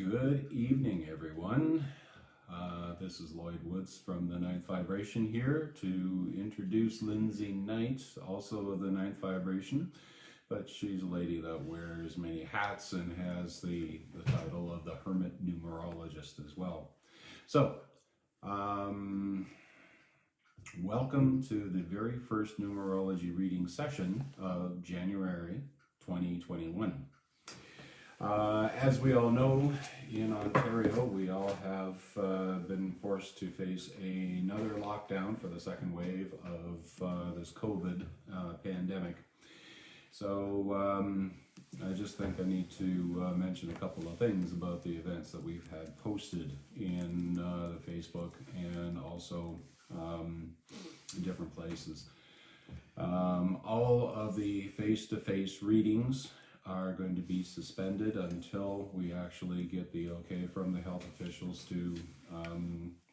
Good evening, everyone. This is Lloyd Woods from the Ninth Vibration here to introduce Lindsay Knight, also of the Ninth Vibration, but she's a lady that wears many hats and has the title of the Hermit Numerologist as well. So, welcome to the very first numerology reading session of January 2021. As we all know, in Ontario, we all have been forced to face another lockdown for the second wave of this COVID pandemic. So I just think I need to mention a couple of things about the events that we've had posted in the Facebook and also in different places. All of the face-to-face readings are going to be suspended until we actually get the okay from the health officials to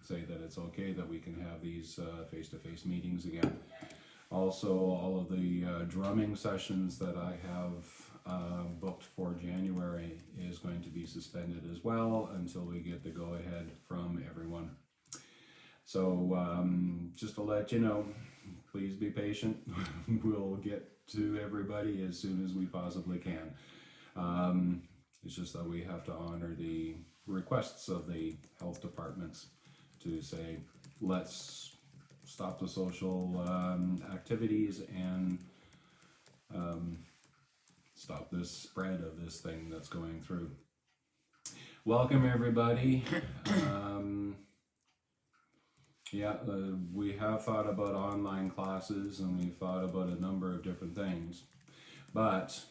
say that it's okay that we can have these face-to-face meetings again. Also, all of the drumming sessions that I have booked for January is going to be suspended as well until we get the go-ahead from everyone. So just to let you know, please be patient. We'll get to everybody as soon as we possibly can. It's just that we have to honor the requests of the health departments to say, let's stop the social activities and stop this spread of this thing that's going through. Welcome, everybody. We have thought about online classes and we've thought about a number of different things, but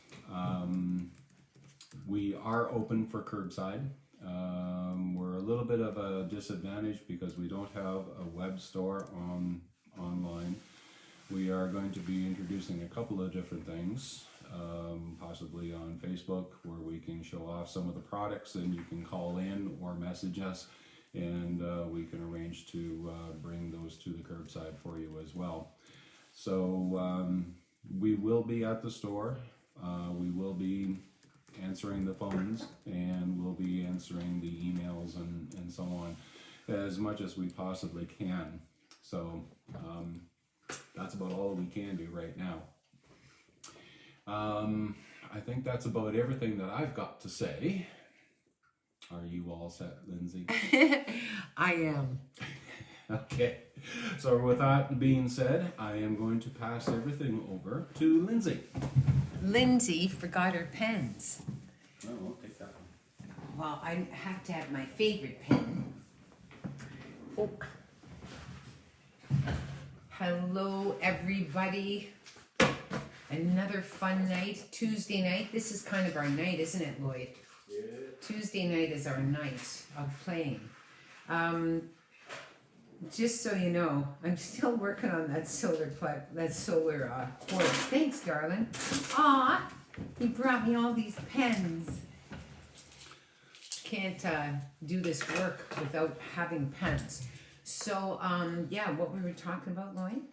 we are open for curbside. We're a little bit of a disadvantage because we don't have a web store online. We are going to be introducing a couple of different things, possibly on Facebook, where we can show off some of the products and you can call in or message us, and we can arrange to bring those to the curbside for you as well. So we will be at the store. We will be answering the phones, and we'll be answering the emails and so on as much as we possibly can. So that's about all we can do right now. I think that's about everything that I've got to say. Are you all set, Lindsay? I am. Okay. So with that being said, I am going to pass everything over to Lindsay. Lindsay forgot her pens. Oh, we'll take that one. Well, I have to have my favorite pen. Oh. Hello, everybody. Another fun night. Tuesday night. This is kind of our night, isn't it, Lloyd? Yeah. Tuesday night is our night of playing. Just so you know, I'm still working on that solar quartz. Thanks, darling. Aw, he brought me all these pens. Can't do this work without having pens. So, what we were talking about, Lloyd?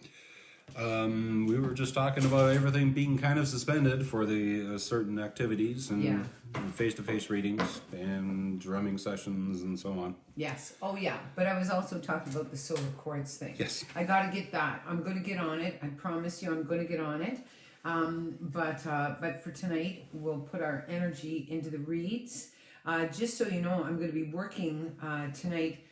We were just talking about everything being kind of suspended for the certain activities and face-to-face readings and drumming sessions and so on. Yes. Oh, yeah. But I was also talking about the solar quartz thing. Yes. I got to get that. I'm going to get on it. I promise you I'm going to get on it. But for tonight, we'll put our energy into the reads. Just so you know, I'm going to be working tonight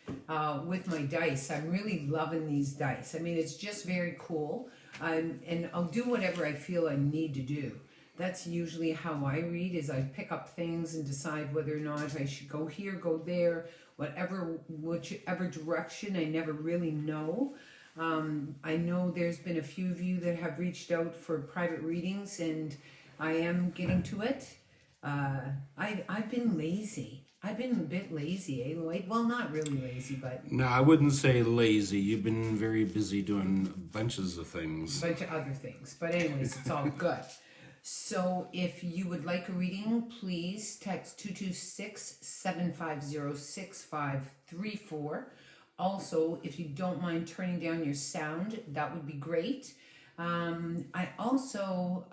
with my dice. I'm really loving these dice. I mean, it's just very cool. And I'll do whatever I feel I need to do. That's usually how I read, is I pick up things and decide whether or not I should go here, go there, whichever direction. I never really know. I know there's been a few of you that have reached out for private readings, and I am getting to it. I've been lazy. I've been a bit lazy, Lloyd? Well, not really lazy, but... No, I wouldn't say lazy. You've been very busy doing bunches of things. A bunch of other things. But anyways, it's all good. So if you would like a reading, please text 226-750-6534. Also, if you don't mind turning down your sound, that would be great. I also,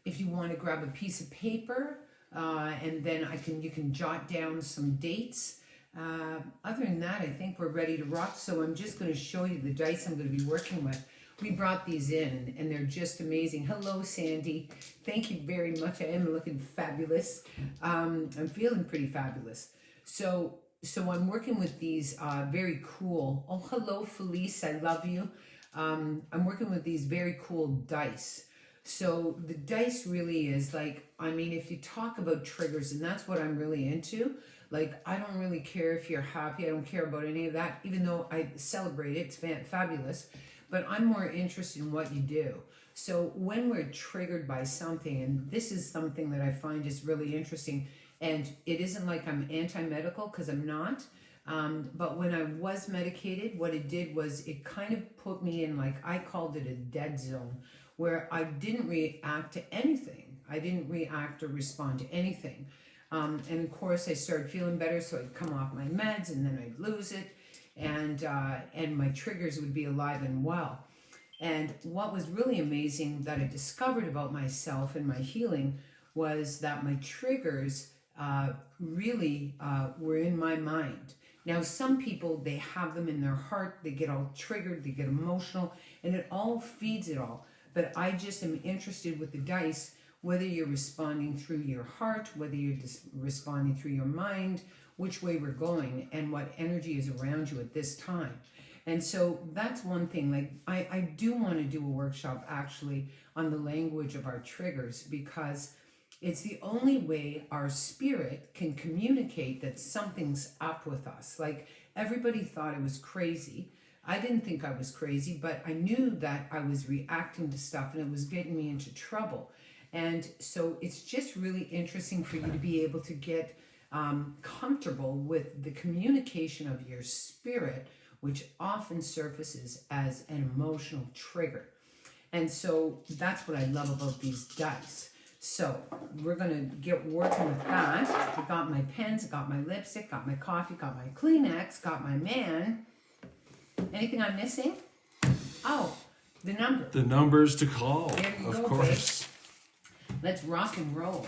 if you want to grab a piece of paper, and then you can jot down some dates. Other than that, I think we're ready to rock. So I'm just going to show you the dice I'm going to be working with. We brought these in, and they're just amazing. Hello, Sandy. Thank you very much. I am looking fabulous. I'm feeling pretty fabulous. So I'm working with these very cool. Oh, hello, Felice. I love you. I'm working with these very cool dice. So the dice really is like, I mean, if you talk about triggers, and that's what I'm really into. Like, I don't really care if you're happy. I don't care about any of that, even though I celebrate it. It's fabulous. But I'm more interested in what you do. So when we're triggered by something, and this is something that I find is really interesting, and it isn't like I'm anti-medical, because I'm not, but when I was medicated, what it did was it kind of put me in, like, I called it a dead zone, where I didn't react to anything. I didn't react or respond to anything. And of course I started feeling better, so I'd come off my meds, and then I'd lose it. And my triggers would be alive and well. And what was really amazing that I discovered about myself and my healing was that my triggers really were in my mind. Now, some people, they have them in their heart, they get all triggered, they get emotional, and it all feeds it all. But I just am interested with the dice, whether you're responding through your heart, whether you're responding through your mind, which way we're going, and what energy is around you at this time. And so that's one thing. Like, I do want to do a workshop actually on the language of our triggers, because it's the only way our spirit can communicate that something's up with us. Like, everybody thought I was crazy. I didn't think I was crazy, but I knew that I was reacting to stuff and it was getting me into trouble. And so it's just really interesting for you to be able to get comfortable with the communication of your spirit, which often surfaces as an emotional trigger. And so that's what I love about these dice. So we're going to get working with that. I got my pens, got my lipstick, got my coffee, got my Kleenex, got my man. Anything I'm missing? Oh, the number. The numbers to call, There you of go, course. babe. Let's rock and roll.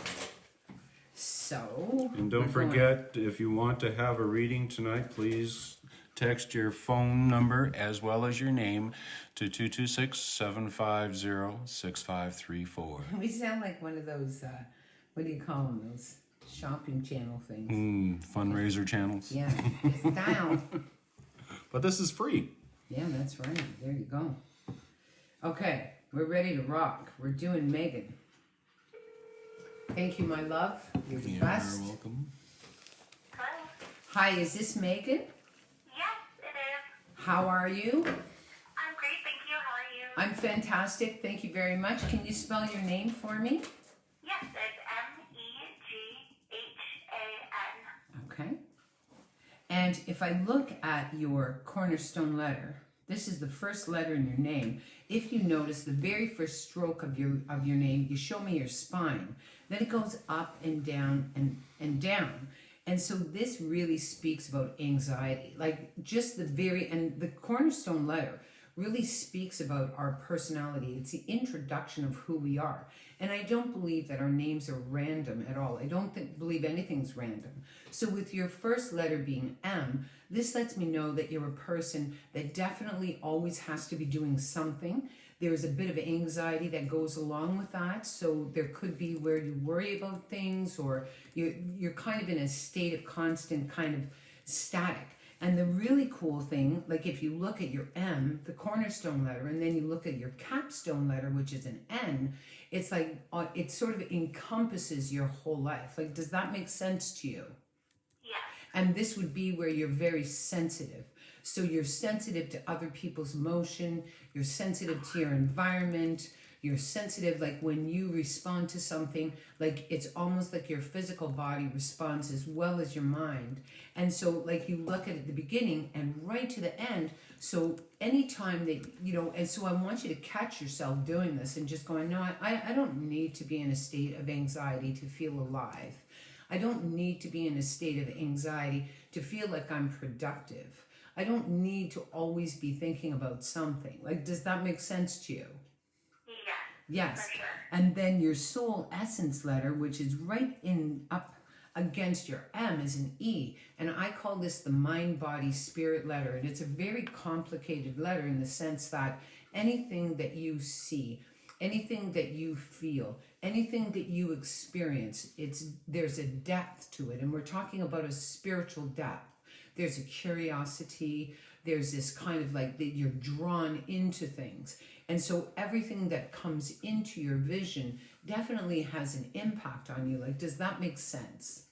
So, And don't forget, if you want to have a reading tonight, please text your phone number as well as your name to 226-750-6534. we sound like one of those, what do you call them, those shopping channel things. Fundraiser channels. Yeah, it's down. But this is free. Yeah, that's right. There you go. Okay, we're ready to rock. We're doing Megan. Thank you, my love. You're the best. You're welcome. Hello. Hi, is this Megan? Yes, it is. How are you? I'm great, thank you. How are you? I'm fantastic. Thank you very much. Can you spell your name for me? Yes, it's M-E-G-H-A-N. Okay. And if I look at your cornerstone letter, this is the first letter in your name. If you notice the very first stroke of your name, you show me your spine. Then it goes up and down and down. And so this really speaks about anxiety. Like, just and the cornerstone letter really speaks about our personality. It's the introduction of who we are. And I don't believe that our names are random at all. I don't believe anything's random. So with your first letter being M, this lets me know that you're a person that definitely always has to be doing something. There's a bit of anxiety that goes along with that. So there could be where you worry about things, or you're kind of in a state of constant kind of static. And the really cool thing, like if you look at your M, the cornerstone letter, and then you look at your capstone letter, which is an N, it's like it sort of encompasses your whole life. Like, does that make sense to you? Yes. And this would be where you're very sensitive. So you're sensitive to other people's emotion, you're sensitive to your environment, you're sensitive, like when you respond to something, like it's almost like your physical body responds as well as your mind. And so like you look at the beginning and right to the end. So anytime that, and so I want you to catch yourself doing this and just going, no, I don't need to be in a state of anxiety to feel alive. I don't need to be in a state of anxiety to feel like I'm productive. I don't need to always be thinking about something. Like, does that make sense to you? Yes. Yes. For sure. And then your soul essence letter, which is right in up against your M, is an E. And I call this the mind, body, spirit letter. And it's a very complicated letter in the sense that anything that you see, anything that you feel, anything that you experience, there's a depth to it. And we're talking about a spiritual depth. There's a curiosity. There's this kind of like that you're drawn into things. And so everything that comes into your vision definitely has an impact on you. Like, does that make sense?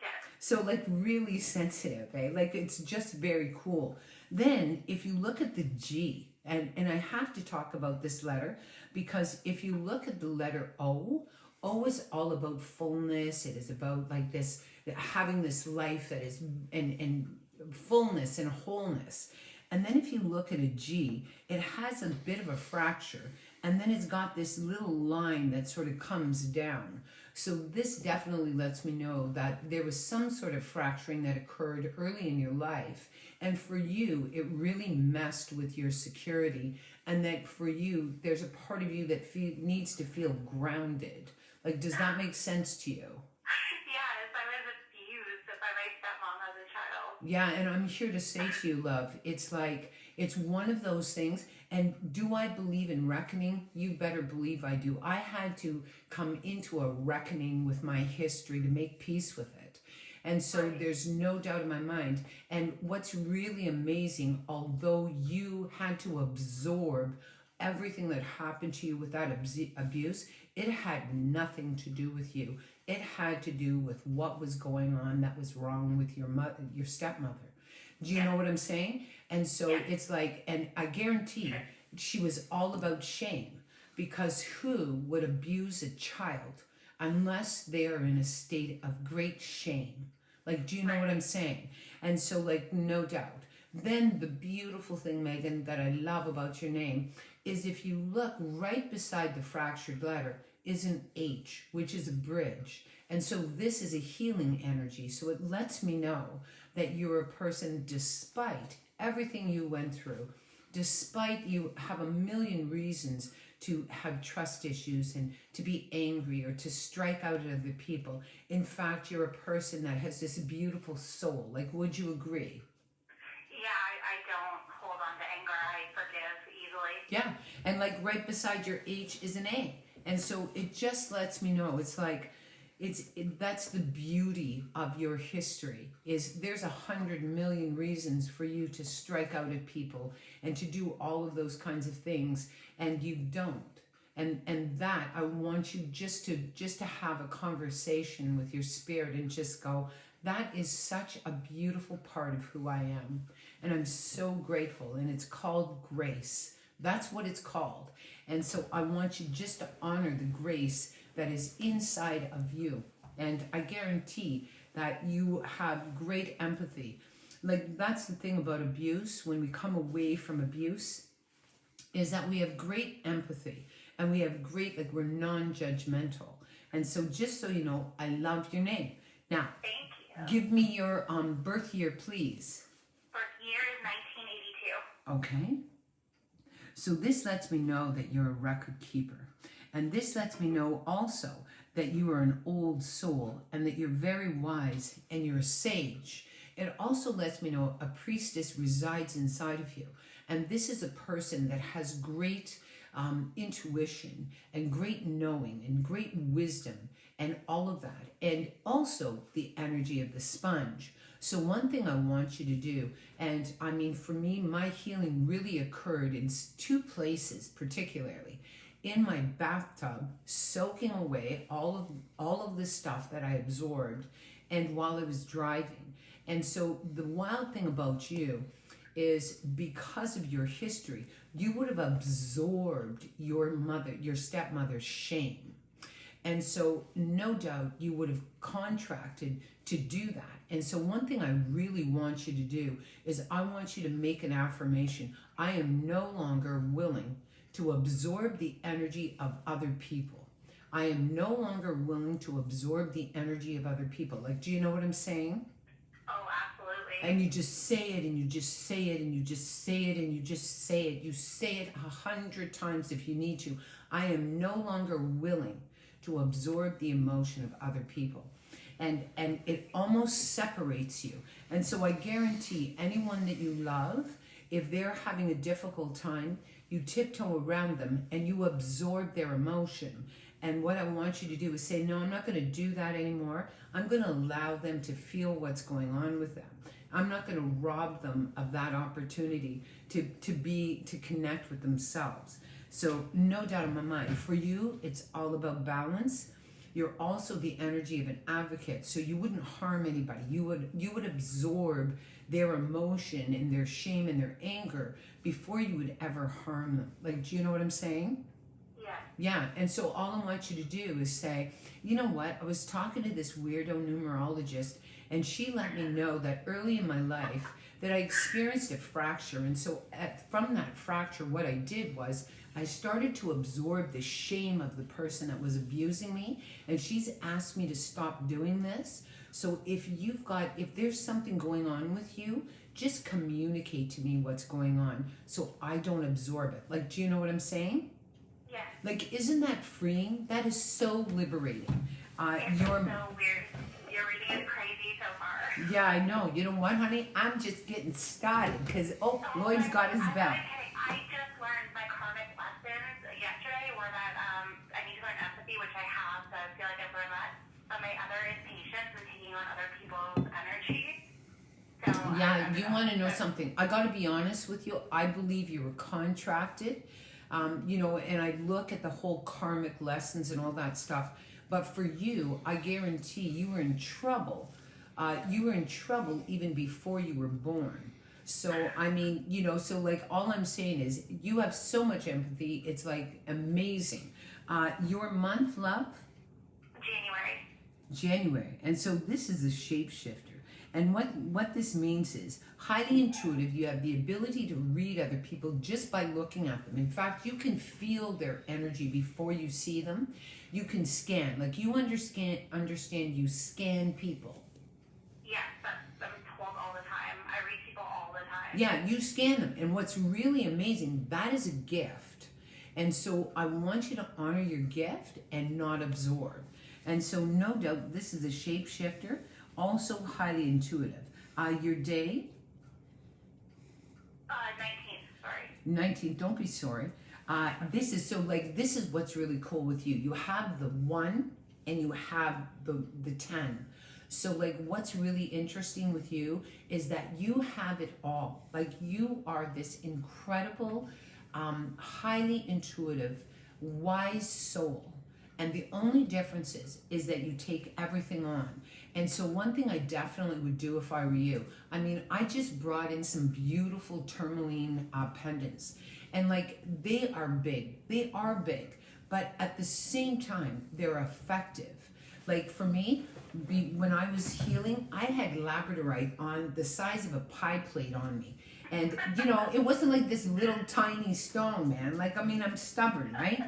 Yes. So like really sensitive, eh? Like it's just very cool. Then if you look at the G, and I have to talk about this letter because if you look at the letter O, O is all about fullness. It is about like this, having this life that is, and fullness and wholeness. And then if you look at a G, it has a bit of a fracture, and then it's got this little line that sort of comes down. So this definitely lets me know that there was some sort of fracturing that occurred early in your life. And for you, it really messed with your security. And that for you, there's a part of you that needs to feel grounded. Like, does that make sense to you? Yes, I was abused by my stepmom as a child. Yeah, and I'm here to say to you, love, it's like, it's one of those things. And do I believe in reckoning? You better believe I do. I had to come into a reckoning with my history to make peace with it. And so there's no doubt in my mind. And what's really amazing, although you had to absorb everything that happened to you with that abuse, it had nothing to do with you. It had to do with what was going on that was wrong with your mother, your stepmother. Do you know what I'm saying? And so it's like, and I guarantee she was all about shame, because who would abuse a child unless they are in a state of great shame? Like, do you know what I'm saying? And so, like, no doubt. Then the beautiful thing, Megan, that I love about your name is if you look right beside the fractured letter is an H, which is a bridge. And so this is a healing energy. So it lets me know that you're a person, despite everything you went through, despite you have a million reasons to have trust issues and to be angry or to strike out at other people. In fact, you're a person that has this beautiful soul. Like, would you agree? Yeah, I don't hold on to anger. I forgive easily. Yeah, and like right beside your H is an A. And so it just lets me know, it's like, that's the beauty of your history, is there's 100 million reasons for you to strike out at people and to do all of those kinds of things, and you don't. And that I want you just to have a conversation with your spirit and just go, that is such a beautiful part of who I am. And I'm so grateful. And it's called grace. That's what it's called. And so I want you just to honor the grace that is inside of you. And I guarantee that you have great empathy. Like, that's the thing about abuse. When we come away from abuse, is that we have great empathy. And we have great, like, we're non-judgmental. And so just so you know, I love your name. Now, Thank you. give me your birth year, please. Birth year is 1982. Okay. So this lets me know that you're a record keeper. And this lets me know also that you are an old soul and that you're very wise and you're a sage. It also lets me know a priestess resides inside of you. And this is a person that has great intuition and great knowing and great wisdom and all of that. And also the energy of the sponge. So one thing I want you to do, and I mean, for me, my healing really occurred in two places, particularly in my bathtub, soaking away all of the stuff that I absorbed, and while I was driving. And so the wild thing about you is, because of your history, you would have absorbed your stepmother's shame. And so no doubt you would have contracted to do that. And so one thing I really want you to do is I want you to make an affirmation. I am no longer willing to absorb the energy of other people. I am no longer willing to absorb the energy of other people. Like, do you know what I'm saying? Oh, absolutely. And you just say it, and you just say it, and you just say it, and you just say it. You say it 100 times if you need to. I am no longer willing to absorb the emotion of other people. And it almost separates you. And so I guarantee anyone that you love, if they're having a difficult time, you tiptoe around them and you absorb their emotion. And what I want you to do is say, no, I'm not going to do that anymore. I'm going to allow them to feel what's going on with them. I'm not going to rob them of that opportunity to connect with themselves. So no doubt in my mind, for you, it's all about balance. You're also the energy of an advocate, so you wouldn't harm anybody. You would absorb their emotion and their shame and their anger before you would ever harm them. Like, do you know what I'm saying? Yeah. Yeah, and so all I want you to do is say, you know what, I was talking to this weirdo numerologist, and she let me know that early in my life that I experienced a fracture. And so from that fracture, what I did was I started to absorb the shame of the person that was abusing me, and she's asked me to stop doing this. So if there's something going on with you, just communicate to me what's going on so I don't absorb it. Like, do you know what I'm saying? Yeah. Like, isn't that freeing? That is so liberating. It's so weird. Your reading is crazy so far. Yeah, I know. You know what, honey? I'm just getting started because, Lloyd's got his bell. I just learned my karmic lessons yesterday were that I need to learn empathy, which I have, so I feel like I've learned that. But my other is patience and taking on other people's energy. So Yeah, you want to know something? I got to be honest with you. I believe you were contracted, and I look at the whole karmic lessons and all that stuff. But for you, I guarantee you were in trouble. You were in trouble even before you were born. So, I mean, so like all I'm saying is you have so much empathy. It's like amazing. Your month, love? January. And so this is a shapeshifter. And what this means is highly intuitive. You have the ability to read other people just by looking at them. In fact, you can feel their energy before you see them. You can scan. Like you understand you scan people. Yes, I'm told all the time. I read people all the time. Yeah, you scan them. And what's really amazing, that is a gift. And so I want you to honor your gift and not absorb. And so no doubt this is a shapeshifter, also highly intuitive. Your day? 19th, sorry. 19th, don't be sorry. This is what's really cool with you. You have the 1 and you have the 10. So like what's really interesting with you is that you have it all. Like you are this incredible, highly intuitive, wise soul. And the only difference is that you take everything on. And so one thing I definitely would do if I were you, I mean, I just brought in some beautiful tourmaline pendants. And like, they are big, but at the same time, they're effective. Like for me, when I was healing, I had labradorite on the size of a pie plate on me. And, it wasn't like this little tiny stone, man. Like, I mean, I'm stubborn, right?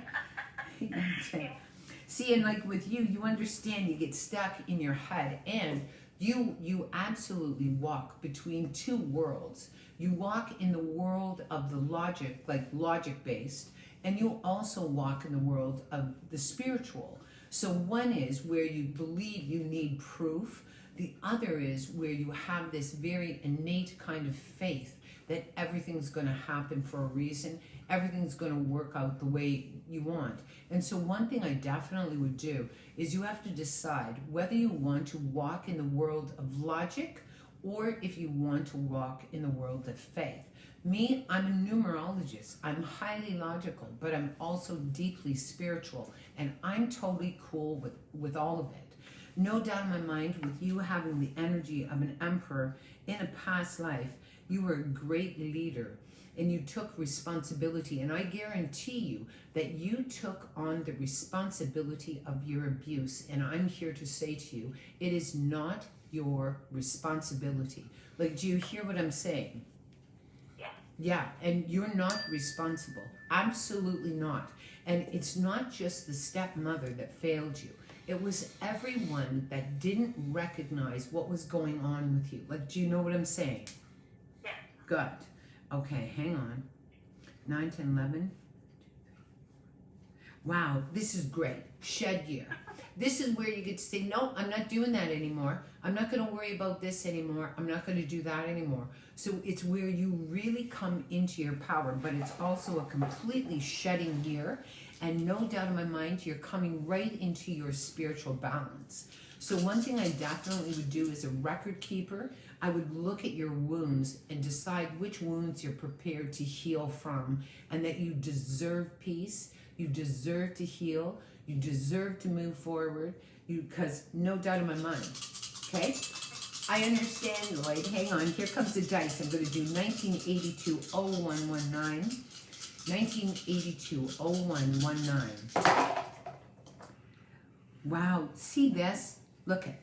See, and like with you understand you get stuck in your head, and you absolutely walk between two worlds. You walk in the world of the logic, like logic based, and you also walk in the world of the spiritual. So one is where you believe you need proof. The other is where you have this very innate kind of faith that everything's going to happen for a reason. Everything's going to work out the way you want. And so one thing I definitely would do is you have to decide whether you want to walk in the world of logic or if you want to walk in the world of faith. Me, I'm a numerologist. I'm highly logical, but I'm also deeply spiritual, and I'm totally cool with all of it. No doubt in my mind, with you having the energy of an emperor in a past life, you were a great leader and you took responsibility. And I guarantee you that you took on the responsibility of your abuse. And I'm here to say to you, it is not your responsibility. Like, do you hear what I'm saying? Yeah. Yeah, and you're not responsible. Absolutely not. And it's not just the stepmother that failed you. It was everyone that didn't recognize what was going on with you. Like, do you know what I'm saying? Yeah. Good. Okay, hang on. 9, 10, 11. Wow, this is great. Shed year. This is where you get to say, no, I'm not doing that anymore. I'm not going to worry about this anymore. I'm not going to do that anymore. So it's where you really come into your power, but it's also a completely shedding year. And no doubt in my mind, you're coming right into your spiritual balance. So one thing I definitely would do as a record keeper, I would look at your wounds and decide which wounds you're prepared to heal from, and that you deserve peace, you deserve to heal, you deserve to move forward, because no doubt in my mind, okay? I understand, Lloyd. Hang on, here comes the dice. I'm going to do 1982-0119. 1982-0119. Wow, see this? Look at,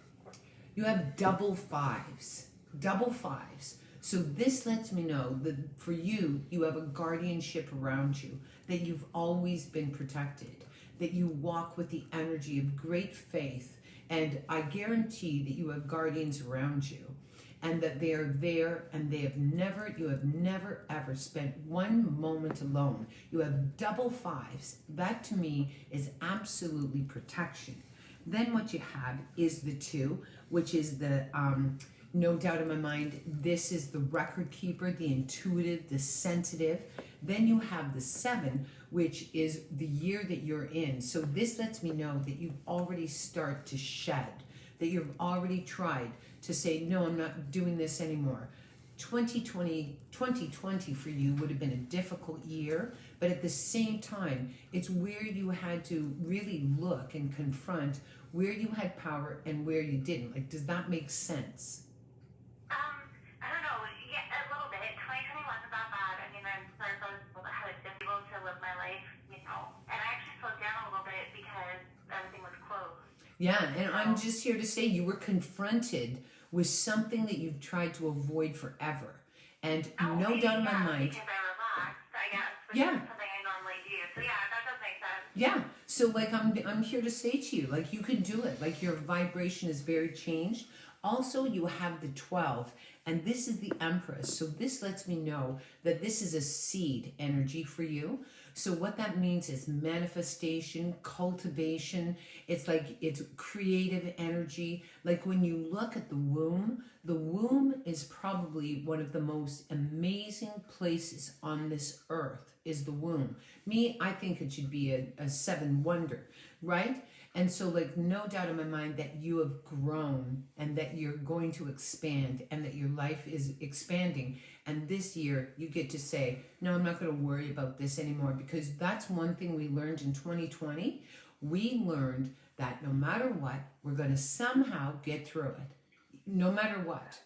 you have double fives. Double fives. So this lets me know that for you, you have a guardianship around you, that you've always been protected, that you walk with the energy of great faith, and I guarantee that you have guardians around you, and that they are there, and you have never ever spent one moment alone. You have double fives. That to me is absolutely protection. Then what you have is the 2, which is the, no doubt in my mind, this is the record keeper, the intuitive, the sensitive. Then you have the 7, which is the year that you're in. So this lets me know that you've already started to shed, that you've already tried to say, no, I'm not doing this anymore. 2020 for you would have been a difficult year, but at the same time, it's where you had to really look and confront where you had power and where you didn't. Like, does that make sense? I don't know. Yeah, a little bit. 2020 wasn't that bad. I mean, I'm sorry if I was able to live my life, you know. And I actually slowed down a little bit because everything was closed. Yeah, and I'm just here to say you were confronted with something that you've tried to avoid forever. And no doubt in my mind. Because I relaxed, I guess, which Yeah. is something I normally do. So yeah, that does make sense. Yeah. So like I'm here to say to you, like, you can do it. Like, your vibration is very changed. Also, you have the 12, and this is the Empress. So this lets me know that this is a seed energy for you. So what that means is manifestation, cultivation. It's like, it's creative energy. Like, when you look at the womb is probably one of the most amazing places on this earth, is the womb. Me, I think it should be a 7 wonder, right? And so, like, no doubt in my mind that you have grown, and that you're going to expand, and that your life is expanding. And this year you get to say, no, I'm not going to worry about this anymore, because that's one thing we learned in 2020. We learned that no matter what, we're going to somehow get through it, no matter what.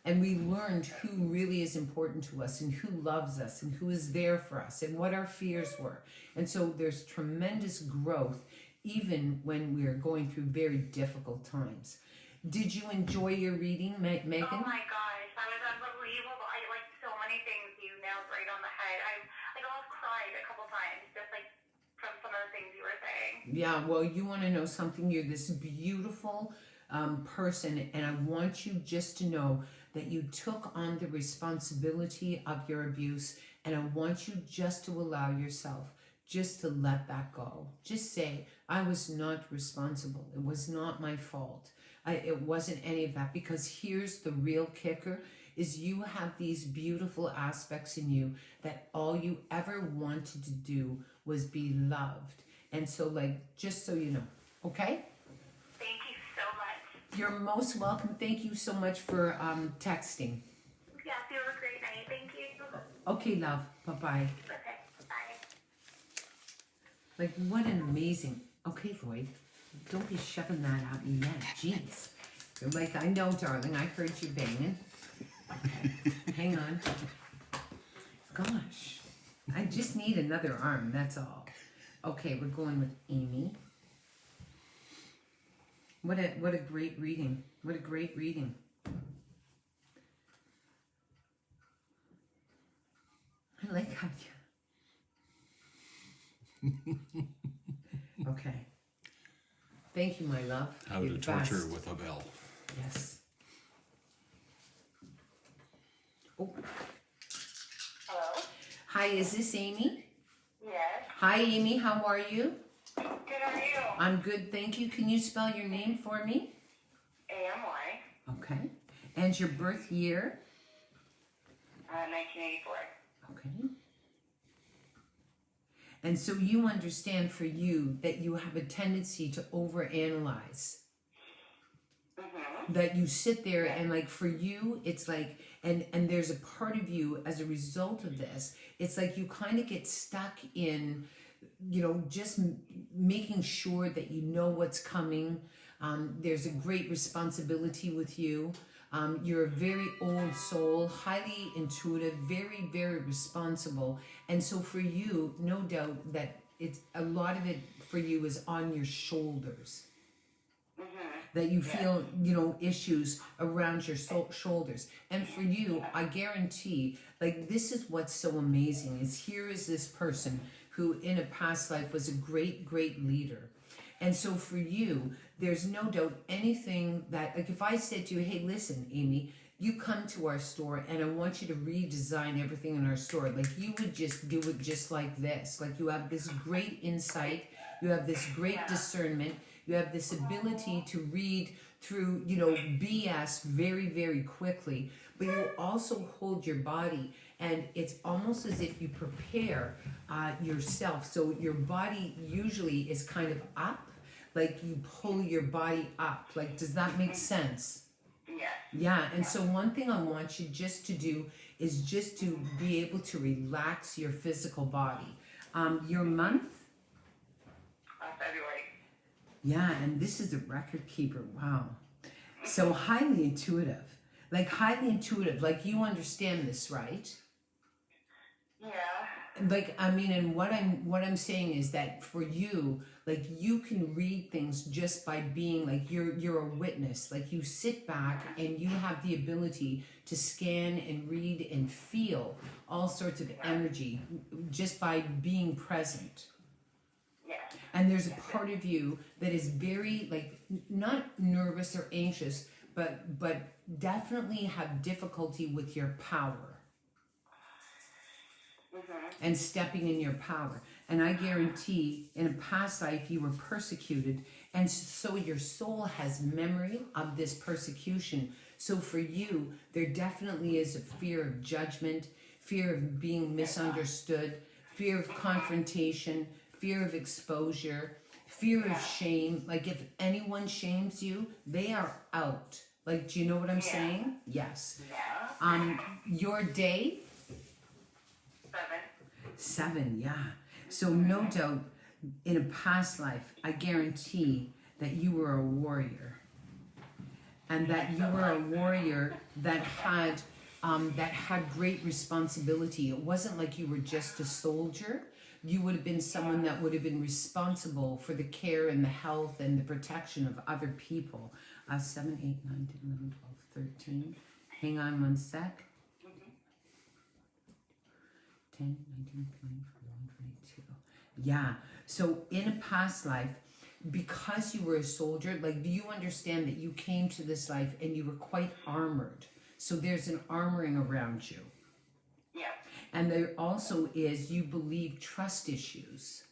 And we learned who really is important to us, and who loves us, and who is there for us, and what our fears were. And so there's tremendous growth, even when we're going through very difficult times. Did you enjoy your reading, Megan? Oh my gosh, that was unbelievable. I like so many things you nailed right on the head. I almost cried a couple times, just like from some of the things you were saying. Yeah, well, you want to know something? You're this beautiful person, and I want you just to know that you took on the responsibility of your abuse, and I want you just to allow yourself just to let that go. Just say, I was not responsible. It was not my fault. It wasn't any of that, because here's the real kicker, is you have these beautiful aspects in you that all you ever wanted to do was be loved. And so, like, just so you know, okay? Thank you so much. You're most welcome. Thank you so much for texting. Yes, you have a great night. Thank you. Okay, love. Bye-bye. Okay, bye. Like, what an amazing... Okay, Lloyd, don't be shoving that out me yet. Jeez. You're like, I know, darling. I heard you banging. Okay, hang on. Gosh, I just need another arm, that's all. Okay, we're going with Amy. What a great reading. What a great reading. I like how you... Okay. Thank you, my love. How You're to the torture best. with a bell. Yes. Oh, Hello? hi, is this Amy? Yes. Hi, Amy, how are you? I'm good, thank you. Can you spell your name for me? AMY, Okay. And your birth year? 1984. Okay. And so you understand for you that you have a tendency to overanalyze. That you sit there and like for you it's like and there's a part of you as a result of this, it's like you kind of get stuck in, you know, just making sure that you know what's coming. There's a great responsibility with you. You're a very old soul, highly intuitive, very, very responsible. And so for you, no doubt that it's a lot of it for you is on your shoulders. That you feel, you know, issues around your shoulders. And for you, I guarantee, like, this is what's so amazing is here is this person who in a past life was a great, great leader. And so for you, there's no doubt anything that, like if I said to you, hey, listen, Amy, you come to our store and I want you to redesign everything in our store. Like you would just do it just like this. Like you have this great insight. You have this great discernment. You have this ability to read through, you know, BS very, very quickly. But you also hold your body and it's almost as if you prepare yourself. So your body usually is kind of up. Like you pull your body up. Like, does that make sense? Yes. Yeah, and so one thing I want you just to do is just to be able to relax your physical body. Your month? February. Yeah, and this is a record keeper. Wow. So highly intuitive. Like you understand this, right? Yeah. Like I mean, and what I'm saying is that for you, like you can read things just by being like you're a witness. Like you sit back and you have the ability to scan and read and feel all sorts of energy just by being present. Yeah. And there's a part of you that is very like not nervous or anxious, but definitely have difficulty with your power. And stepping in your power. And I guarantee in a past life you were persecuted, and so your soul has memory of this persecution. So for you, there definitely is a fear of judgment, fear of being misunderstood, fear of confrontation, fear of exposure, fear of shame. Like if anyone shames you, they are out. Like, do you know what I'm saying? Yes. Yeah. Your day? 7. 7, yeah. So no doubt, in a past life, I guarantee that you were a warrior, and that you were a warrior that had great responsibility. It wasn't like you were just a soldier. You would have been someone that would have been responsible for the care and the health and the protection of other people. 7, 8, 9, 10, 11, 12, 13. Hang on one sec. 10, 19, 20, 21, 22. Yeah. So in a past life, because you were a soldier, like, do you understand that you came to this life and you were quite armored? So there's an armoring around you. Yeah. And there also is, you believe, trust issues.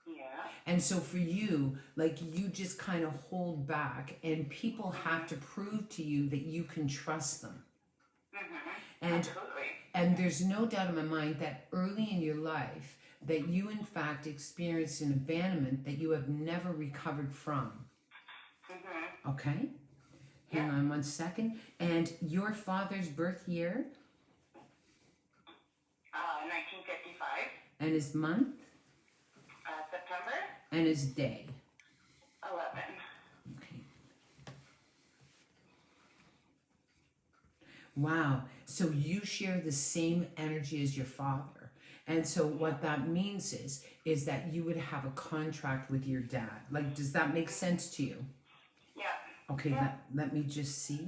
Yeah. And so for you, like, you just kind of hold back and people have to prove to you that you can trust them. And Absolutely. And there's no doubt in my mind that early in your life that you in fact experienced an abandonment that you have never recovered from. Okay? Hang on one second. And your father's birth year? 1955. And his month? September. And his day? 11. Okay. Wow. So you share the same energy as your father. And so what that means is that you would have a contract with your dad. Like, does that make sense to you? Yeah. Okay, let me just see.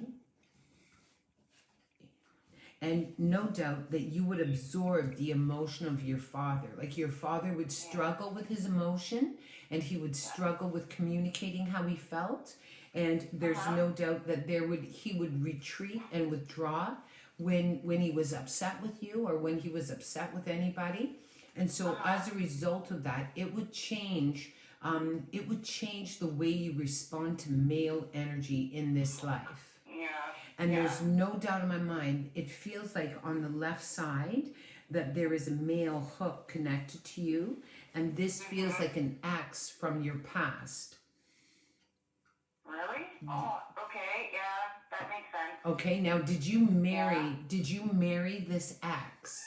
And no doubt that you would absorb the emotion of your father. Like your father would struggle with his emotion and he would struggle with communicating how he felt. And there's no doubt that he would retreat and withdraw when he was upset with you or when he was upset with anybody. And so as a result of that, it would change it would change the way you respond to male energy in this life. Yeah. And there's no doubt in my mind, it feels like on the left side that there is a male hook connected to you, and this feels like an X from your past. Really? Oh, okay. Yeah, that makes sense. Okay, now did you marry this ex?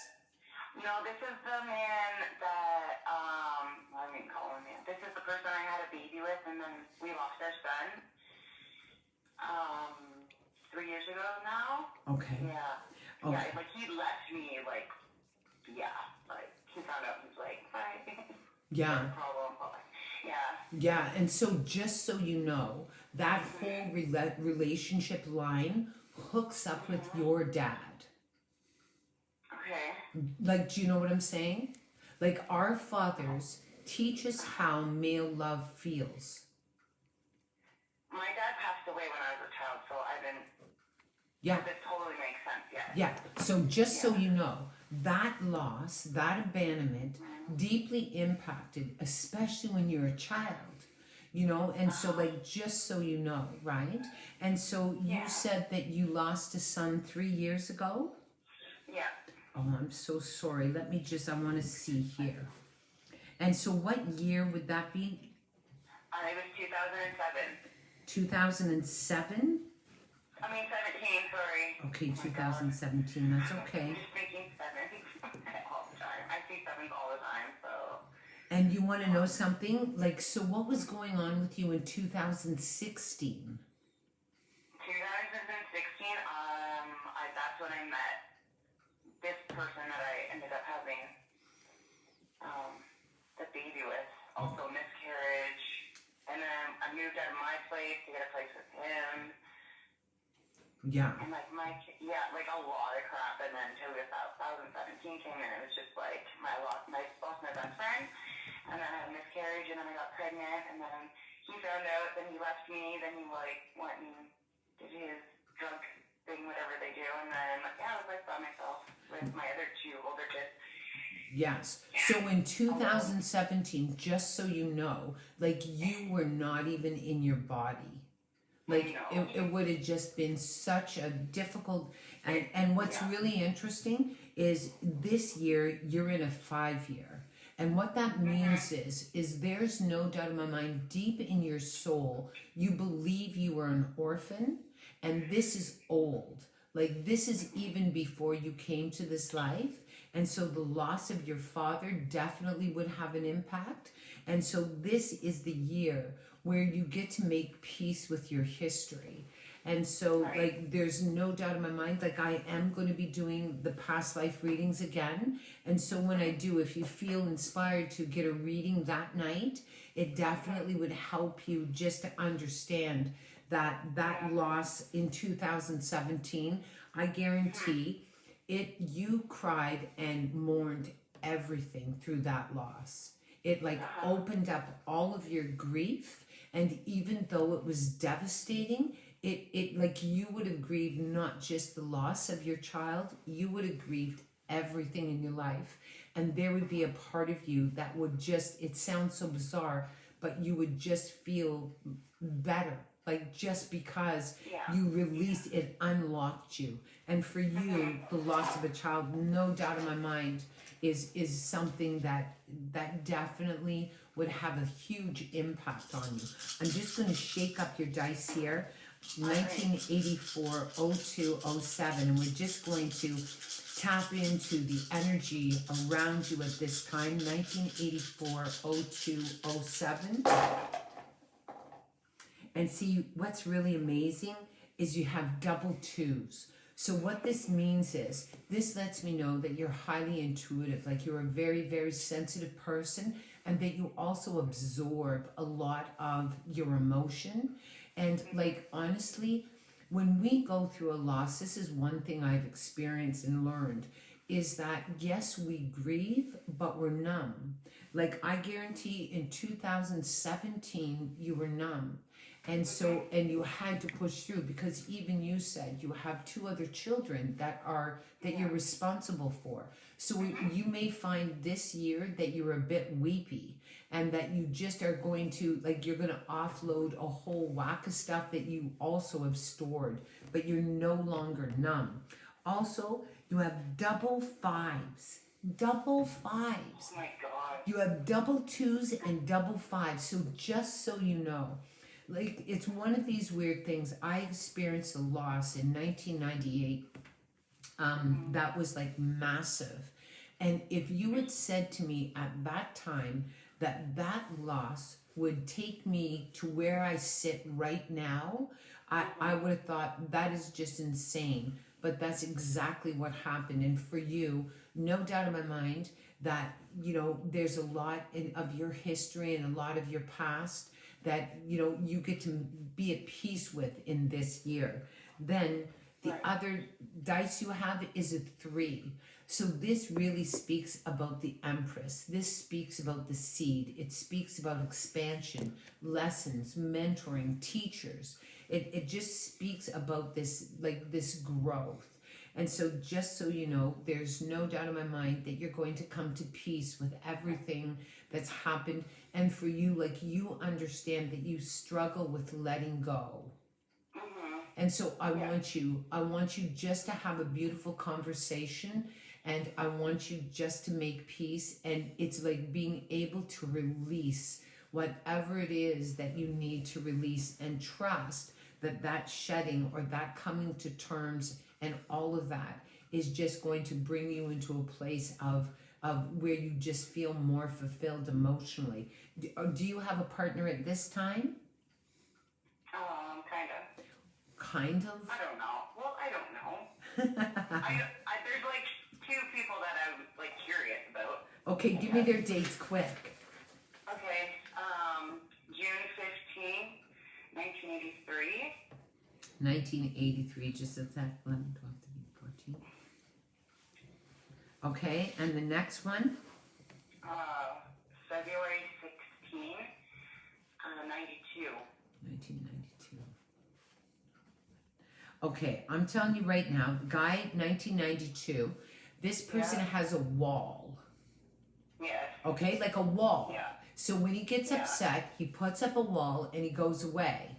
No, this is the man that, I didn't call him man. This is the person I had a baby with, and then we lost our son, 3 years ago now. Okay. Yeah. Okay. Yeah, like, he left me, like, like, he found out, he's like, bye. Yeah. No problem. Bye. Yeah. Yeah, and so just so you know, that whole relationship line hooks up with your dad. Okay. Like, do you know what I'm saying? Like, our fathers teach us how male love feels. My dad passed away when I was a child, so I've been... Yeah. This totally makes sense, yeah. Yeah, so just so you know, that loss, that abandonment deeply impacted, especially when you're a child, you know, and so like, just so you know, right? And so you said that you lost a son 3 years ago? Yeah. Oh, I'm so sorry. Let me just, I want to see here. And so what year would that be? It was 2007. 2007? I mean 17, sorry. Okay, 2017, that's okay. I'm just making sevens all the time. I see sevens all the time, so... And you want to know something? Like, so what was going on with you in 2016? 2016, that's when I met this person that I ended up having the baby with. Also miscarriage. And then I moved out of my place to get a place with him. Yeah. And like like a lot of crap. And then until 2017 came in, it was just like I lost my best friend. And then I had a miscarriage, and then I got pregnant, and then he found out, then he left me, then he like went and did his drug thing, whatever they do, and then I was like by myself with my other 2 older kids. Yes. So in 2017, just so you know, like you were not even in your body. Like it would have just been such a difficult, and what's really interesting is this year you're in a 5-year. And what that means is there's no doubt in my mind, deep in your soul, you believe you were an orphan, and this is old. Like this is even before you came to this life. And so the loss of your father definitely would have an impact. And so this is the year where you get to make peace with your history. And so like there's no doubt in my mind, like I am going to be doing the past life readings again. And so when I do, if you feel inspired to get a reading that night, it definitely would help you just to understand that loss in 2017. I guarantee you cried and mourned everything through that loss. It like opened up all of your grief, and even though it was devastating, it like you would have grieved not just the loss of your child, you would have grieved everything in your life. And there would be a part of you that would just, it sounds so bizarre, but you would just feel better. Like just because you released it, unlocked you. And for you, the loss of a child, no doubt in my mind, is something that definitely would have a huge impact on you. I'm just going to shake up your dice here. 1984, 02, 07, and we're just going to tap into the energy around you at this time. 1984, 02, 07. And see, what's really amazing is you have double 2s. So what this means is, this lets me know that you're highly intuitive, like you're a very, very sensitive person, and that you also absorb a lot of your emotion. And like, honestly, when we go through a loss, this is one thing I've experienced and learned, is that yes, we grieve, but we're numb. Like I guarantee in 2017, you were numb. And so, and you had to push through because even you said you have 2 other children that you're responsible for. So you may find this year that you're a bit weepy and that you just are going to, like, you're going to offload a whole whack of stuff that you also have stored, but you're no longer numb. Also, you have double 5s. Double 5s. Oh my God. You have double 2s and double 5s. So just so you know, like, it's one of these weird things. I experienced a loss in 1998 that was like massive. And if you had said to me at that time that loss would take me to where I sit right now, I would have thought that is just insane. But that's exactly what happened. And for you, no doubt in my mind that, you know, there's a lot of your history and a lot of your past that, you know, you get to be at peace with in this year. Then the other dice you have is a 3. So this really speaks about the Empress. This speaks about the seed. It speaks about expansion, lessons, mentoring, teachers. It just speaks about this, like, this growth. And so just so you know, there's no doubt in my mind that you're going to come to peace with everything that's happened. And for you, like, you understand that you struggle with letting go. And so I want you just to have a beautiful conversation, and I want you just to make peace. And it's like being able to release whatever it is that you need to release, and trust that shedding or that coming to terms and all of that is just going to bring you into a place of where you just feel more fulfilled emotionally. Do you have a partner at this time? Kind of. Kind of? I don't know. Well, I don't know. There's like 2 people that I'm like curious about. Okay, give me their dates quick. Okay, June 15, 1983. 1983, just at that 11, 12, 13, 14. Okay, and the next one? February 16, 92. 1992. Okay, I'm telling you right now, the guy, 1992, this person has a wall. Yes. Okay, like a wall. Yeah. So when he gets upset, he puts up a wall and he goes away.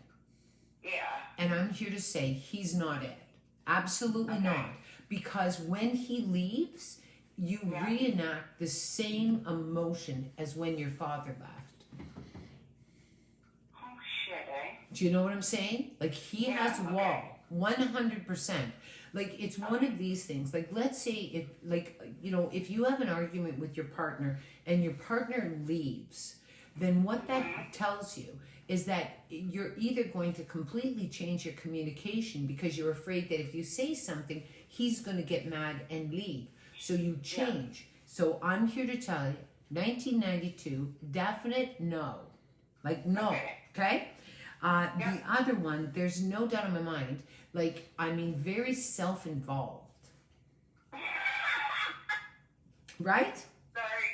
Yeah. And I'm here to say he's not it. Absolutely not. Because when he leaves, you reenact the same emotion as when your father left. Oh, shit, eh? Do you know what I'm saying? Like, he has a wall. 100%. Like, it's one of these things. Like, let's say if, like, you know, if you have an argument with your partner and your partner leaves, then what that tells you is that you're either going to completely change your communication because you're afraid that if you say something, he's going to get mad and leave. So you change. So I'm here to tell you, 1992, definite no. Like, no. Okay? The other one, there's no doubt in my mind, like, I mean, very self-involved. Right? Sorry.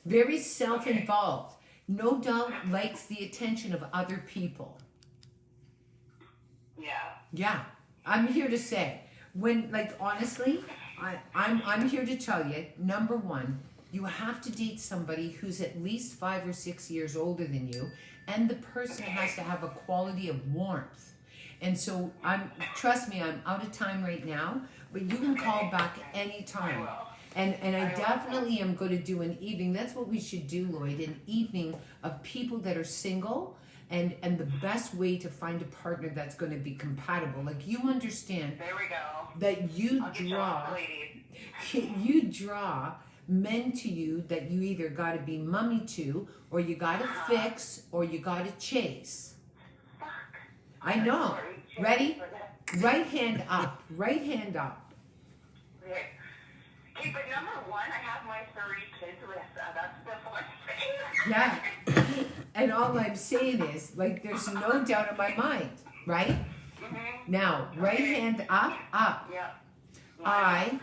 Very self-involved. No doubt likes the attention of other people. Yeah. Yeah. I'm here to say, when, like, honestly, I'm here to tell you, number one, you have to date somebody who's at least 5 or 6 years older than you, and the person has to have a quality of warmth. And so trust me, I'm out of time right now, but you can call back anytime. And I definitely am going to do an evening. That's what we should do, Lloyd, an evening of people that are single and the best way to find a partner that's going to be compatible. Like, you understand There we go. that you draw men to you that you either got to be mummy to, or you got to fix, or you got to chase. Fuck. I know. Ready? Right hand up. Right hand up. Okay. Okay, but number one, I have my 3 kids with. That's the one thing. Yeah. And all I'm saying is, like, there's no doubt in my mind, right? Now, right hand up, up. Yeah. I,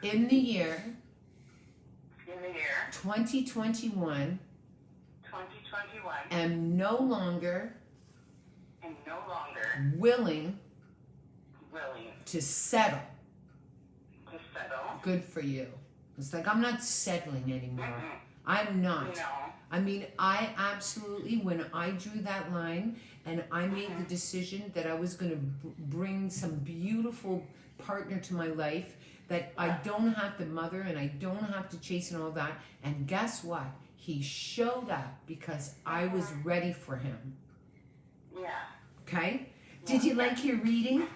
in the year in the year 2021, 2021. am no longer And no longer willing willing to settle. to settle. Good for you. It's like I'm not settling anymore. Mm-mm. I'm not. No. I mean, I absolutely, when I drew that line and I made the decision that I was going to bring some beautiful partner to my life, that I don't have to mother and I don't have to chase and all that. And guess what? He showed up because I was ready for him. Yeah. Okay? Did you like your reading?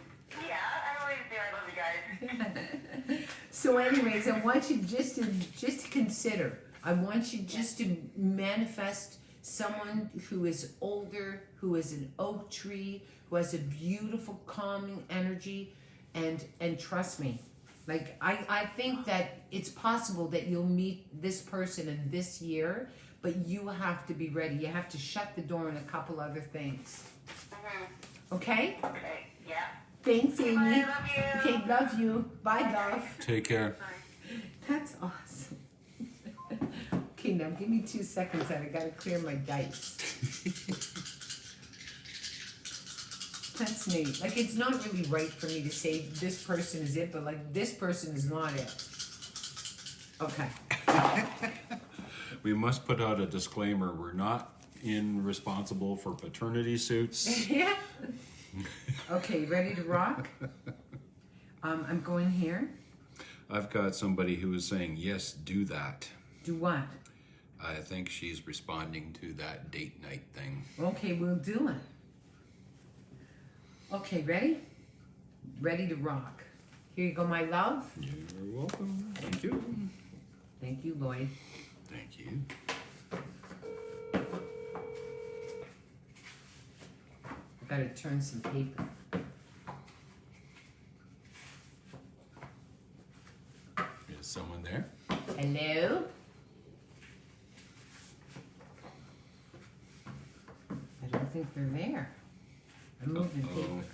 Yeah, I always do. I love you guys. So anyways, I want you just to consider. I want you just to manifest someone who is older, who is an oak tree, who has a beautiful calming energy, and trust me, like I think that it's possible that you'll meet this person in this year, but you have to be ready. You have to shut the door on a couple other things. Okay? Okay. Yeah. Thanks, Amy. I love you. Okay, love you. Bye, love. Take care. That's awesome. Okay, now give me 2 seconds and I gotta clear my dice. That's neat. Like, it's not really right for me to say this person is it, but like, this person is not it. Okay. We must put out a disclaimer. We're not responsible for paternity suits. Yeah. Okay, ready to rock? I'm going here. I've got somebody who is saying, yes, do that. Do what? I think she's responding to that date night thing. Okay, we'll do it. Okay, ready? Ready to rock. Here you go, my love. You're welcome. Thank you. Thank you, Lloyd. Thank you. I gotta turn some paper. Is someone there? Hello? I don't think they're there. I'm moving Uh-oh. paper.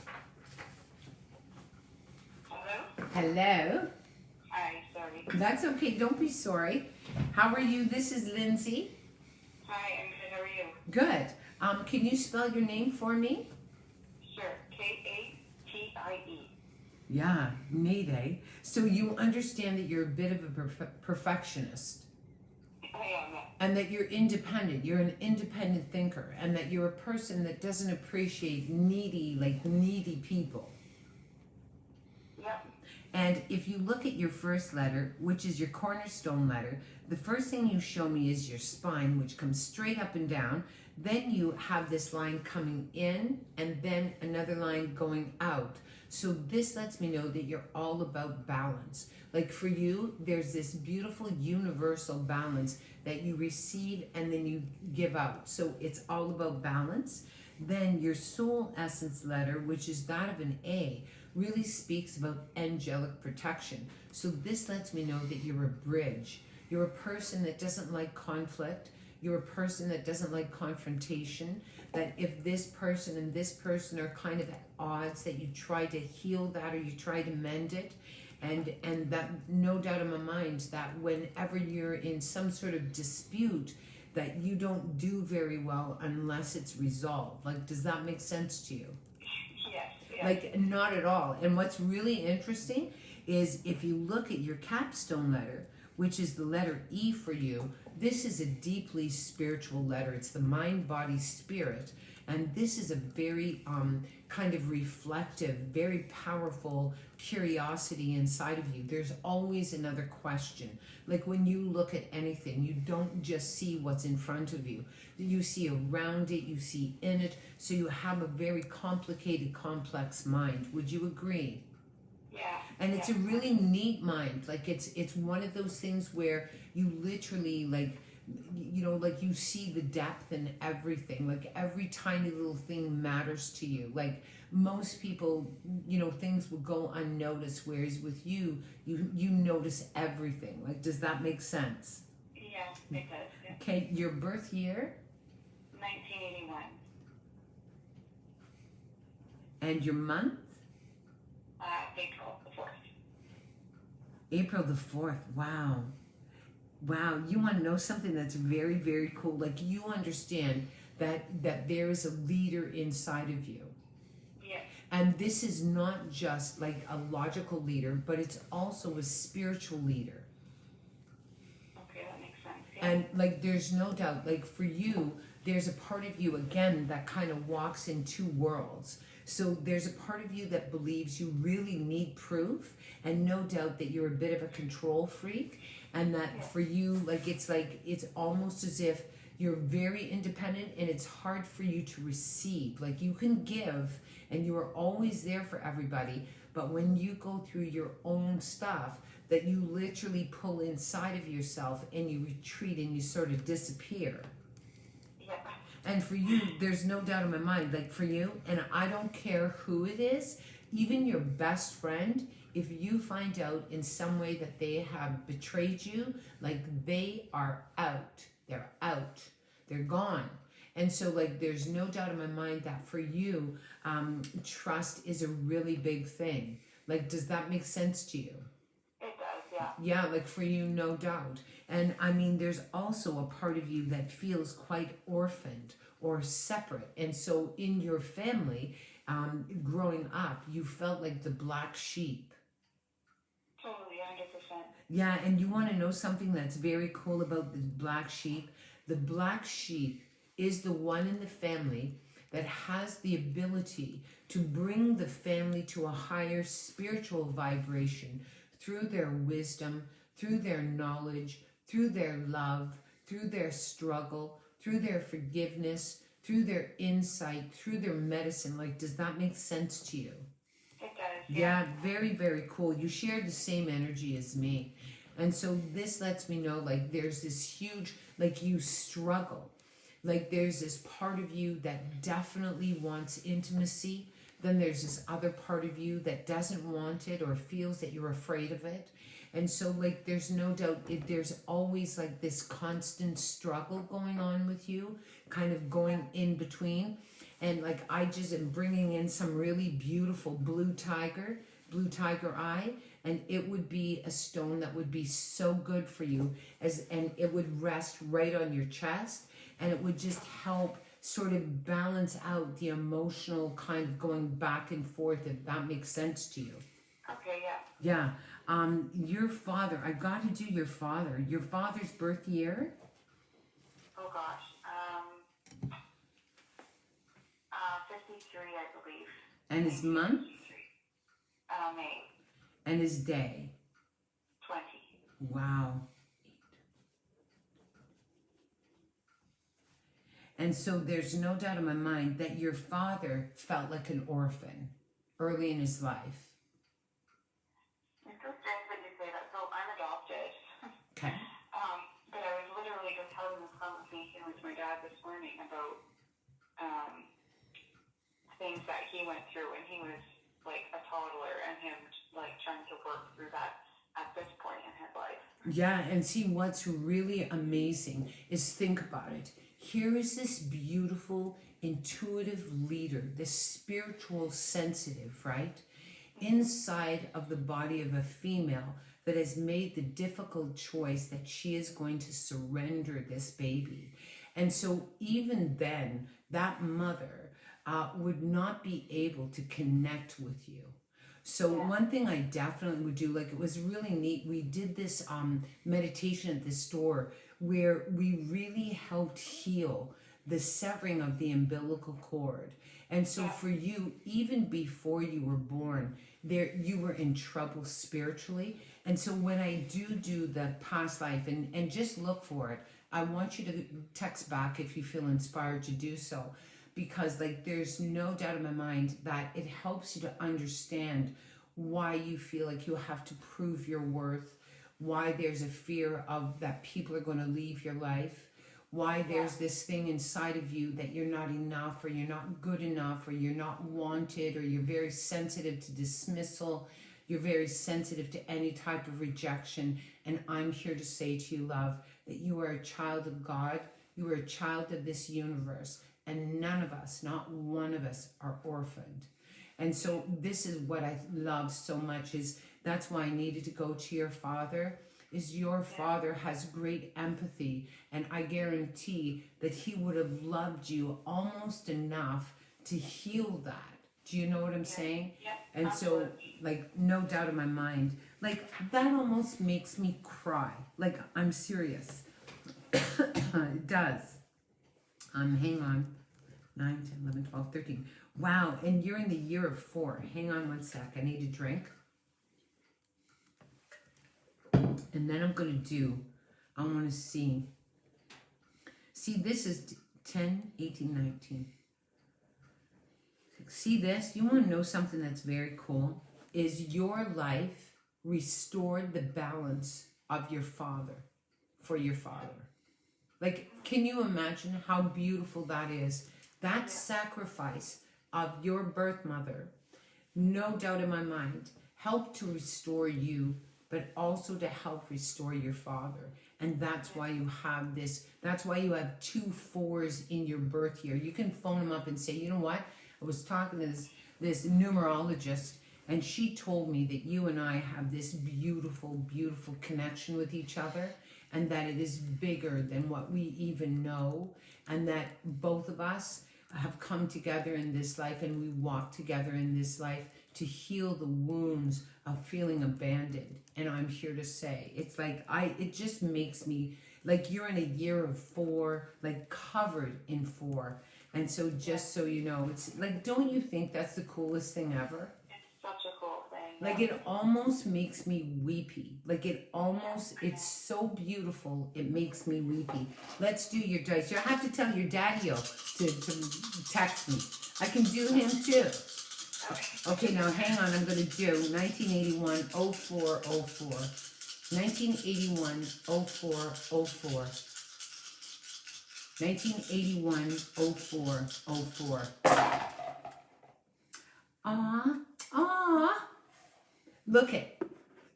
Hello? Hello? Hi, sorry. That's okay, don't be sorry. How are you? This is Lindsay. Hi, I'm good. How are you? Good. Can you spell your name for me? Sure. Katie. Yeah, Mayday. So you understand that you're a bit of a perfectionist. I am. And that you're independent, you're an independent thinker, and that you're a person that doesn't appreciate needy people. Yep. And if you look at your first letter, which is your cornerstone letter, the first thing you show me is your spine, which comes straight up and down. Then you have this line coming in, and then another line going out. So this lets me know that you're all about balance. Like for you, there's this beautiful universal balance that you receive and then you give out. So it's all about balance. Then your soul essence letter, which is that of an A, really speaks about angelic protection. So this lets me know that you're a bridge. You're a person that doesn't like conflict. You're a person that doesn't like confrontation. That if this person and this person are kind of at odds, that you try to heal that or you try to mend it. And that no doubt in my mind that whenever you're in some sort of dispute, that you don't do very well unless it's resolved. Like, does that make sense to you? Yes. Yes. Like, not at all. And what's really interesting is if you look at your capstone letter, which is the letter E for you, this is a deeply spiritual letter. It's the mind, body, spirit. And this is a very kind of reflective, very powerful curiosity inside of you. There's always another question. Like when you look at anything, you don't just see what's in front of you. You see around it, you see in it. So you have a very complicated, complex mind. Would you agree? Yeah. And it's a really neat mind. Like it's one of those things where you literally like you see the depth in everything. Like every tiny little thing matters to you. Like most people, things will go unnoticed, whereas with you notice everything. Like, does that make sense? Yeah, it does. Yeah. Okay, your birth year 1981. and your month? April the 4th. April the 4th. Wow. Wow, you want to know something that's very, very cool. Like you understand that there is a leader inside of you. Yes. And this is not just like a logical leader, but it's also a spiritual leader. Okay, that makes sense. Yeah. And like there's no doubt, like for you, there's a part of you again that kind of walks in two worlds. So there's a part of you that believes you really need proof, and no doubt that you're a bit of a control freak, and that Yeah. for you, like it's almost as if you're very independent and it's hard for you to receive. Like you can give and you are always there for everybody, but when you go through your own stuff, that you literally pull inside of yourself and you retreat and you sort of disappear. Yeah. And for you, there's no doubt in my mind, like for you, and I don't care who it is, even your best friend, if you find out in some way that they have betrayed you, like they are out. They're out. They're gone. And so, like, there's no doubt in my mind that for you, trust is a really big thing. Like, does that make sense to you? It does, yeah. Yeah, like for you, no doubt. And I mean, there's also a part of you that feels quite orphaned or separate. And so, in your family, growing up, you felt like the black sheep. Totally, 100%. Yeah, and you want to know something that's very cool about the black sheep? The black sheep is the one in the family that has the ability to bring the family to a higher spiritual vibration through their wisdom, through their knowledge, through their love, through their struggle, through their forgiveness, through their insight, through their medicine. Like, does that make sense to you? It does, Yeah, very, very cool. You share the same energy as me. And so this lets me know, like, there's this huge, like, you struggle. Like, there's this part of you that definitely wants intimacy. Then there's this other part of you that doesn't want it or feels that you're afraid of it. And so, like, there's no doubt, there's always, like, this constant struggle going on with you, kind of going in between. And, like, I just am bringing in some really beautiful blue tiger eye, and it would be a stone that would be so good for you, and it would rest right on your chest, and it would just help sort of balance out the emotional kind of going back and forth, if that makes sense to you. Okay, yeah. Yeah. Your father, I got to do your father's birth year. Oh gosh. 53, I believe. And his month. 53. May And his day. 20. Wow. And so there's no doubt in my mind that your father felt like an orphan early in his life. It's so strange that you say that. So I'm adopted. Okay. But I was literally just having this conversation with my dad this morning about things that he went through when he was like a toddler, and him like trying to work through that at this point in his life. Yeah, and see, what's really amazing is, think about it. Here is this beautiful, intuitive leader, this spiritual sensitive, right? Inside of the body of a female that has made the difficult choice that she is going to surrender this baby. And so even then, that mother would not be able to connect with you. So one thing I definitely would do, like, it was really neat. We did this meditation at the store where we really helped heal the severing of the umbilical cord. And so for you, even before you were born, you were in trouble spiritually. And so when I do the past life, and just look for it, I want you to text back if you feel inspired to do so. Because, like, there's no doubt in my mind that it helps you to understand why you feel like you have to prove your worth, why there's a fear of that people are going to leave your life, why there's this thing inside of you that you're not enough, or you're not good enough, or you're not wanted, or you're very sensitive to dismissal, you're very sensitive to any type of rejection. And I'm here to say to you, love, that you are a child of God, you are a child of this universe. And none of us, not one of us, are orphaned. And so this is what I love so much, is that's why I needed to go to your father, is your father has great empathy, and I guarantee that he would have loved you almost enough to heal that. Do you know what I'm saying? Yeah. And so, like, no doubt in my mind, like, that almost makes me cry. Like, I'm serious. It does. Hang on. 9, 10, 11, 12, 13. Wow, and you're in the year of 4. Hang on one sec. I need a drink. And then I'm going to do, I want to see. See, this is 10, 18, 19. See this? You want to know something that's very cool? Is your life restored the balance of your father for your father? Like, can you imagine how beautiful that is? That sacrifice of your birth mother, no doubt in my mind, helped to restore you, but also to help restore your father. And that's why you have this, that's why you have 2 4s in your birth year. You can phone them up and say, you know what? I was talking to this numerologist, and she told me that you and I have this beautiful, beautiful connection with each other, and that it is bigger than what we even know, and that both of us have come together in this life, and we walk together in this life to heal the wounds of feeling abandoned. And I'm here to say, it's like, it just makes me, like, you're in a year of 4, like, covered in 4. And so just so you know, it's like, don't you think that's the coolest thing ever? It's such a cool thing. Like, it almost makes me weepy. Like, it's so beautiful, it makes me weepy. Let's do your dice. You have to tell your daddy-o to text me. I can do him too. Okay, now hang on, I'm going to do 1981 04 04. 1981 04 04. 1981 04 04. Aw. Look it.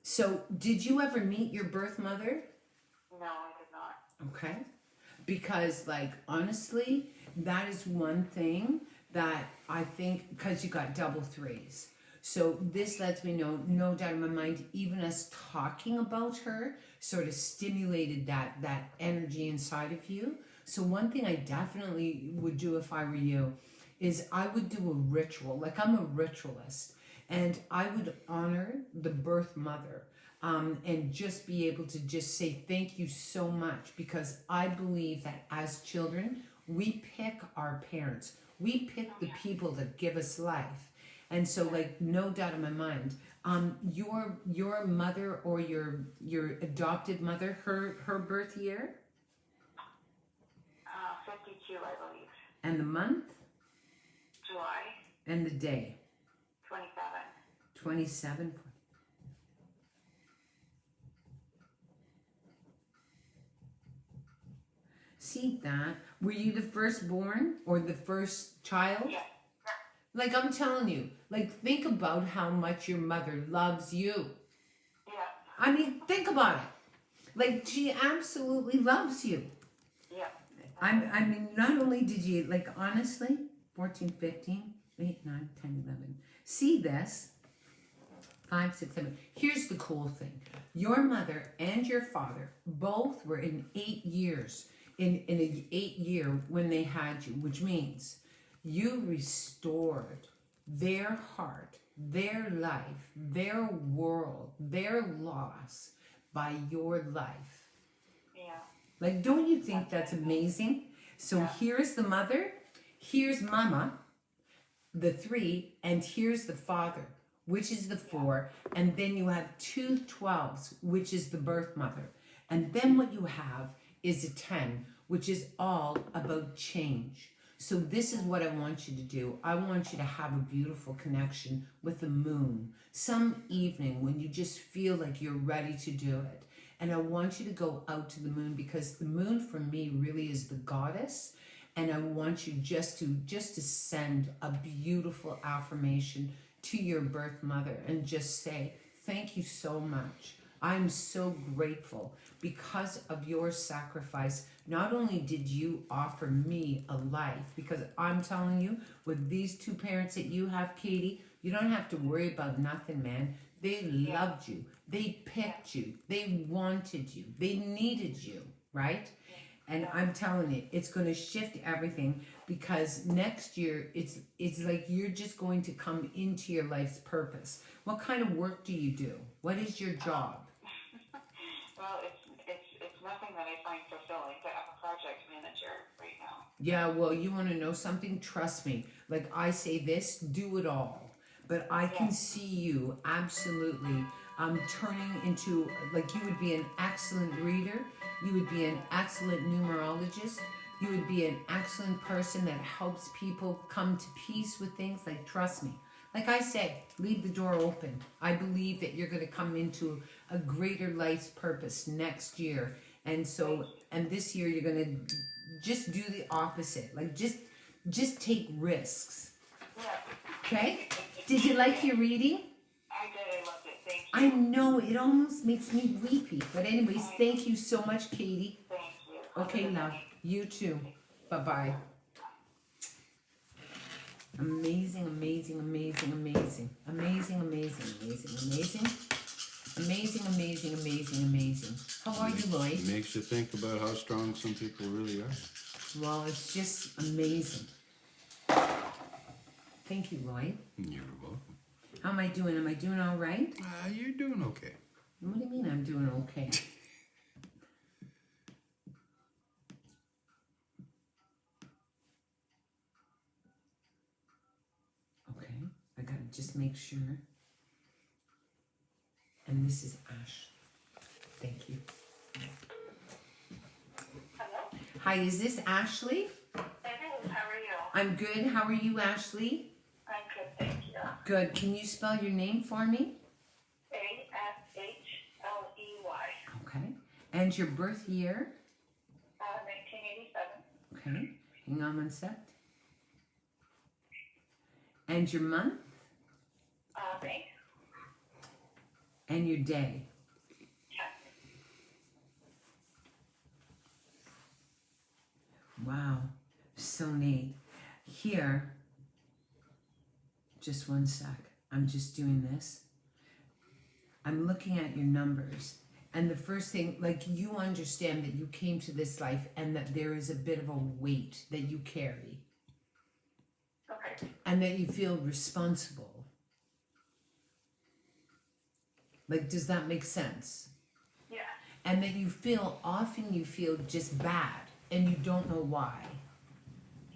So, did you ever meet your birth mother? No, I did not. Okay. Because, like, honestly, that is one thing that I think, because you got double 3s. So this lets me know, no doubt in my mind, even us talking about her sort of stimulated that energy inside of you. So one thing I definitely would do if I were you is I would do a ritual. Like, I'm a ritualist, and I would honor the birth mother. And just be able to just say thank you so much, because I believe that as children, we pick our parents. We pick the people that give us life. And so, like, no doubt in my mind, your mother or your adopted mother, her birth year? 52, I believe. And the month? July. And the day? 27. 27. See that? Were you the firstborn or the first child? Yeah. Like, I'm telling you, like, think about how much your mother loves you. Yeah. I mean, think about it. Like, she absolutely loves you. Yeah. I mean, not only did you, like, honestly, 14, 15, 8, 9, 10, 11. See this? 5, 6, 7. Here's the cool thing. Your mother and your father both were in 8 years, in an 8 year when they had you, which means you restored their heart, their life, their world, their loss by your life. Yeah. Like, don't you think that's amazing? So here's the mother, here's mama, the 3, and here's the father, which is the 4, and then you have 2 12s, which is the birth mother. And then what you have is a 10, which is all about change. So this is what I want you to do. I want you to have a beautiful connection with the moon some evening when you just feel like you're ready to do it. And I want you to go out to the moon, because the moon for me really is the goddess. And I want you just to send a beautiful affirmation to your birth mother and just say, thank you so much. I'm so grateful because of your sacrifice. Not only did you offer me a life, because I'm telling you, with these 2 parents that you have, Katie, You don't have to worry about nothing, man. They loved you. They picked you. They wanted you. They needed you, right? And I'm telling you, it's going to shift everything, because next year it's like you're just going to come into your life's purpose. What kind of work do you do? What is your job? Well, it's nothing that I find fulfilling, but I'm a project manager right now. Yeah, well, you want to know something? Trust me. Like I say this, do it all. But I can see you absolutely turning into, like, you would be an excellent reader. You would be an excellent numerologist. You would be an excellent person that helps people come to peace with things. Like, trust me. Like I say, leave the door open. I believe that you're going to come into a greater life's purpose next year. And so, and this year you're going to just do the opposite. Like, just take risks. Yeah. Okay? Did you like your reading? I did. I loved it. Thank you. I know, it almost makes me weepy. But anyways, thank you so much, Katie. Thank you. Okay, love. You too. Bye-bye. Amazing, amazing, amazing, amazing. Amazing, amazing, amazing, amazing. Amazing, amazing, amazing, amazing. How are you, Lloyd? Makes you think about how strong some people really are. Well, it's just amazing. Thank you, Lloyd. You're welcome. How am I doing? Am I doing all right? You're doing okay. What do you mean I'm doing okay? Okay, I gotta just make sure. And this is Ash. Thank you. Hello? Hi, is this Ashley? It is. How are you? I'm good. How are you, Ashley? I'm good, thank you. Good. Can you spell your name for me? Ashley. Okay. And your birth year? 1987. Okay. Hang on one sec. And your month? May. And your day? Wow. So neat. Here, just one sec. I'm just doing this. I'm looking at your numbers. And the first thing, like, you understand that you came to this life and that there is a bit of a weight that you carry. Okay. And that you feel responsible. Like, does that make sense? Yeah. And that you feel, often you feel just bad and you don't know why.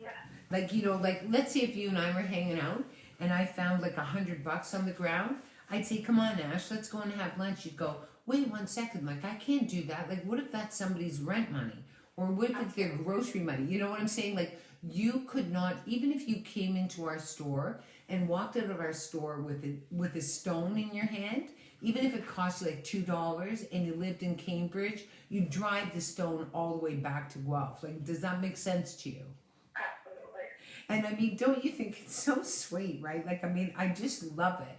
Yeah. Like, you know, like, let's say if you and I were hanging out and I found like $100 on the ground, I'd say, come on, Ash, let's go and have lunch. You'd go, wait 1 second, like, I can't do that. Like, what if that's somebody's rent money? Or what if it's their grocery money? You know what I'm saying? Like, you could not, even if you came into our store and walked out of our store with a stone in your hand, even if it cost you like $2 and you lived in Cambridge, you drive the stone all the way back to Guelph. Like, does that make sense to you? Absolutely. And I mean, don't you think it's so sweet, right? Like, I mean, I just love it.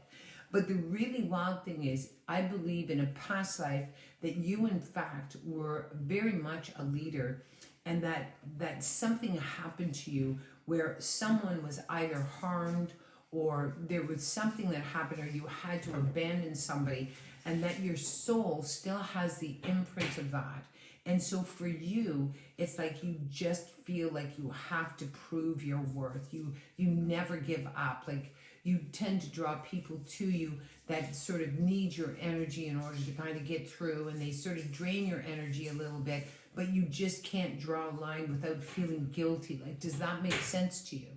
But the really wild thing is, I believe in a past life that you, in fact, were very much a leader, and that something happened to you where someone was either harmed or there was something that happened or you had to abandon somebody, and that your soul still has the imprint of that. And so for you, it's like you just feel like you have to prove your worth. You never give up. Like, you tend to draw people to you that sort of need your energy in order to kind of get through, and they sort of drain your energy a little bit, but you just can't draw a line without feeling guilty. Like, does that make sense to you?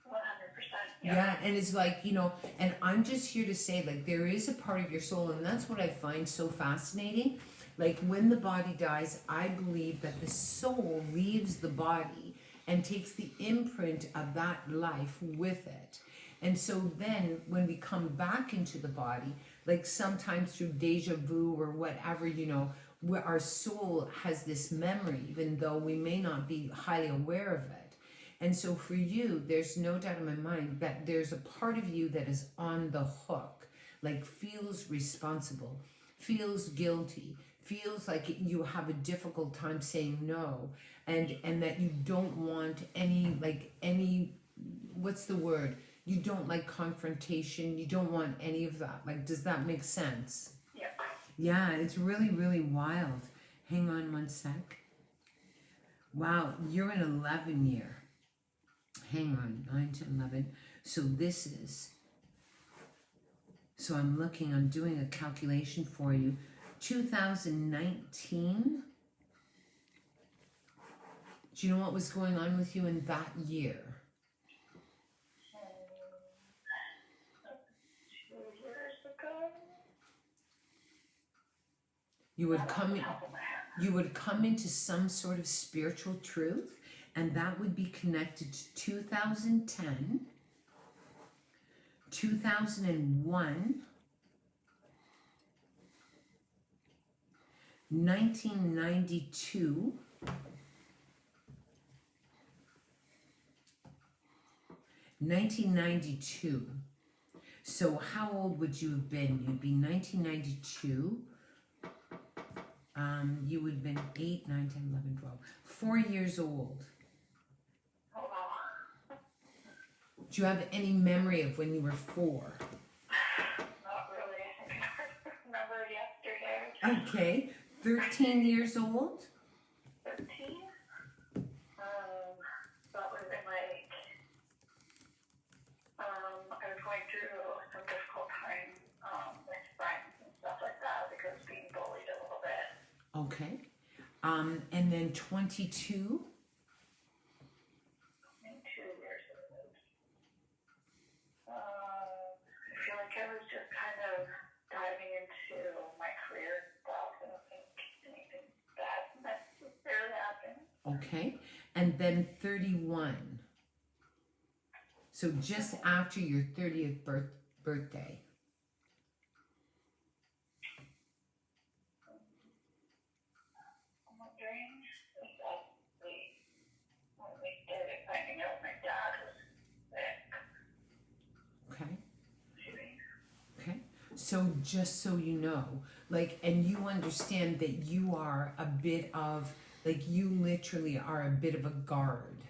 100%. Yeah, and it's like, you know, and I'm just here to say, like, there is a part of your soul, and that's what I find so fascinating. Like, when the body dies, I believe that the soul leaves the body and takes the imprint of that life with it. And so then when we come back into the body, like sometimes through deja vu or whatever, you know, where our soul has this memory, even though we may not be highly aware of it. And so for you, there's no doubt in my mind that there's a part of you that is on the hook, like feels responsible, feels guilty, feels like you have a difficult time saying no, and that you don't want any, what's the word? You don't like confrontation. You don't want any of that. Like, does that make sense? Yeah. Yeah, it's really, really wild. Hang on one sec. Wow, you're an 11 year. Hang on, 9 to 11. So this is, so I'm looking, I'm doing a calculation for you. 2019. Do you know what was going on with you in that year? 2 years ago. You would come into some sort of spiritual truth, and that would be connected to 2010, 2001, 1992, 1992. So how old would you have been? You'd be 1992. You would have been 8, 9, 10, 11, 12. 4 years old. Oh, wow. Do you have any memory of when you were 4? Not really. I remember yesterday. Okay. 13 years old? 13? That would have been like, I was going through some difficult time with friends and stuff like that because being bullied a little bit. Okay. And then 22? 2 years old. I feel like I was just kind of diving into my career stuff. I don't think anything bad necessarily happened. Okay. And then 31. So just after your 30th birthday. I'm wondering if that's when we started finding out my dad was sick. Okay. Maybe. Okay. So just so you know, like, and you understand that you are a bit of, like, you literally are a bit of a guard.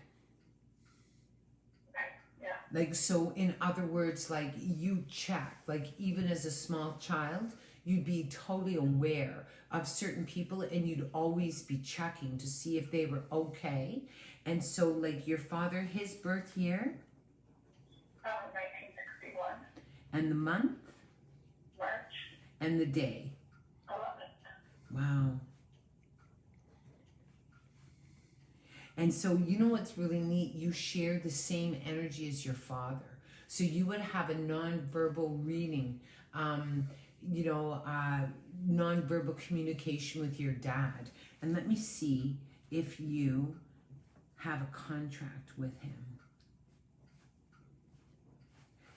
Okay. Yeah. Like, so in other words, like, you check, like, even as a small child, you'd be totally aware of certain people and you'd always be checking to see if they were okay. And so, like, your father, his birth year 1961. and the month March and the day. 11th. Wow. And so, you know what's really neat? You share the same energy as your father. So you would have a non-verbal reading, non-verbal communication with your dad. And let me see if you have a contract with him.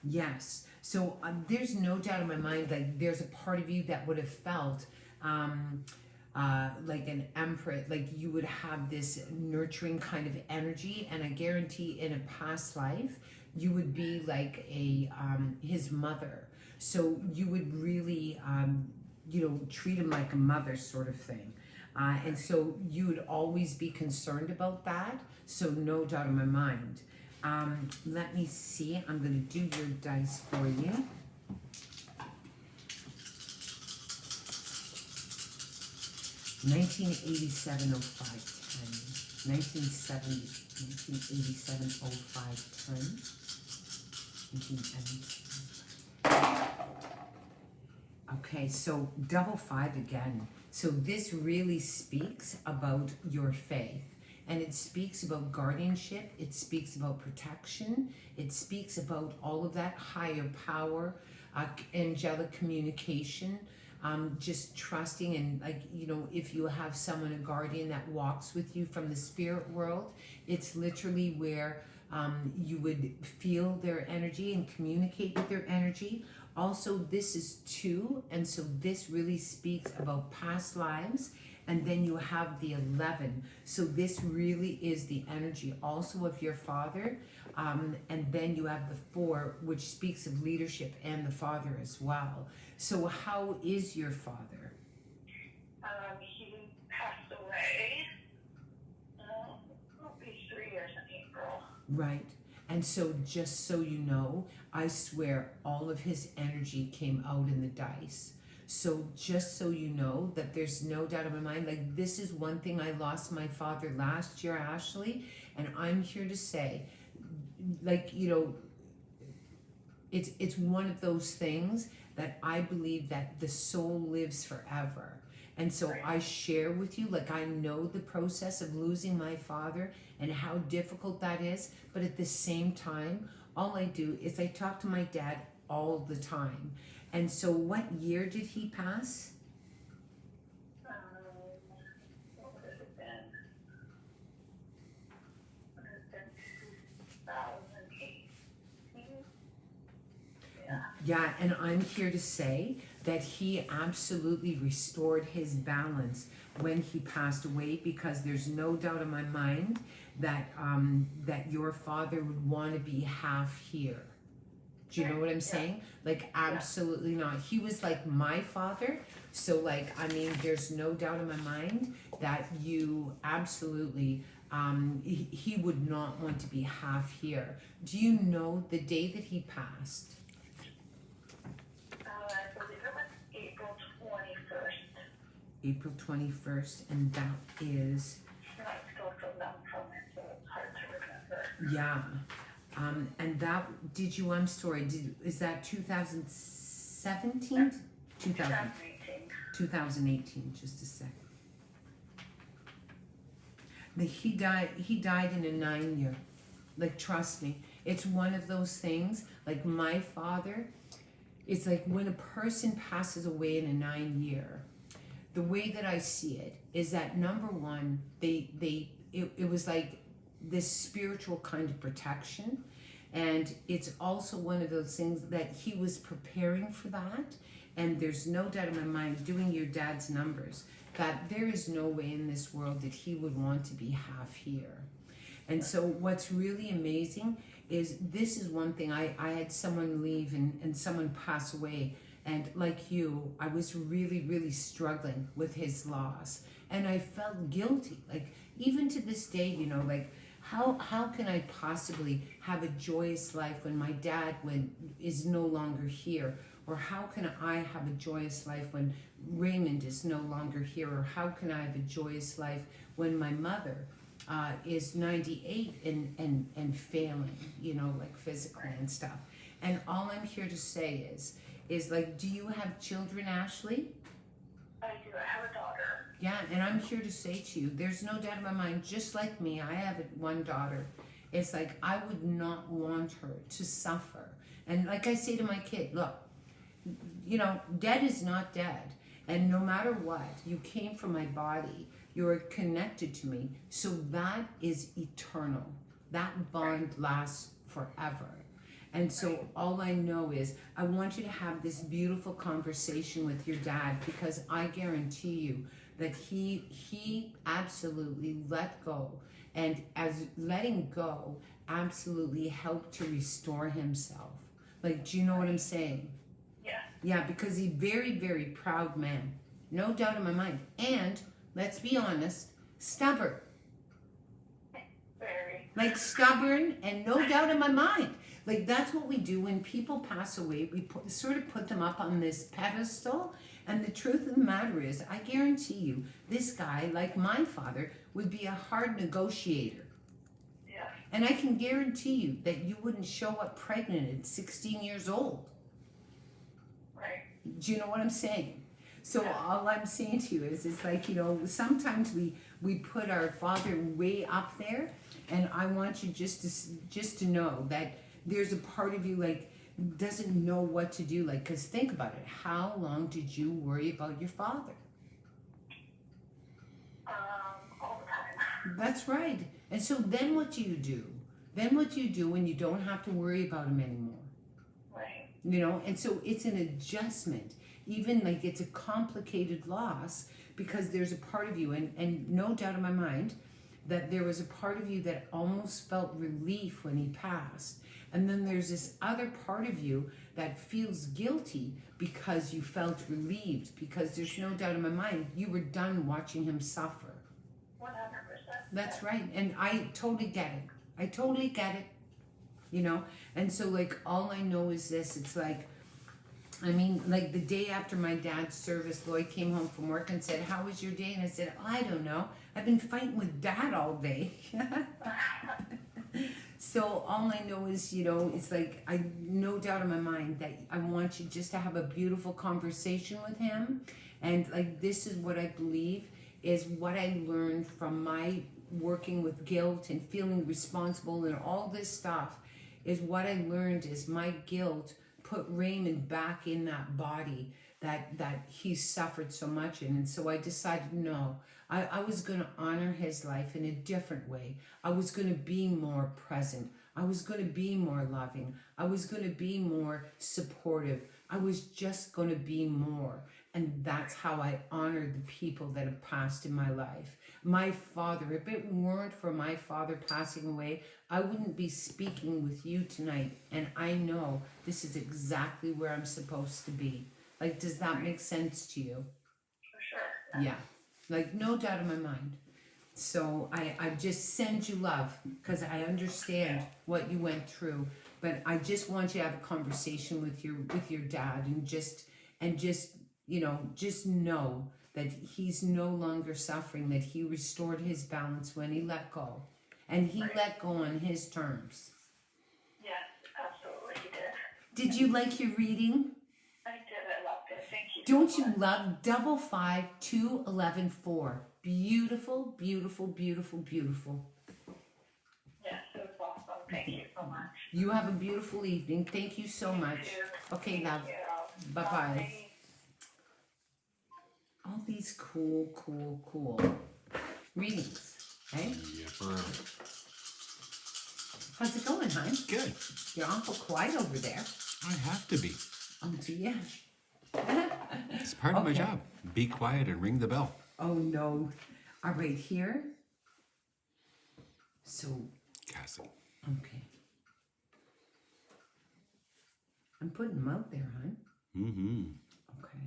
Yes. So there's no doubt in my mind, like, there's a part of you that would have felt like an empress, like you would have this nurturing kind of energy, and I guarantee in a past life you would be like his mother. So you would really treat him like a mother sort of thing, and so you would always be concerned about that. So no doubt in my mind. Let me see. I'm going to do your dice for you. (1987 05 10) 1970 1987 05 10 1970. Okay, so double 5 again. So this really speaks about your faith. And it speaks about guardianship. It speaks about protection. It speaks about all of that higher power, angelic communication, just trusting. And if you have someone, a guardian that walks with you from the spirit world, it's literally where you would feel their energy and communicate with their energy. Also, this is 2, and so this really speaks about past lives. And then you have the 11. So this really is the energy also of your father. And then you have the 4, which speaks of leadership and the father as well. So how is your father? He passed away. It'll be 3 years in April. Right. And so, just so you know, I swear all of his energy came out in the dice. So, just so you know, that there's no doubt in my mind, like, this is one thing. I lost my father last year, Ashley, and I'm here to say, like, you know, it's one of those things that I believe that the soul lives forever. And so I share with you, like, I know the process of losing my father and how difficult that is, but at the same time, all I do is I talk to my dad all the time. And so what year did he pass? What would it have been? Would it have been 2018? Yeah. Yeah, and I'm here to say that he absolutely restored his balance when he passed away, because there's no doubt in my mind that that your father would want to be half here. Do you know what I'm saying? Like, absolutely not. He was like my father. So, like, I mean, there's no doubt in my mind that you absolutely, he would not want to be half here. Do you know the day that he passed? I believe it was April 21st. April 21st, and that is, And I still feel numb from it, so it's hard to remember. yeah. And that, I'm sorry, is that 2017? 2018. 2018, just a sec. He died in a 9-year. Like, trust me, it's one of those things, like my father, it's like when a person passes away in a 9-year, the way that I see it is that, number one, it was like this spiritual kind of protection. And it's also one of those things that he was preparing for that. And there's no doubt in my mind, doing your dad's numbers, that there is no way in this world that he would want to be half here. And so what's really amazing is, this is one thing, I had someone leave and someone pass away. And like you, I was really, really struggling with his loss. And I felt guilty. Like, even to this day, you know, like, how can I possibly have a joyous life when my dad is no longer here? Or how can I have a joyous life when Raymond is no longer here? Or how can I have a joyous life when my mother is 98 and failing, you know, like physically and stuff? And all I'm here to say is like, do you have children, Ashley? I do. I have a daughter. Yeah, and I'm here to say to you, there's no doubt in my mind, just like me, I have one daughter. It's like, I would not want her to suffer. And like I say to my kid, look, you know, dead is not dead. And no matter what, you came from my body. You're connected to me. So that is eternal. That bond lasts forever. And so all I know is, I want you to have this beautiful conversation with your dad, because I guarantee you that he absolutely let go. And as letting go absolutely helped to restore himself. Like, do you know what I'm saying? Yeah. Yeah, because he's very, very proud man. No doubt in my mind. And, let's be honest, stubborn. Very. Like, stubborn, and no doubt in my mind. Like, that's what we do when people pass away. We sort of put them up on this pedestal. And the truth of the matter is, I guarantee you, this guy, like my father, would be a hard negotiator. Yeah. And I can guarantee you that you wouldn't show up pregnant at 16 years old. Right. Do you know what I'm saying? So all I'm saying to you is, it's like, you know, sometimes we put our father way up there, and I want you just to know that there's a part of you, like, doesn't know what to do. Like, because think about it, how long did you worry about your father? All the time. That's right. And so then what do you do? Then what do you do when you don't have to worry about him anymore? Right. You know, and so it's an adjustment. Even like, it's a complicated loss, because there's a part of you, and no doubt in my mind that there was a part of you that almost felt relief when he passed. And then there's this other part of you that feels guilty because you felt relieved, because there's no doubt in my mind you were done watching him suffer. 100%. That's right. And I totally get it. I totally get it. you know? And so, like, all I know is this, it's like, I mean, like the day after my dad's service, Lloyd came home from work and said, "How was your day?" And I said, "I don't know. I've been fighting with Dad all day." So all I know is, you know, it's like, I no doubt in my mind that I want you just to have a beautiful conversation with him. And like, this is what I believe is what I learned from my working with guilt and feeling responsible and all this stuff, is what I learned is my guilt put Raymond back in that body that he suffered so much in. And so I decided, no, I was going to honor his life in a different way. I was going to be more present. I was going to be more loving. I was going to be more supportive. I was just going to be more. And that's how I honored the people that have passed in my life. My father, if it weren't for my father passing away, I wouldn't be speaking with you tonight. And I know this is exactly where I'm supposed to be. Like, does that make sense to you? For sure. Yeah. Like, no doubt in my mind. So I just send you love because I understand what you went through. But I just want you to have a conversation with your dad and just you know, just know that he's no longer suffering, that he restored his balance when he let go. And he let go on his terms. Yes, absolutely, he did. Did you like your reading? I did. I loved it. Thank you. Don't so you much. love 55211 Beautiful, beautiful, beautiful, beautiful. Yes, it was awesome. Thank you so much. You have a beautiful evening. Thank you so much. You too. Okay, love. Thank you. Bye-bye. All these cool readings, right? Yep. How's it going, hon? Good. You're awful quiet over there. I have to be. Oh, do you? It's part of my Okay. job. Be quiet and ring the bell. Oh, no. All right, here. So, Cassie. okay. I'm putting them out there, hon. Mm-hmm. Okay.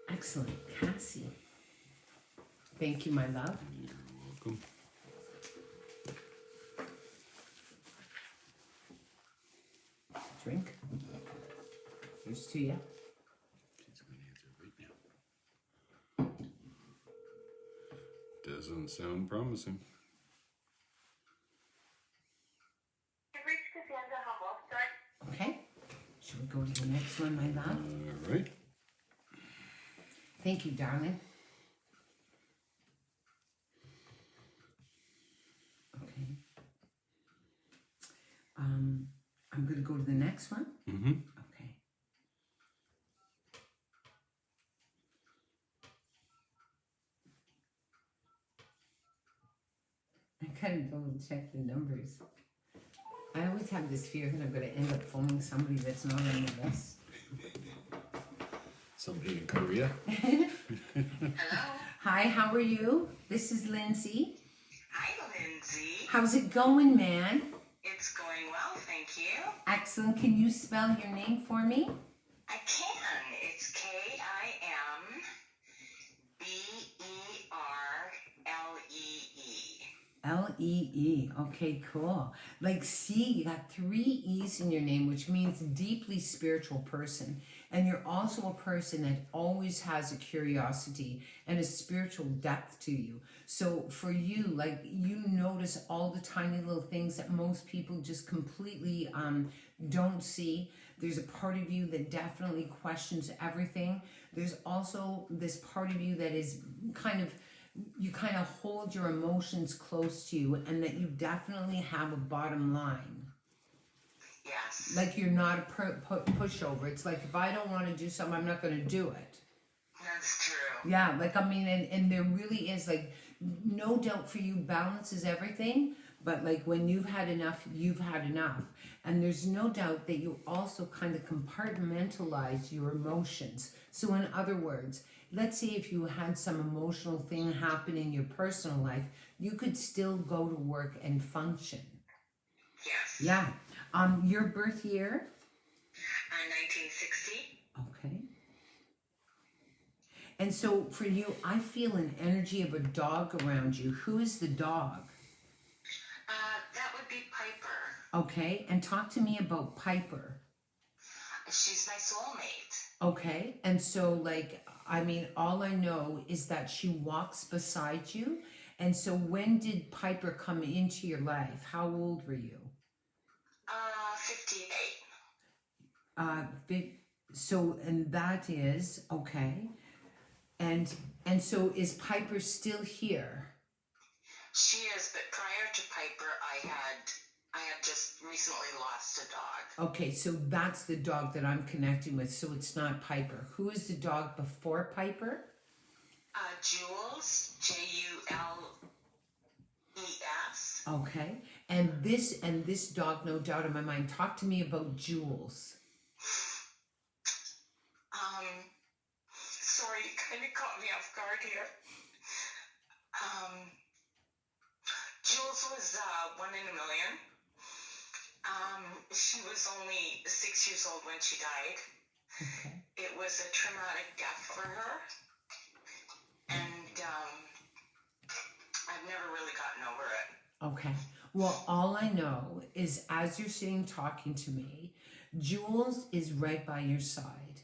Excellent, Cassie. Thank you, my love. You're welcome. Drink. Here's to you. She's going to answer right now. Doesn't sound promising. You've reached the Santa Humble Store. Okay. Should we go to the next one, my love? All right. Thank you, darling. Okay. I'm going to go to the next one. Mm-hmm. Okay. I kind of double check the numbers. I always have this fear that I'm going to end up phoning somebody that's not on the list. Somebody in Korea. Hello. Hi, how are you? This is Lindsay. Hi, Lindsay. How's it going, man? It's going well, thank you. Excellent. Can you spell your name for me? I can. It's Kimerlee. Lee. Okay, cool. Like, see, you got 3 E's in your name, which means deeply spiritual person. And you're also a person that always has a curiosity and a spiritual depth to you. So for you, like, you notice all the tiny little things that most people just completely don't see. There's a part of you that definitely questions everything. There's also this part of you that is you kind of hold your emotions close to you, and that you definitely have a bottom line. Yes. Like, you're not a pushover. It's like, if I don't want to do something, I'm not going to do it. That's true. Yeah, like, I mean, and there really is, like, no doubt for you, balance is everything. But like, when you've had enough, you've had enough. And there's no doubt that you also kind of compartmentalize your emotions. So in other words, let's say if you had some emotional thing happen in your personal life, you could still go to work and function. Yes. Yeah. Your birth year? 1960. Okay. And so for you, I feel an energy of a dog around you. Who is the dog? That would be Piper. Okay. And talk to me about Piper. She's my soulmate. Okay. And so, like, I mean, all I know is that she walks beside you. And so when did Piper come into your life? How old were you? 58. So, and that is, okay. And so is Piper still here? She is, but prior to Piper, I had just recently lost a dog. Okay, so that's the dog that I'm connecting with. So it's not Piper. Who is the dog before Piper? Jules, Jules. Okay, and this dog, no doubt in my mind. Talk to me about Jules. Sorry, you kind of caught me off guard here. Jules was 1 in a million. She was only 6 years old when she died. Okay. It was a traumatic death for her. And I've never really gotten over it. Okay. Well, all I know is as you're sitting talking to me, Jules is right by your side.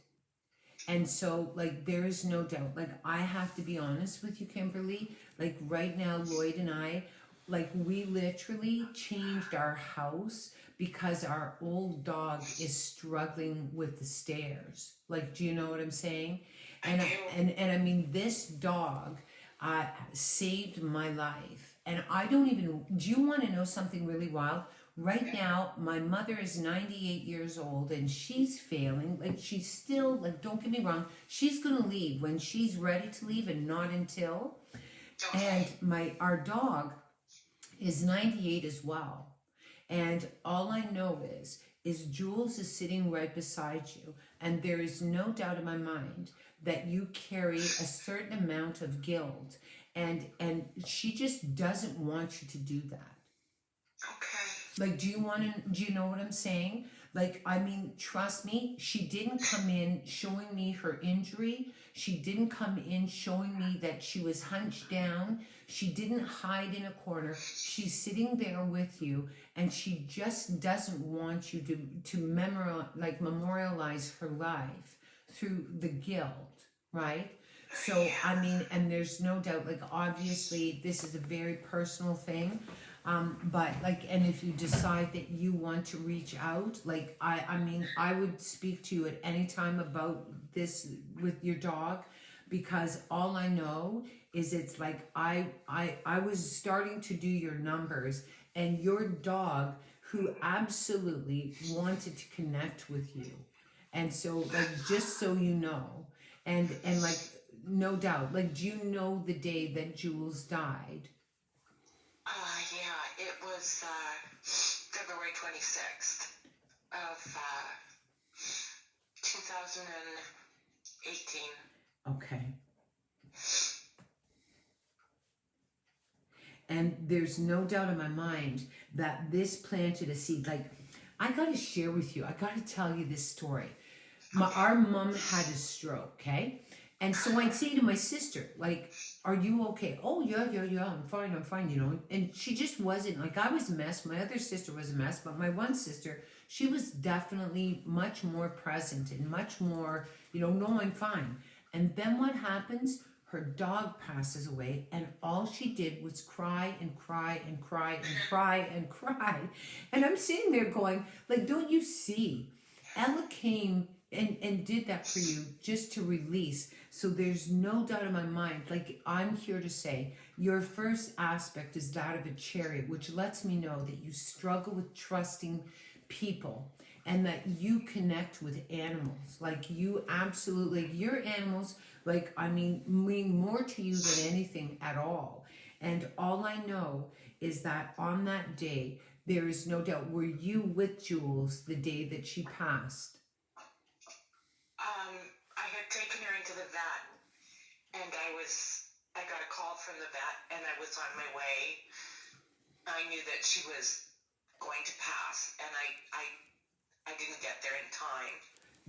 And so, like, there is no doubt. Like, I have to be honest with you, Kimberly. Like, right now, Lloyd and I, like, we literally changed our house because our old dog is struggling with the stairs. Like, do you know what I'm saying? And I mean, this dog saved my life. And I don't even, do you want to know something really wild? Right now, my mother is 98 years old and she's failing. Like, she's still, like, don't get me wrong, she's going to leave when she's ready to leave and not until. And our dog is 98 as well. And all I know is Jules is sitting right beside you. And there is no doubt in my mind that you carry a certain amount of guilt. And she just doesn't want you to do that. Okay. Like, do you know what I'm saying? Like, I mean, trust me, she didn't come in showing me her injury. She didn't come in showing me that she was hunched down. She didn't hide in a corner. She's sitting there with you, and she just doesn't want you to memorialize her life through the guilt, right? So, I mean, and there's no doubt, like, obviously, this is a very personal thing. But like, and if you decide that you want to reach out, like, I mean, I would speak to you at any time about this with your dog, because all I know is it's like, I was starting to do your numbers, and your dog who absolutely wanted to connect with you. And so, like, just so you know, and like, no doubt, like, do you know the day that Jules died? Yeah, it was February 26th of 2018. Okay. And there's no doubt in my mind that this planted a seed. Like, I got to share with you, I got to tell you this story. Our mom had a stroke, okay? And so I'd say to my sister, like, are you okay? Oh, yeah, I'm fine, you know. And she just wasn't. Like, I was a mess. My other sister was a mess. But my one sister, she was definitely much more present and much more, you know, no, I'm fine. And then what happens? Her dog passes away, and all she did was cry and cry and cry and cry and cry. And I'm sitting there going, like, don't you see? Ella came and did that for you just to release. So there's no doubt in my mind, like, I'm here to say, your first aspect is that of a chariot, which lets me know that you struggle with trusting people and that you connect with animals. Like, you absolutely, your animals, like, I mean more to you than anything at all. And all I know is that on that day, there is no doubt, were you with Jules the day that she passed? I had taken her into the vet, and I got a call from the vet, and I was on my way. I knew that she was going to pass, and I didn't get there in time.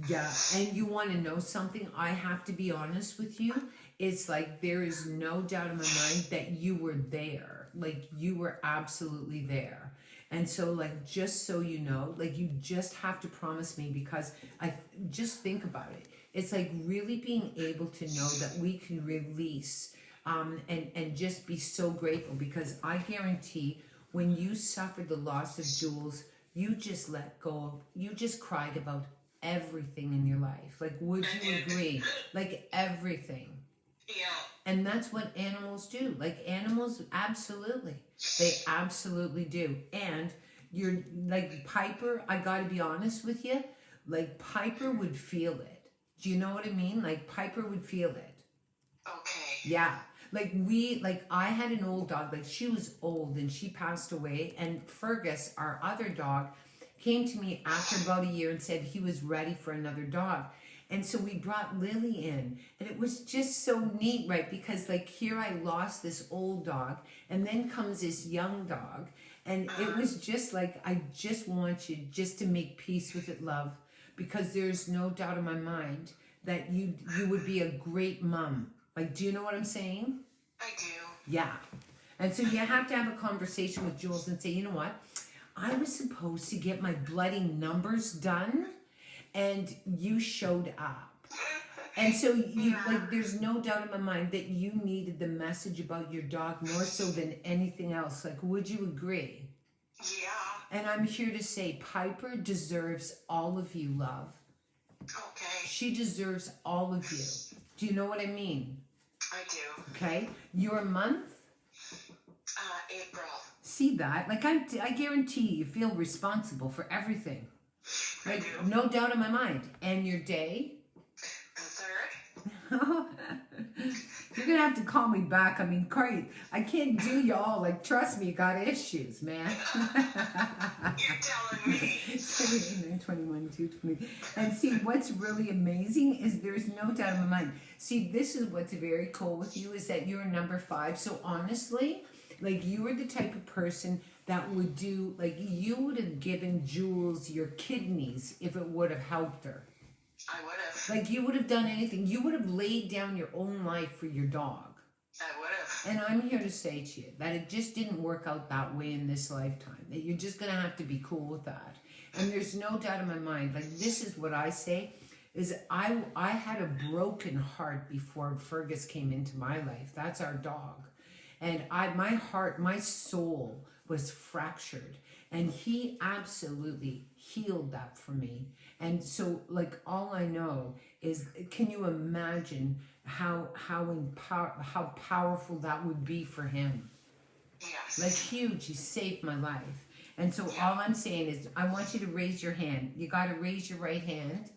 Yeah, and you want to know something? I have to be honest with you. It's like there is no doubt in my mind that you were there. Like you were absolutely there. And so like just so you know, like you just have to promise me because I just think about it. It's like really being able to know that we can release and just be so grateful because I guarantee when you suffered the loss of Jules, you just let go of, you just cried about everything in your life. Like, would you agree? Like, everything. Yeah. And that's what animals do. Like, animals, absolutely. They absolutely do. And you're like Piper, I gotta be honest with you, like, Piper would feel it. Do you know what I mean? Like, Piper would feel it. Okay. Yeah. Like I had an old dog, like she was old and she passed away. And Fergus, our other dog, came to me after about a year and said he was ready for another dog. And so we brought Lily in and it was just so neat, right? Because like here I lost this old dog and then comes this young dog. And it was just like, I just want you just to make peace with it, love, because there's no doubt in my mind that you would be a great mom. Like, do you know what I'm saying? I do. Yeah. And so you have to have a conversation with Jules and say, you know what? I was supposed to get my bloody numbers done and you showed up. And so you like there's no doubt in my mind that you needed the message about your dog more so than anything else. Like, would you agree? Yeah. And I'm here to say Piper deserves all of you, love. Okay. She deserves all of you. Do you know what I mean? I do. Okay? Your month? April. See that? Like, I guarantee you feel responsible for everything. I Like, do. no doubt in my mind. And your day? The 3rd. You're gonna have to call me back. I mean, Corey, I can't do y'all. Like, trust me, you got issues, man. You're telling me. 7, 8, 9, 21, 2, 20. And see, what's really amazing is there's no doubt in my mind. See, this is what's very cool with you is that you're number 5. So honestly, like you are the type of person that would do, like you would have given Jules your kidneys if it would have helped her. I would have. Like you would have done anything. You would have laid down your own life for your dog. I would have. And I'm here to say to you that it just didn't work out that way in this lifetime. That you're just gonna have to be cool with that. And there's no doubt in my mind. Like this is what I say is I had a broken heart before Fergus came into my life. That's our dog. And my heart, my soul was fractured. And he absolutely healed that for me. And so, like, all I know is, can you imagine how powerful that would be for him? Yes. Like, huge. He saved my life. And so, all I'm saying is, I want you to raise your hand. You got to raise your right hand.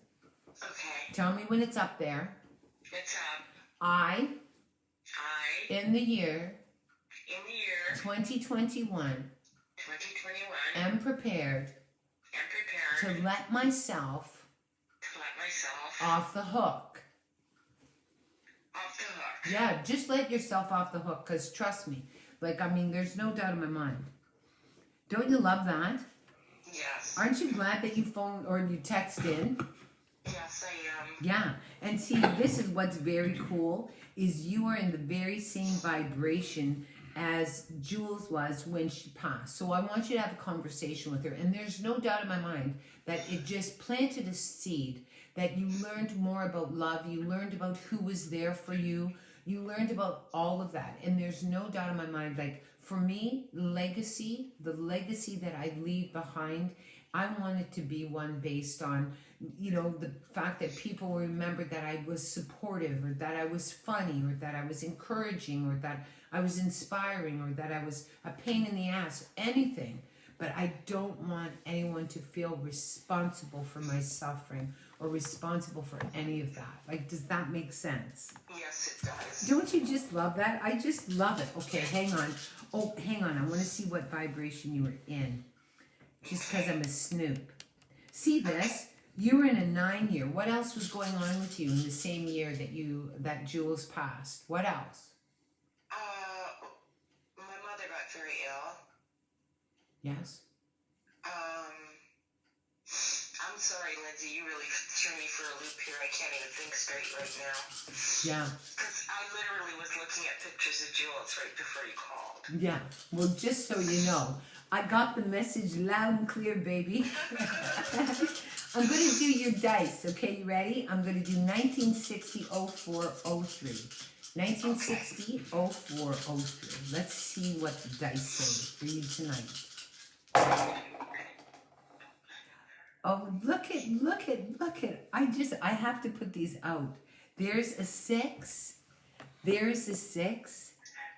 Okay. Tell me when it's up there. It's up. I, in the year in the year 2021, 2021, am prepared to let myself off the hook. Off the hook. Yeah, just let yourself off the hook, because trust me, like, I mean, there's no doubt in my mind. Don't you love that? Yes. Aren't you glad that you phoned or you text in? Yes, I am. Yeah, and see, this is what's very cool, is you are in the very same vibration as Jules was when she passed. So I want you to have a conversation with her, and there's no doubt in my mind that it just planted a seed, that you learned more about love, you learned about who was there for you, you learned about all of that, and there's no doubt in my mind, like, for me, legacy, the legacy that I leave behind, I want it to be one based on, you know, the fact that people remember that I was supportive, or that I was funny, or that I was encouraging, or that I was inspiring, or that I was a pain in the ass, anything. But I don't want anyone to feel responsible for my suffering or responsible for any of that. Like, does that make sense? Yes, it does. Don't you just love that? I just love it. Okay, hang on. Oh, hang on. I want to see what vibration you were in. Just because I'm a snoop. See this? You were in a 9-year. What else was going on with you in the same year that Jules passed? What else? My mother got very ill. Yes? I I'm sorry, Lindsay, you really threw me for a loop here. I can't even think straight right now. Yeah. Because I literally was looking at pictures of Jules right before you called. Yeah. Well, just so you know, I got the message loud and clear, baby. I'm going to do your dice. Okay, you ready? I'm going to do 1960 04 03. 1960 04 03. Let's see what the dice say for you tonight. Oh, look at. I have to put these out. There's a 6, there's a 6,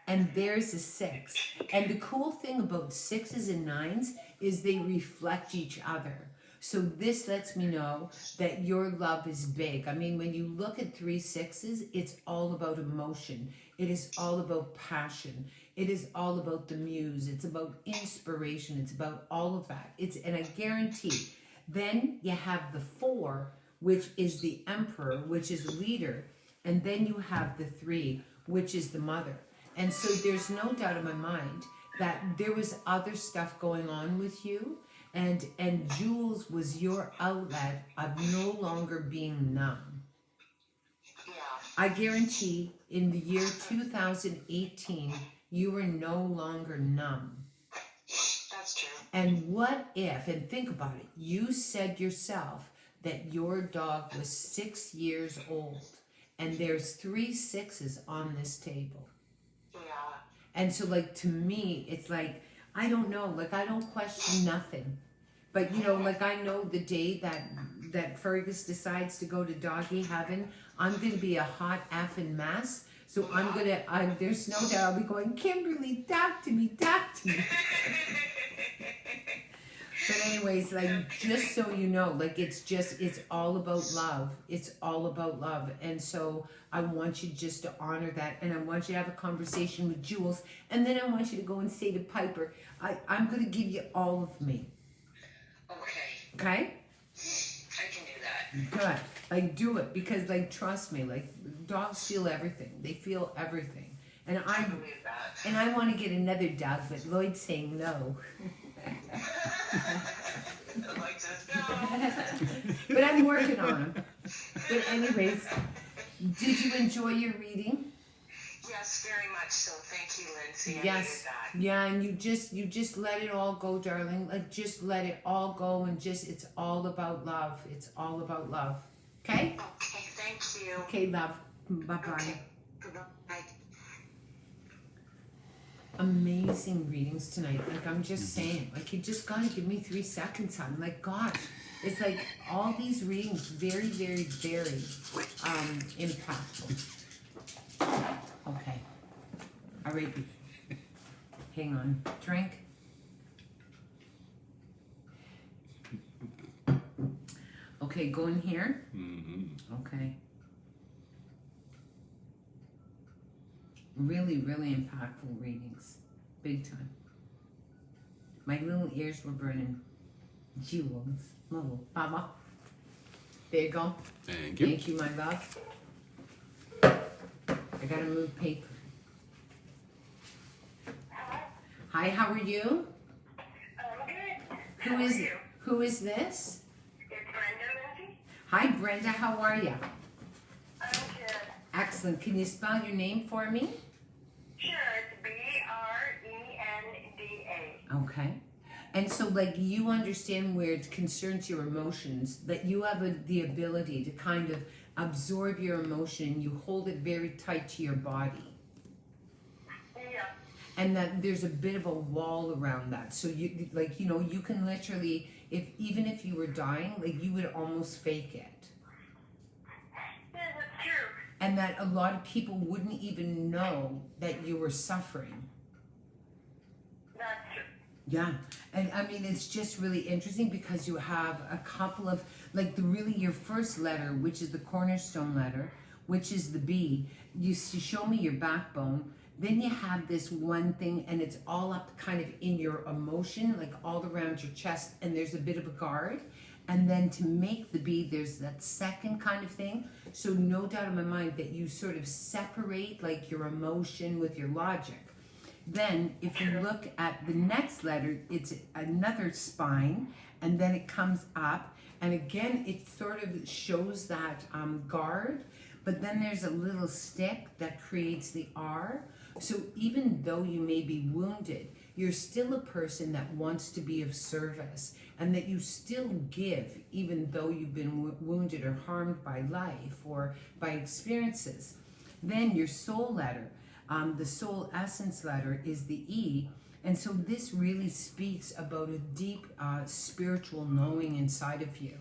and there's a 6. And the cool thing about 6s and 9s is they reflect each other. So this lets me know that your love is big. I mean, when you look at 3 6s, it's all about emotion. It is all about passion. It is all about the muse. It's about inspiration. It's about all of that. And I guarantee. Then you have the 4, which is the emperor, which is leader. And then you have the 3, which is the mother. And so there's no doubt in my mind that there was other stuff going on with you. And Jules was your outlet of no longer being numb. Yeah. I guarantee in the year 2018, you were no longer numb. That's true. And what if, and think about it, you said yourself that your dog was 6 years old, and there's 3 6s on this table. Yeah. And so, like, to me, it's like, I don't know, like, I don't question nothing. But, you know, like, I know the day that Fergus decides to go to doggy heaven, I'm going to be a hot effing mess. So there's no doubt I'll be going, Kimberly, talk to me. But anyways, like, just so you know, like, it's all about love. It's all about love. And so I want you just to honor that. And I want you to have a conversation with Jules. And then I want you to go and say to Piper, I'm going to give you all of me. Okay. Okay? I can do that. Good. Like, do it. Because, like, trust me, like, dogs feel everything. They feel everything. And I believe that. And I want to get another dog, but Lloyd's saying no. Like this, no. But I'm working on him. But anyways, did you enjoy your reading? Yes, very much so. Thank you, Lindsay. I Yes. needed that. Yeah, and you just let it all go, darling. Like, just let it all go, and it's all about love. It's all about love. Okay? Okay, thank you. Okay, love. Bye-bye. Okay. Goodbye. Amazing readings tonight. Like, I'm just saying, like, you just gotta give me 3 seconds, hon. Like, gosh, it's like all these readings very, very, very impactful. Okay. All right. Hang on. Drink. Okay, go in here. Okay. Really, really impactful readings. Big time. My little ears were burning. Jewels. Little Baba. There you go. Thank you. Thank you, my love. I gotta move paper. Hi, how are you? I'm good. Who How is are you? who is this? It's Brenda, Lindsay. Hi, Brenda. How are you? I'm good. Excellent. Can you spell your name for me? Sure, it's Brenda. Okay. And so, like, you understand where it concerns your emotions, that you have the ability to kind of absorb your emotion, you hold it very tight to your body. Yeah. And that there's a bit of a wall around that. So, you, like, you know, you can literally, even if you were dying, like, you would almost fake it. Yeah, that's true. And that a lot of people wouldn't even know that you were suffering. That's true. Yeah, and I mean, it's just really interesting because you have a couple of, like, your first letter, which is the cornerstone letter, which is the B. You show me your backbone. Then you have this one thing, and it's all up kind of in your emotion, like all around your chest, and there's a bit of a guard. And then to make the B, there's that second kind of thing. So no doubt in my mind that you sort of separate, like, your emotion with your logic. Then if you look at the next letter, it's another spine, and then it comes up, and again it sort of shows that guard, but then there's a little stick that creates the R. So even though you may be wounded, you're still a person that wants to be of service, and that you still give even though you've been wounded or harmed by life or by experiences. Then your soul letter, the soul essence letter, is the E. And so this really speaks about a deep spiritual knowing inside of you.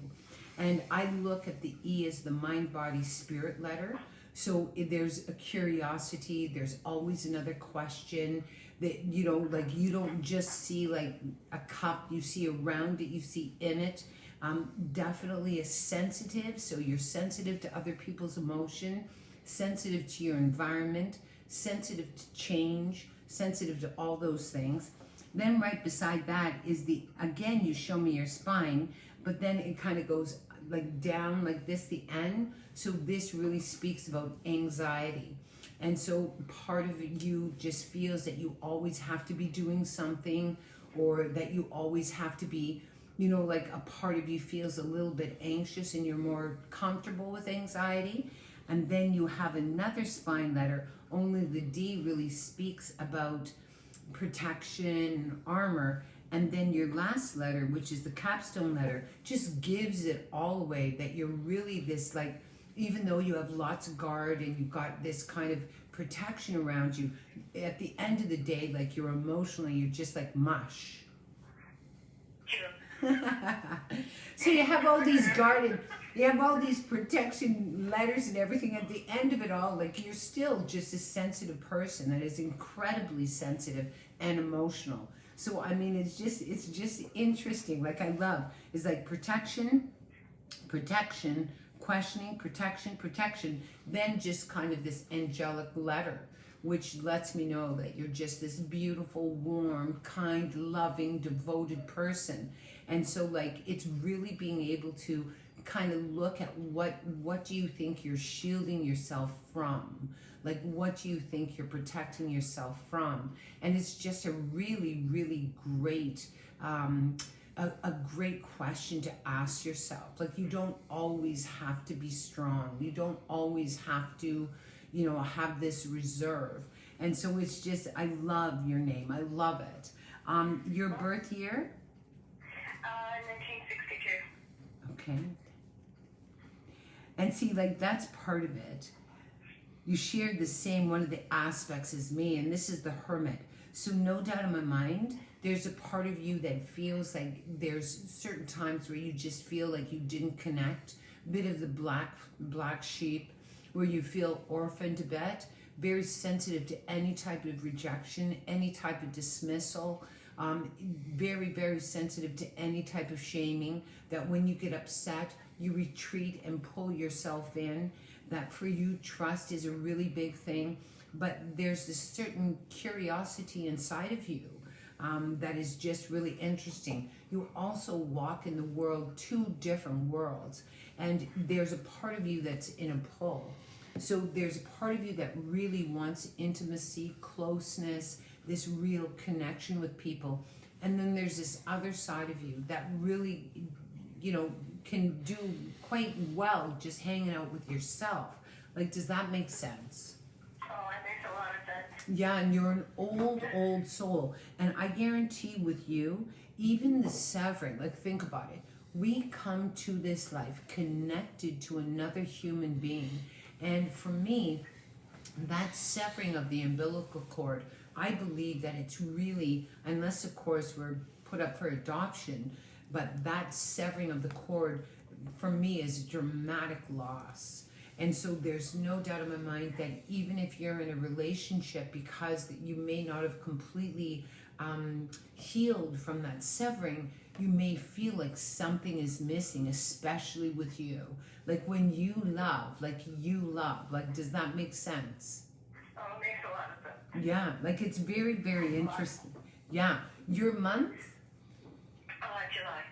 And I look at the E as the mind, body, spirit letter. So there's a curiosity, there's always another question that, you know, like you don't just see like a cup, you see around it, you see in it. Definitely a sensitive, so you're sensitive to other people's emotion, sensitive to your environment, sensitive to change, sensitive to all those things. Then right beside that is again, you show me your spine, but then it kind of goes like down like this, the N. So this really speaks about anxiety. And so part of you just feels that you always have to be doing something, or that you always have to be, you know, like a part of you feels a little bit anxious and you're more comfortable with anxiety. And then you have another spine letter, only the D really speaks about protection, armor. And then your last letter, which is the capstone letter, just gives it all away, that you're really this, like, even though you have lots of guard and you've got this kind of protection around you, at the end of the day, like you're emotionally, you're just like mush. True. So you have all these guarded, you have all these protection letters and everything. At the end of it all, like you're still just a sensitive person that is incredibly sensitive and emotional. So I mean, it's just interesting. Like I love, it's like protection, questioning, protection, then just kind of this angelic letter, which lets me know that you're just this beautiful, warm, kind, loving, devoted person. And so like it's really being able to kind of look at what do you think you're shielding yourself from? Like what do you think you're protecting yourself from? And it's just a really, really great a great question to ask yourself. Like you don't always have to be strong. You don't always have to, you know, have this reserve. And so it's just, I love your name. I love it. Your birth year? 1962. Okay. And see, like that's part of it. You shared the same one of the aspects as me, and this is the Hermit. So no doubt in my mind, there's a part of you that feels like there's certain times where you just feel like you didn't connect. A bit of the black sheep, where you feel orphaned a bit, very sensitive to any type of rejection, any type of dismissal, very, very sensitive to any type of shaming, that when you get upset, you retreat and pull yourself in. That for you, trust is a really big thing, but there's this certain curiosity inside of you that is just really interesting. You also walk in the world, two different worlds, and there's a part of you that's in a pull. So there's a part of you that really wants intimacy, closeness, this real connection with people, and then there's this other side of you that really, you know, can do quite well just hanging out with yourself. Like, does that make sense? Oh, it makes a lot of sense. Yeah, and you're an old soul. And I guarantee with you, even the severing, like think about it. We come to this life connected to another human being. And for me, that severing of the umbilical cord, I believe that it's really, unless of course we're put up for adoption, but that severing of the cord for me is a dramatic loss. And so there's no doubt in my mind that even if you're in a relationship, because you may not have completely healed from that severing, you may feel like something is missing, especially with you. Like when you love, like does that make sense? Oh, it makes a lot of sense. Yeah, like it's very, very interesting. Yeah, your month? July.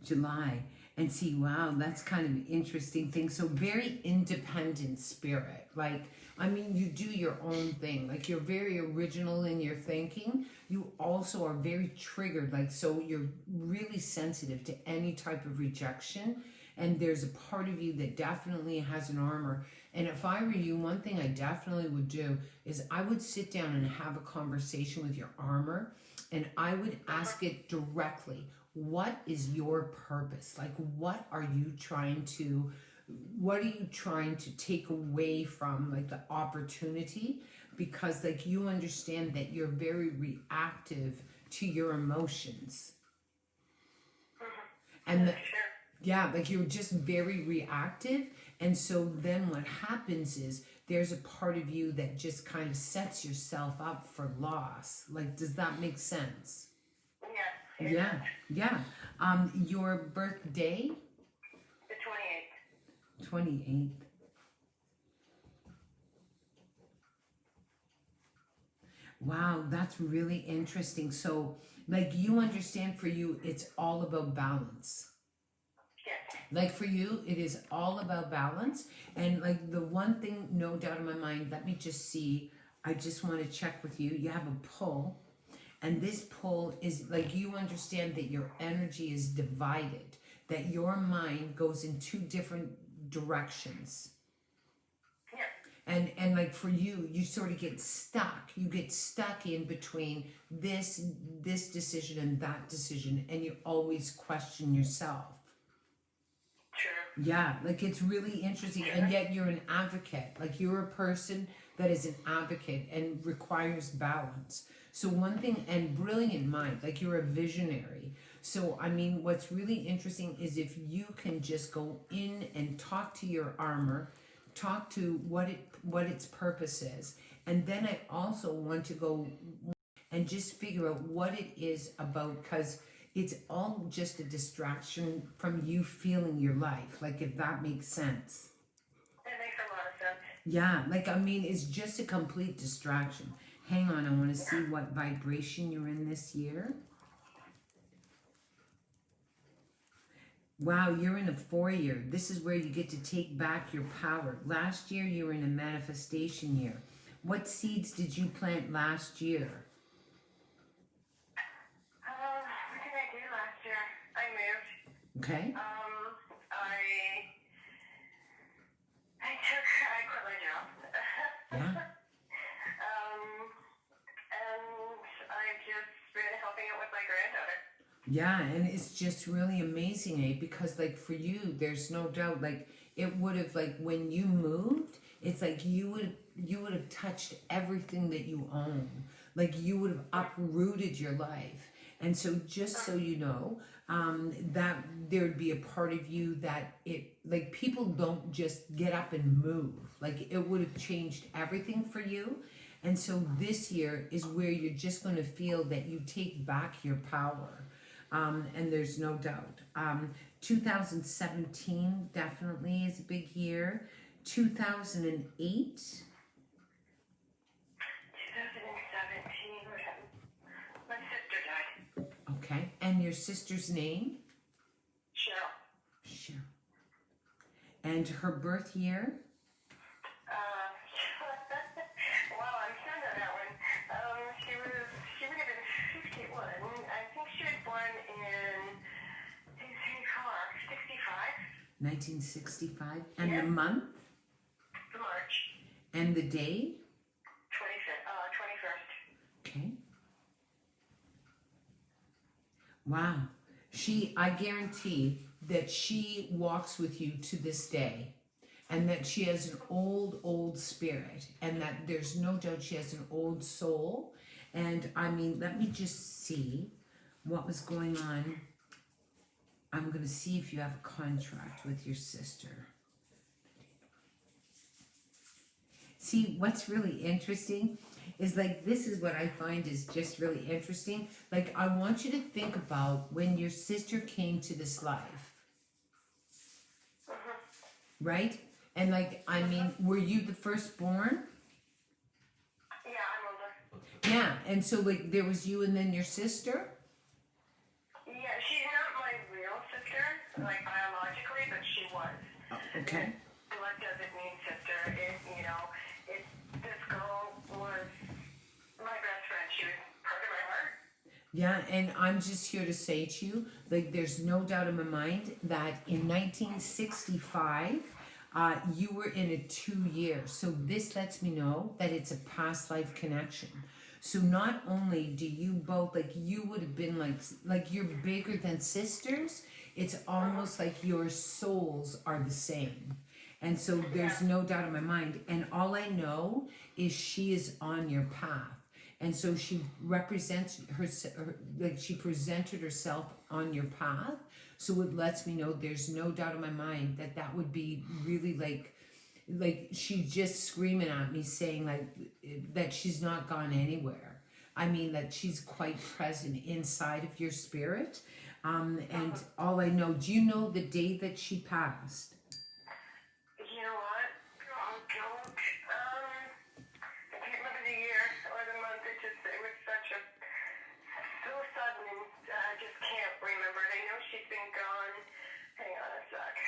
July. And see, wow, that's kind of an interesting thing. So very independent spirit. Like, I mean, you do your own thing. Like, you're very original in your thinking. You also are very triggered. Like, so you're really sensitive to any type of rejection. And there's a part of you that definitely has an armor. And if I were you, one thing I definitely would do is I would sit down and have a conversation with your armor. And I would ask it directly, what is your purpose? Like, what are you trying to take away from, like, the opportunity? Because, like, you understand that you're very reactive to your emotions. And yeah, like, you're just very reactive. And so then what happens is there's a part of you that just kind of sets yourself up for loss. Like, does that make sense? Yes. Yeah. Your birthday? The 28th. 28th. Wow, that's really interesting. So, like, you understand, for you, it's all about balance. Yes. Like, for you, it is all about balance. And, like, the one thing, no doubt in my mind, let me just see. I just want to check with you. You have a pull. And this pull is, like, you understand that your energy is divided, that your mind goes in two different directions. Yeah. And like, for you, you sort of get stuck. You get stuck in between this decision and that decision, and you always question yourself. True. Yeah, like, it's really interesting. And yet you're an advocate. Like, you're a person that is an advocate and requires balance. So one thing, and brilliant mind, like, you're a visionary. So, I mean, what's really interesting is if you can just go in and talk to your armor, talk to what its purpose is. And then I also want to go and just figure out what it is about, because it's all just a distraction from you feeling your life. Like, if that makes sense. That makes a lot of sense. Yeah, like, I mean, it's just a complete distraction. Hang on, I want to see what vibration you're in this year. Wow, you're in a 4-year. This is where you get to take back your power. Last year, you were in a manifestation year. What seeds did you plant last year? What did I do last year? I moved. Okay. I quit my job. Yeah. And I've just been helping out with my granddaughter. Yeah, and it's just really amazing, eh? Because, like, for you, there's no doubt, like, it would have, like, when you moved, it's like you would have touched everything that you own. Like, you would have uprooted your life. And so, just so you know, that there'd be a part of you that like, people don't just get up and move. Like, it would have changed everything for you. And so this year is where you're just going to feel that you take back your power. And there's no doubt. 2017 definitely is a big year. 2008. 2017, my sister died. Okay. And your sister's name? Cheryl. Cheryl. And her birth year? Well, I'm sure on that one. She would have been 51. I think she was born in 1965. And Yeah. the month? March. And the day? 21st. Okay. Wow. I guarantee that she walks with you to this day, and that she has an old spirit, and that there's no doubt she has an old soul. And I mean, let me just see what was going on. I'm going to see if you have a contract with your sister. See, what's really interesting is, like, this is what I find is just really interesting. Like, I want you to think about when your sister came to this life. Right? And, like, I mean, were you the firstborn? Yeah, I'm older. Yeah, and so, like, there was you and then your sister? Yeah, she's not my real sister, like biological. was. Okay. Blood doesn't mean sister. This girl was my best friend. She was part of my heart. Yeah, and I'm just here to say to you, like, there's no doubt in my mind that in 1965, you were in a 2 years. So this lets me know that it's a past life connection. So not only do you both, like, you would have been like you're bigger than sisters, it's almost like your souls are the same. And so there's no doubt in my mind. And all I know is she is on your path. And so she represents like she presented herself on your path. So it lets me know there's no doubt in my mind that that would be really like she's just screaming at me saying like that she's not gone anywhere. I mean that she's quite present inside of your spirit. And all I know, do you know the day that she passed? You know what? I don't. I can't remember the year or the month. It was so sudden. I just can't remember it. I know she's been gone. Hang on a sec.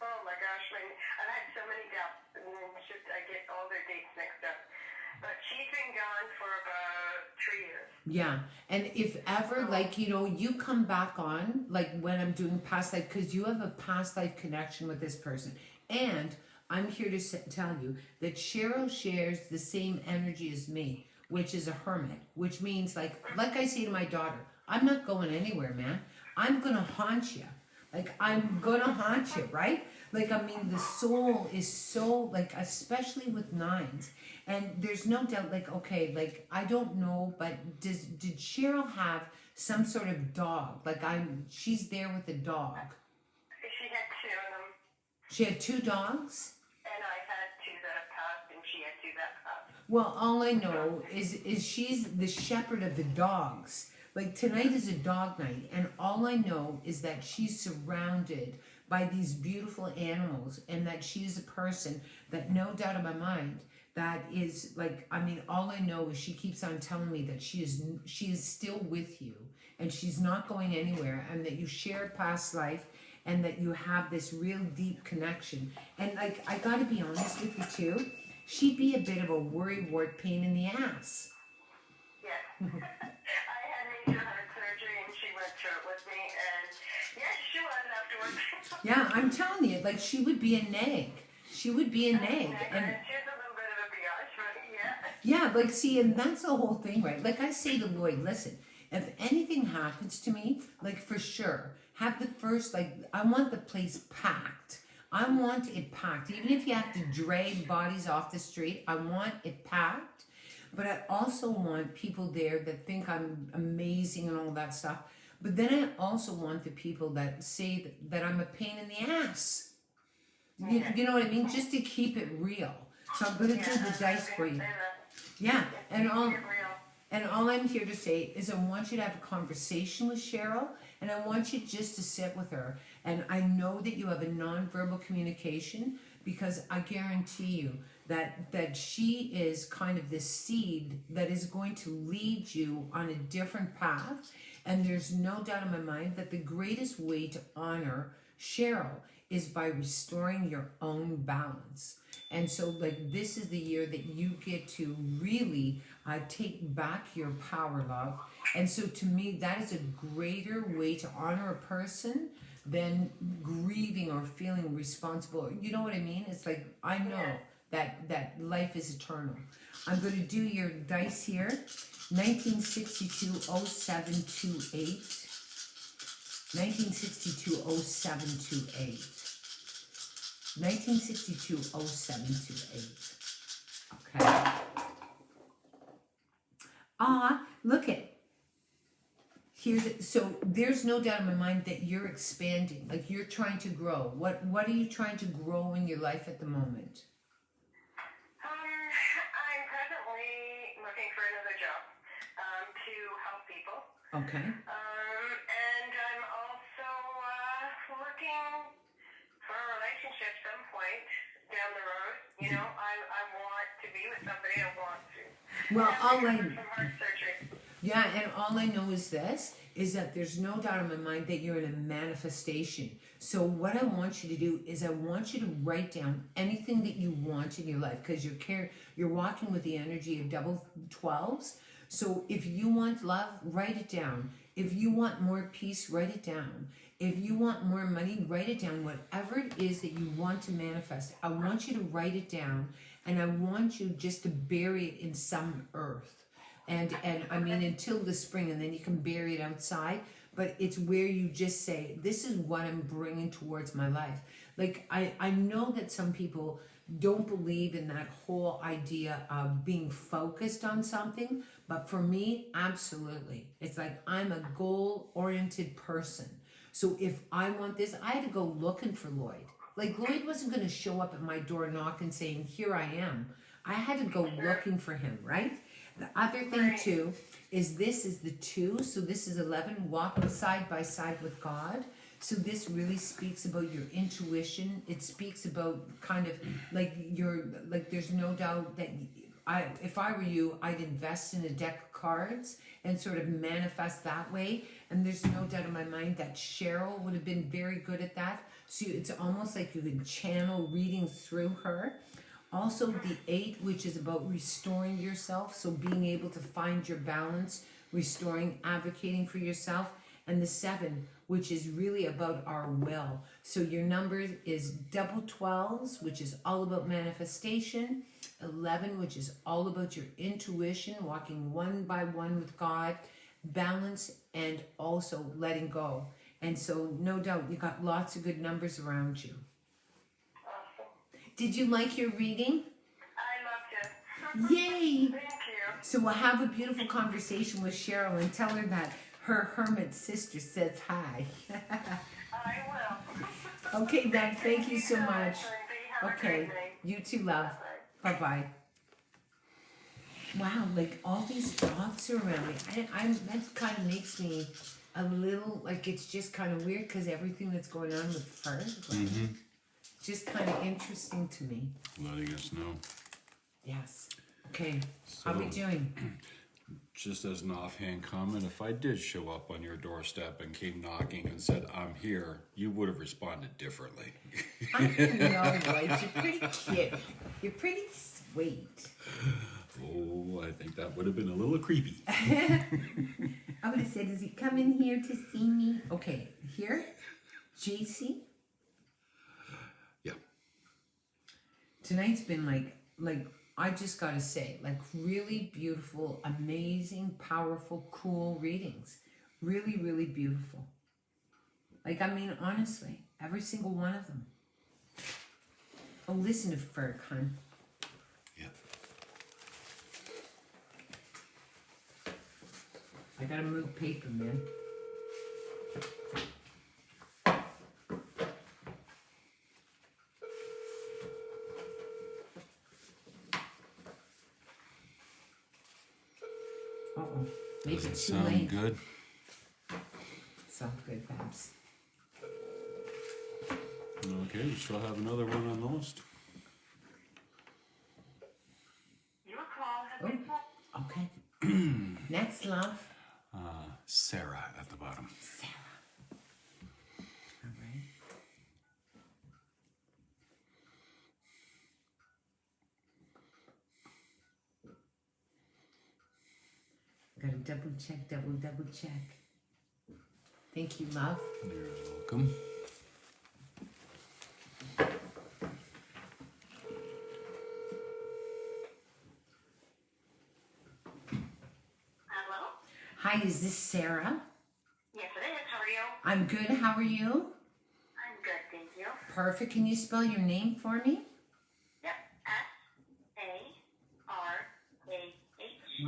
Oh my gosh, I've had so many deaths, and I get all their dates mixed up. But she's been gone for about 3 years. Yeah, and if ever, like, you know, you come back on, like when I'm doing past life, because you have a past life connection with this person. And I'm here to tell you that Cheryl shares the same energy as me, which is a hermit, which means like I say to my daughter, I'm not going anywhere, man. I'm going to haunt you. Like, I'm going to haunt you, right? Like, I mean, the soul is so, like, especially with nines. And there's no doubt, like, okay, like, I don't know, but did Cheryl have some sort of dog? Like, she's there with a dog. She had 2 of them. She had 2 dogs? And I had 2 that have passed, and she had 2 that passed. Well, all I know is she's the shepherd of the dogs. Like, tonight is a dog night, and all I know is that she's surrounded by these beautiful animals, and that she's a person that, no doubt in my mind, that is like, I mean, all I know is she keeps on telling me that she is still with you, and she's not going anywhere, and that you shared past life, and that you have this real deep connection. And like, I gotta be honest with you too, she'd be a bit of a worrywart pain in the ass. Yes. I had major heart surgery, and she went through it with me, and yes, she was afterwards. Yeah, I'm telling you, like, she would be a nag. She would be a nag. And She's a little bit of a biatch, but yeah. yeah, like, see, and that's the whole thing, right? Like, I say to Lloyd, listen, if anything happens to me, like, for sure, have the first, like, I want the place packed. I want it packed. Even if you have to drag bodies off the street, I want it packed. But I also want people there that think I'm amazing and all that stuff. But then I also want the people that say that I'm a pain in the ass. You know what I mean? Just to keep it real. So I'm going to do the dice for you. Yeah, and all I'm here to say is I want you to have a conversation with Cheryl, and I want you just to sit with her. And I know that you have a nonverbal communication, because I guarantee you that she is kind of this seed that is going to lead you on a different path. And there's no doubt in my mind that the greatest way to honor Cheryl is by restoring your own balance. And so, like, this is the year that you get to really take back your power, love. And so, to me, that is a greater way to honor a person than grieving or feeling responsible. You know what I mean? It's like, I know that life is eternal. I'm going to do your dice here. 1962-0728. 1962-0728. 1962-0728. Okay. Look at. So there's no doubt in my mind that you're expanding, like you're trying to grow. What are you trying to grow in your life at the moment? I'm presently looking for another job to help people. Okay. And I'm also looking for a relationship some point down the road. You know, I want to be with somebody. I want to. Well, I'll some heart surgery. Yeah, and all I know is this, is that there's no doubt in my mind that you're in a manifestation. So what I want you to do is I want you to write down anything that you want in your life, because you're walking with the energy of double 12s. So if you want love, write it down. If you want more peace, write it down. If you want more money, write it down. Whatever it is that you want to manifest, I want you to write it down, and I want you just to bury it in some earth. And I mean until the spring, and then you can bury it outside. But it's where you just say, this is what I'm bringing towards my life. Like I know that some people don't believe in that whole idea of being focused on something, but for me, absolutely. It's like I'm a goal-oriented person. So if I want this, I had to go looking for Lloyd. Like Lloyd wasn't going to show up at my door knocking saying, here I am. I had to go looking for him, right? The other thing too is this is the 2, so this is 11, walking side by side with God. So this really speaks about your intuition. It speaks about kind of like there's no doubt that if I were you, I'd invest in a deck of cards and sort of manifest that way. And there's no doubt in my mind that Cheryl would have been very good at that. So it's almost like you can channel readings through her. Also the 8, which is about restoring yourself, so being able to find your balance, restoring, advocating for yourself, and the 7, which is really about our will. So your number is double 12s, which is all about manifestation, 11, which is all about your intuition, walking one by one with God, balance, and also letting go. And so no doubt you got lots of good numbers around you. Did you like your reading? I loved it. Yay! Thank you. So we'll have a beautiful conversation with Cheryl and tell her that her hermit sister says hi. I will. Okay, then. Thank you so much. Lindsay. Have a Okay. great day. You too, love. Bye-bye. Wow, like all these dogs are around me. That kind of makes me a little, like it's just kind of weird because everything that's going on with fur. Like, just kind of interesting to me. Letting us know. Yes. Okay. How are we So- doing? Just as an offhand comment, if I did show up on your doorstep and came knocking and said, I'm here, you would have responded differently. I know, right? You're pretty cute. You're pretty sweet. Oh, I think that would have been a little creepy. I would have said, is he coming here to see me? Okay, here, JC. Yeah. Tonight's been like I just gotta say, like really beautiful, amazing, powerful, cool readings. Really, really beautiful. Like, I mean, honestly, every single one of them. Oh, listen to Ferg, hon. Yeah. I gotta move paper, man. Uh-oh. Maybe Does it it's too sound late. good? It's all good, Babs. Okay, we still have another one on the list. Your call has been Oh, okay. Next, love. Sarah at the bottom. Sarah. All right. Gotta double check. Thank you, love. You're welcome. Hello? Hi, is this Sarah? Yes, it is. How are you? I'm good. How are you? I'm good, thank you. Perfect. Can you spell your name for me? Yep. S-A-R-A-H.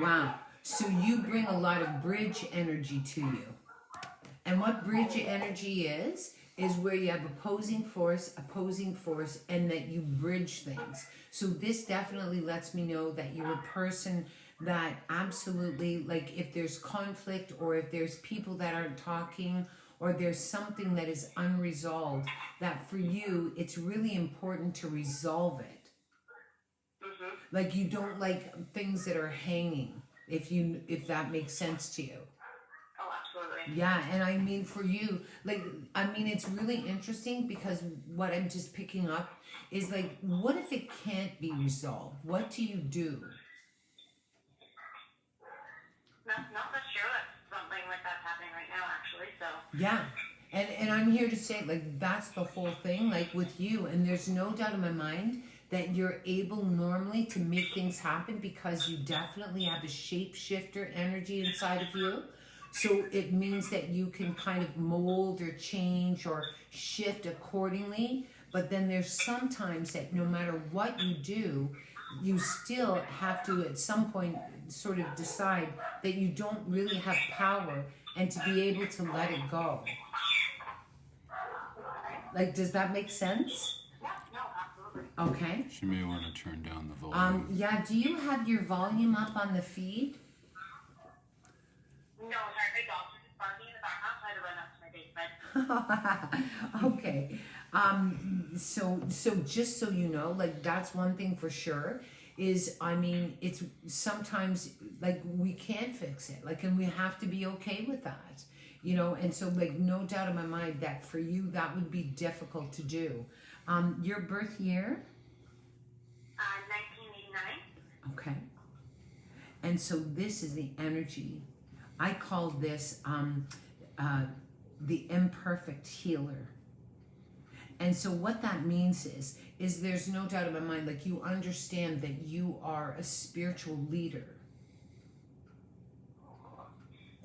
Wow. So you bring a lot of bridge energy to you. And what bridge energy is where you have opposing force, and that you bridge things. So this definitely lets me know that you're a person that absolutely, like if there's conflict or if there's people that aren't talking or there's something that is unresolved, that for you, it's really important to resolve it. Like you don't like things that are hanging. if that makes sense to you. Oh, absolutely. Yeah, and I mean for you, like, I mean it's really interesting because what I'm just picking up is like, what if it can't be resolved? What do you do? Not for sure that something like that's happening right now, actually. So Yeah. And I'm here to say, like, that's the whole thing, like with you, and there's no doubt in my mind that you're able normally to make things happen because you definitely have a shapeshifter energy inside of you. So it means that you can kind of mold or change or shift accordingly. But then there's sometimes that no matter what you do, you still have to at some point sort of decide that you don't really have power and to be able to let it go. Like, does that make sense? yeah, no, absolutely. Okay. She may want to turn down the volume. Yeah, do you have your volume up on the feed? No, sorry, my dogs are just barking in the background, so I had to run up to my basement. Okay. So just so you know, like that's one thing for sure is, I mean, it's sometimes like we can't fix it, like, and we have to be okay with that, you know, and so like no doubt in my mind that for you that would be difficult to do. Your birth year? 1989. Okay. And so this is the energy. I call this the imperfect healer. And so what that means is there's no doubt in my mind, like you understand that you are a spiritual leader.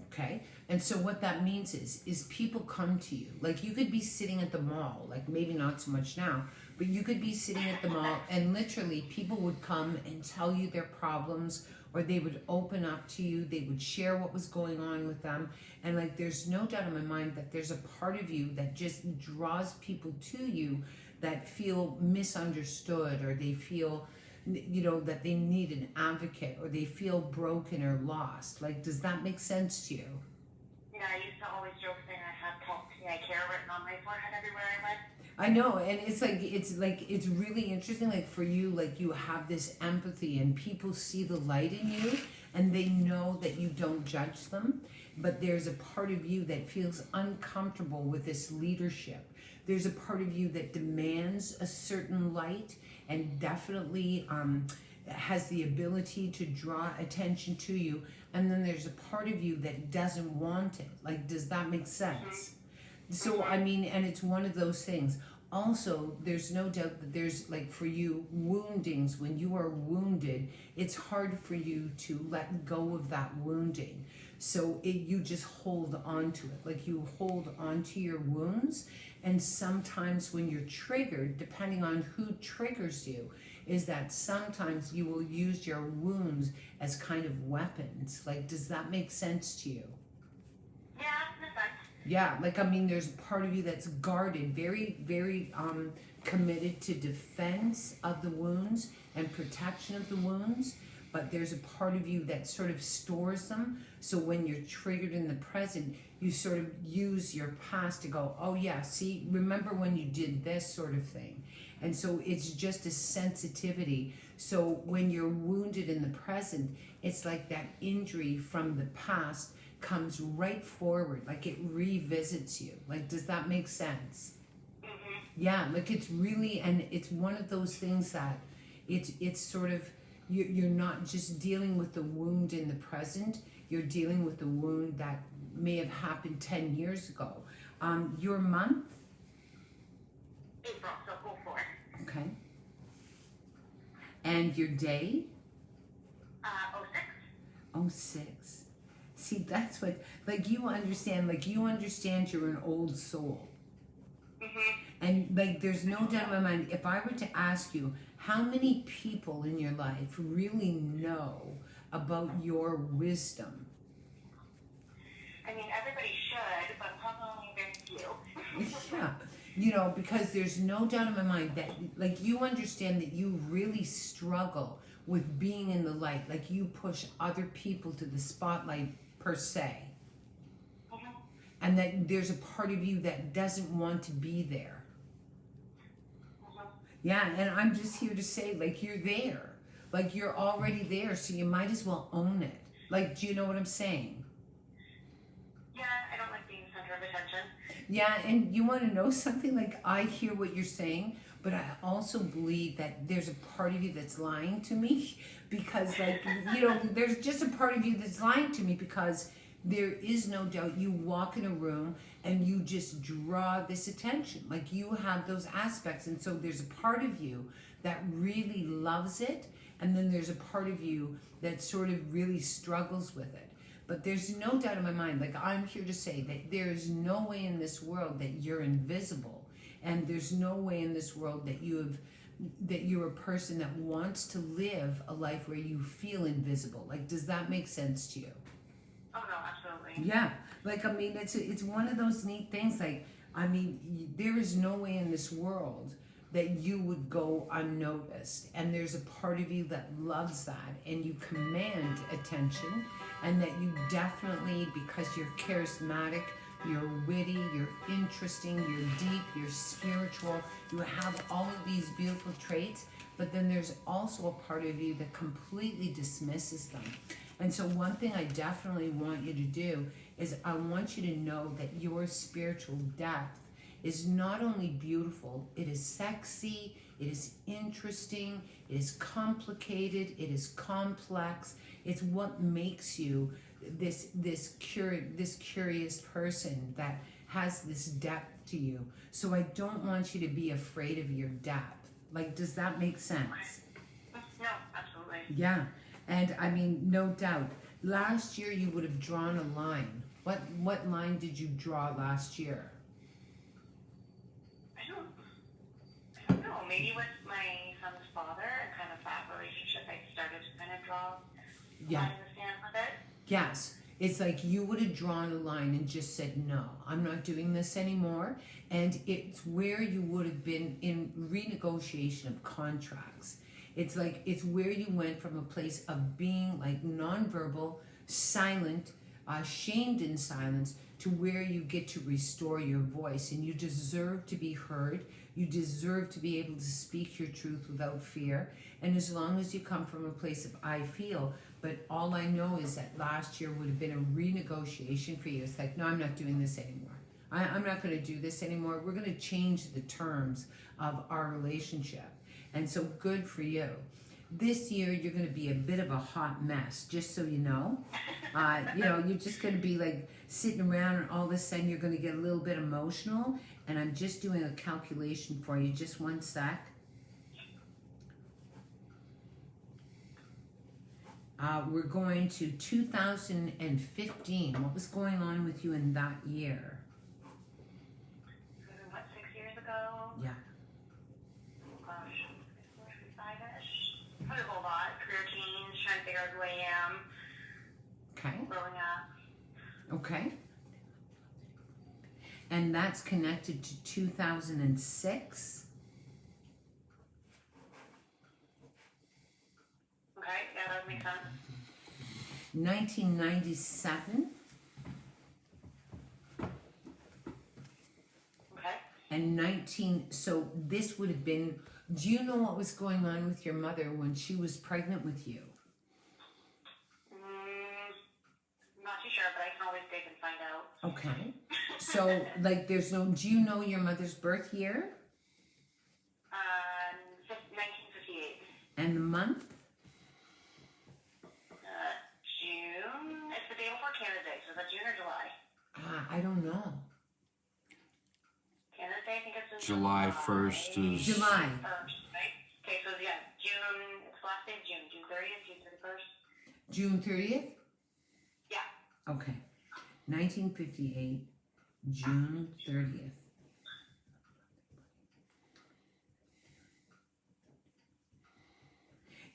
Okay? And so what that means is people come to you. Like you could be sitting at the mall, like maybe not so much now, but you could be sitting at the mall and literally people would come and tell you their problems, or they would open up to you, they would share what was going on with them. And like there's no doubt in my mind that there's a part of you that just draws people to you that feel misunderstood, or they feel, you know, that they need an advocate, or they feel broken or lost. Like, does that make sense to you? Yeah, I used to always joke saying I had "Talk to Me, I Care" written on my forehead everywhere I went. I know, and it's really interesting, like for you, like you have this empathy and people see the light in you and they know that you don't judge them, but there's a part of you that feels uncomfortable with this leadership. There's a part of you that demands a certain light and definitely has the ability to draw attention to you, and then there's a part of you that doesn't want it. Like, does that make sense? So, I mean, and it's one of those things. Also, there's no doubt that there's, like, for you, woundings. When you are wounded, it's hard for you to let go of that wounding. So you just hold on to it. Like, you hold on to your wounds. And sometimes when you're triggered, depending on who triggers you, is that sometimes you will use your wounds as kind of weapons. Like, does that make sense to you? Yeah, that's in a sense. Yeah, like, I mean, there's a part of you that's guarded, very, very committed to defense of the wounds and protection of the wounds, but there's a part of you that sort of stores them, so when you're triggered in the present, you sort of use your past to go, oh yeah, see, remember when you did this sort of thing. And so it's just a sensitivity. So when you're wounded in the present, it's like that injury from the past comes right forward, like it revisits you. Like, does that make sense? Mm-hmm. Yeah, like it's really, and it's one of those things that it's sort of, you're not just dealing with the wound in the present, you're dealing with the wound that may have happened 10 years ago. Your month? April, so 04. Okay. And your day? 06. 06. See, that's what, like, you understand you're an old soul. Mm-hmm. And, like, there's no doubt in my mind, if I were to ask you, how many people in your life really know about your wisdom? I mean, everybody should, but probably only very few. Yeah. You know, because there's no doubt in my mind that, like, you understand that you really struggle with being in the light. Like, you push other people to the spotlight, per se. Mm-hmm. And that there's a part of you that doesn't want to be there. Mm-hmm. Yeah, and I'm just here to say, like, you're there. Like, you're already there, so you might as well own it. Like, do you know what I'm saying? Yeah, I don't like being the center of attention. Yeah, and you want to know something? Like, I hear what you're saying, but I also believe that there's a part of you that's lying to me because, like, there's just a part of you that's lying to me because there is no doubt you walk in a room and you just draw this attention. Like, you have those aspects, and so there's a part of you that really loves it, and then there's a part of you that sort of really struggles with it. But there's no doubt in my mind, like, I'm here to say that there is no way in this world that you're invisible, and there's no way in this world that you're a person that wants to live a life where you feel invisible. Like, does that make sense to you? Oh no, absolutely. Yeah, like, I mean, it's one of those neat things. Like, I mean, there is no way in this world that you would go unnoticed, and there's a part of you that loves that, and you command attention, and that you definitely, because you're charismatic, you're witty, you're interesting, you're deep, you're spiritual, you have all of these beautiful traits, but then there's also a part of you that completely dismisses them. And so one thing I definitely want you to do is I want you to know that your spiritual depth is not only beautiful, it is sexy, it is interesting, it is complicated, it is complex. It's what makes you this curious person that has this depth to you. So I don't want you to be afraid of your depth. Like, does that make sense? No, absolutely. Yeah. And I mean, no doubt. Last year you would have drawn a line. What line did you draw last year? I don't know. Maybe with my son's father and kind of that relationship, I started to kind of draw Yeah. line in the sand with it. Yes. It's like you would have drawn a line and just said, no, I'm not doing this anymore. And it's where you would have been in renegotiation of contracts. It's like, it's where you went from a place of being like nonverbal, silent, shamed in silence, to where you get to restore your voice, and you deserve to be heard. You deserve to be able to speak your truth without fear. And as long as you come from a place of I feel, but all I know is that last year would have been a renegotiation for you. It's like, no, I'm not doing this anymore. I'm not going to do this anymore. We're going to change the terms of our relationship. And so good for you. This year, you're going to be a bit of a hot mess, just so you know. You're just going to be like sitting around, and all of a sudden you're going to get a little bit emotional. And I'm just doing a calculation for you. Just one sec. We're going to 2015. What was going on with you in that year? What, 6 years ago? Yeah. Oh gosh, 45-ish. Probably a whole lot. Career change, trying to figure out who I am, Okay. growing up. Okay. And that's connected to 2006. Okay, yeah, that would make sense. 1997 Okay. and so this would have been, do you know what was going on with your mother when she was pregnant with you? Not too sure, but I can always dig and find out. Okay. So, like, do you know your mother's birth year 1958. and the month? June. It's the day before Canada Day, so is that June or July? I don't know. Canada Day, I think it's in July 1st is... July. 1st, right? Okay, so yeah, June, it's the last day of June, June 30th, June 31st. June 30th? Yeah. Okay. 1958, June 30th.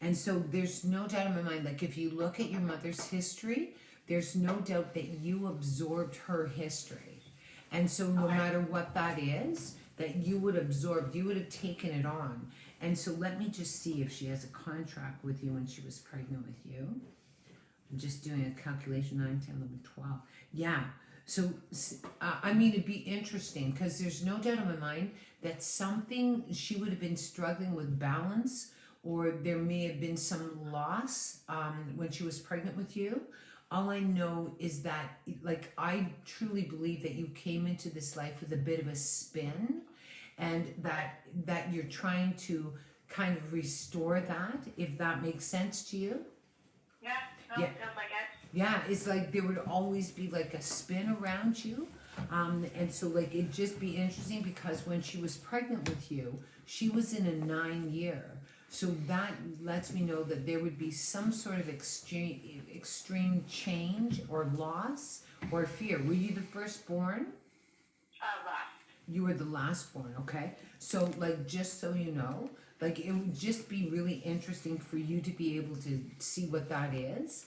And so there's no doubt in my mind, like, if you look at your mother's history, there's no doubt that you absorbed her history. And so no matter what that is, that you would have taken it on. And so let me just see if she has a contract with you when she was pregnant with you. I'm just doing a calculation, 9, 10, 11, 12. Yeah. So, I mean, it'd be interesting because there's no doubt in my mind that something, she would have been struggling with balance, or there may have been some loss when she was pregnant with you, All I know is that, like, I truly believe that you came into this life with a bit of a spin, and that you're trying to kind of restore that, if that makes sense to you. Yeah, no, Yeah. feels like it. Yeah, it's like there would always be like a spin around you. And so like it'd just be interesting because when she was pregnant with you, she was in a 9-year. So that lets me know that there would be some sort of extreme change or loss or fear. Were you the firstborn? Last. You were the last born, okay? So, like, just so you know, like, it would just be really interesting for you to be able to see what that is.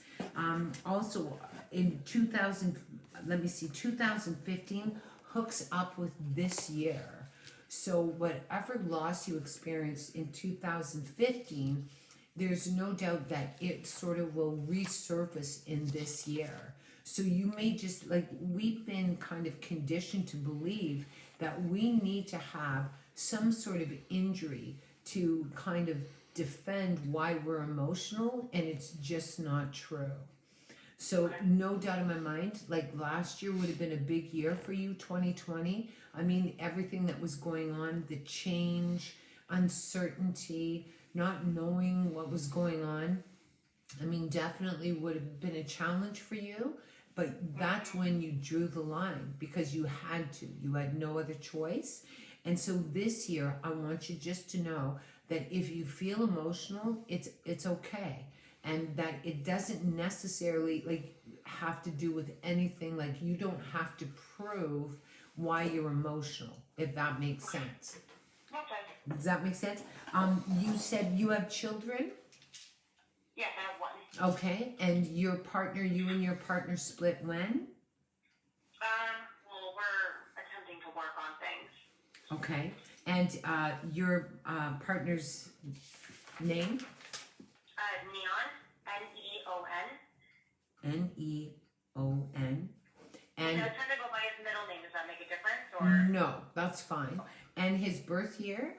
Also, in 2015 hooks up with this year. So, whatever loss you experienced in 2015, there's no doubt that it sort of will resurface in this year. So you may just, like, we've been kind of conditioned to believe that we need to have some sort of injury to kind of defend why we're emotional, and it's just not true. So no doubt in my mind, like last year would have been a big year for you, 2020. I mean, everything that was going on, the change, uncertainty, not knowing what was going on, I mean, definitely would have been a challenge for you, but that's when you drew the line because you had to. You had no other choice. And so this year, I want you just to know that if you feel emotional, it's okay. And that it doesn't necessarily like have to do with anything. Like you don't have to prove why you're emotional, if that makes sense. Okay. Does that make sense? You said you have children? Yes, I have one. Okay, and you and your partner split when? Well, we're attempting to work on things. Okay, and your partner's name? Neon, Neon. Neon. And Does tend to go by his middle name. Does that make a difference, or? no, that's fine. And his birth year?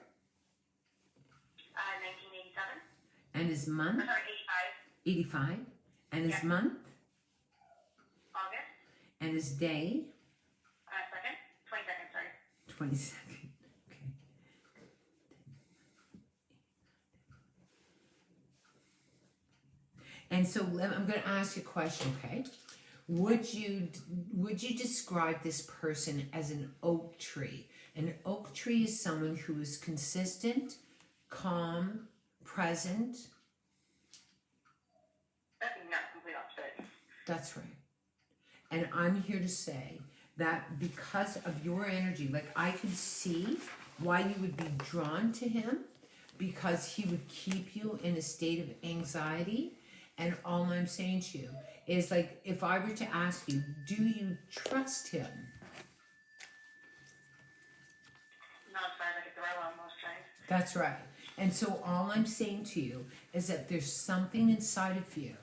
1987. And his month? Sorry, 85. And his Yeah. month? August. And his day? 22nd, sorry. 22nd. Okay. And so I'm going to ask you a question, okay? Would you describe this person as an oak tree? An oak tree is someone who is consistent, calm, present. No, complete opposite. That's right. And I'm here to say that because of your energy, like I could see why you would be drawn to him, because he would keep you in a state of anxiety. And all I'm saying to you is, like, if I were to ask you, do you trust him? Not as far as I could throw on most times. That's right. And so all I'm saying to you is that there's something inside of you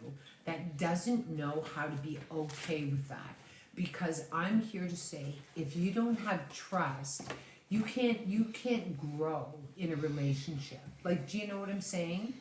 that doesn't know how to be okay with that. Because I'm here to say, if you don't have trust, you can't grow in a relationship. Like, do you know what I'm saying?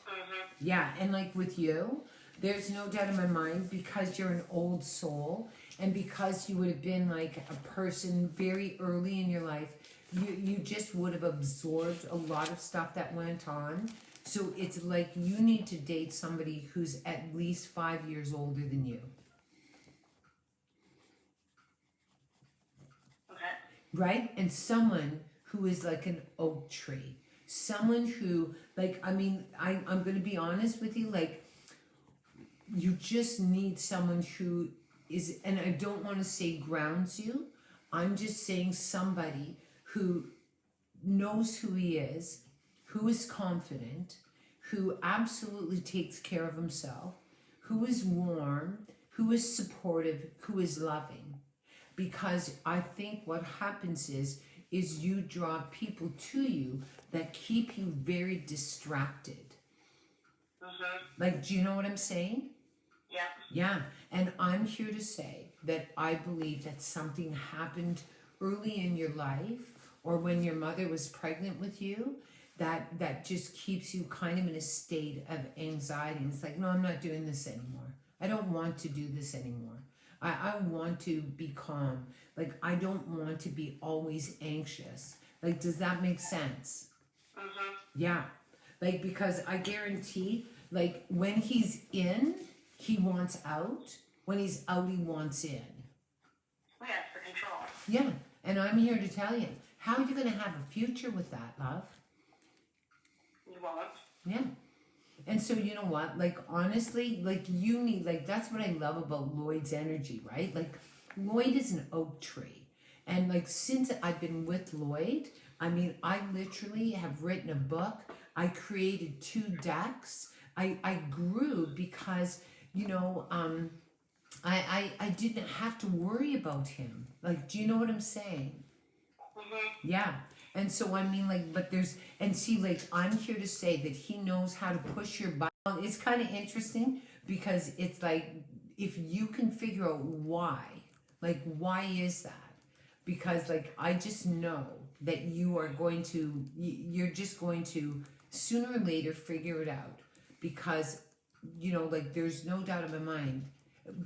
Mm-hmm. Yeah, and like with you, there's no doubt in my mind, because you're an old soul and because you would have been like a person very early in your life, you just would have absorbed a lot of stuff that went on. So it's like you need to date somebody who's at least 5 years older than you. Okay. Right? And someone who is like an oak tree. Someone who, like, I mean, I'm going to be honest with you, like, you just need someone who is, and I don't want to say grounds you, I'm just saying somebody who knows who he is, who is confident, who absolutely takes care of himself, who is warm, who is supportive, who is loving. Because I think what happens is you draw people to you that keep you very distracted. Mm-hmm. Like, do you know what I'm saying? Yeah. Yeah, and I'm here to say that I believe that something happened early in your life, or when your mother was pregnant with you, that just keeps you kind of in a state of anxiety. And it's like, no, I'm not doing this anymore. I don't want to do this anymore. I want to be calm. Like, I don't want to be always anxious. Like, does that make sense? Mhm. Yeah. Like, because I guarantee, like, when he's in, he wants out. When he's out, he wants in. Oh, yeah, it's for control. Yeah. And I'm here to tell you, how are you going to have a future with that, love? You won't. Yeah. And so, you know what? Like, honestly, like, you need, like, that's what I love about Lloyd's energy, right? Like, Lloyd is an oak tree. And, like, since I've been with Lloyd, I mean, I literally have written a book. I created 2 decks. I grew because, you know, I didn't have to worry about him. Like, do you know what I'm saying? Mhm. Yeah. And so, I mean, like, but there's, and see, like, I'm here to say that he knows how to push your button. It's kind of interesting because it's like, if you can figure out why, like, why is that? Because, like, I just know that you are going to, you're just going to sooner or later figure it out. Because, you know, like, there's no doubt in my mind.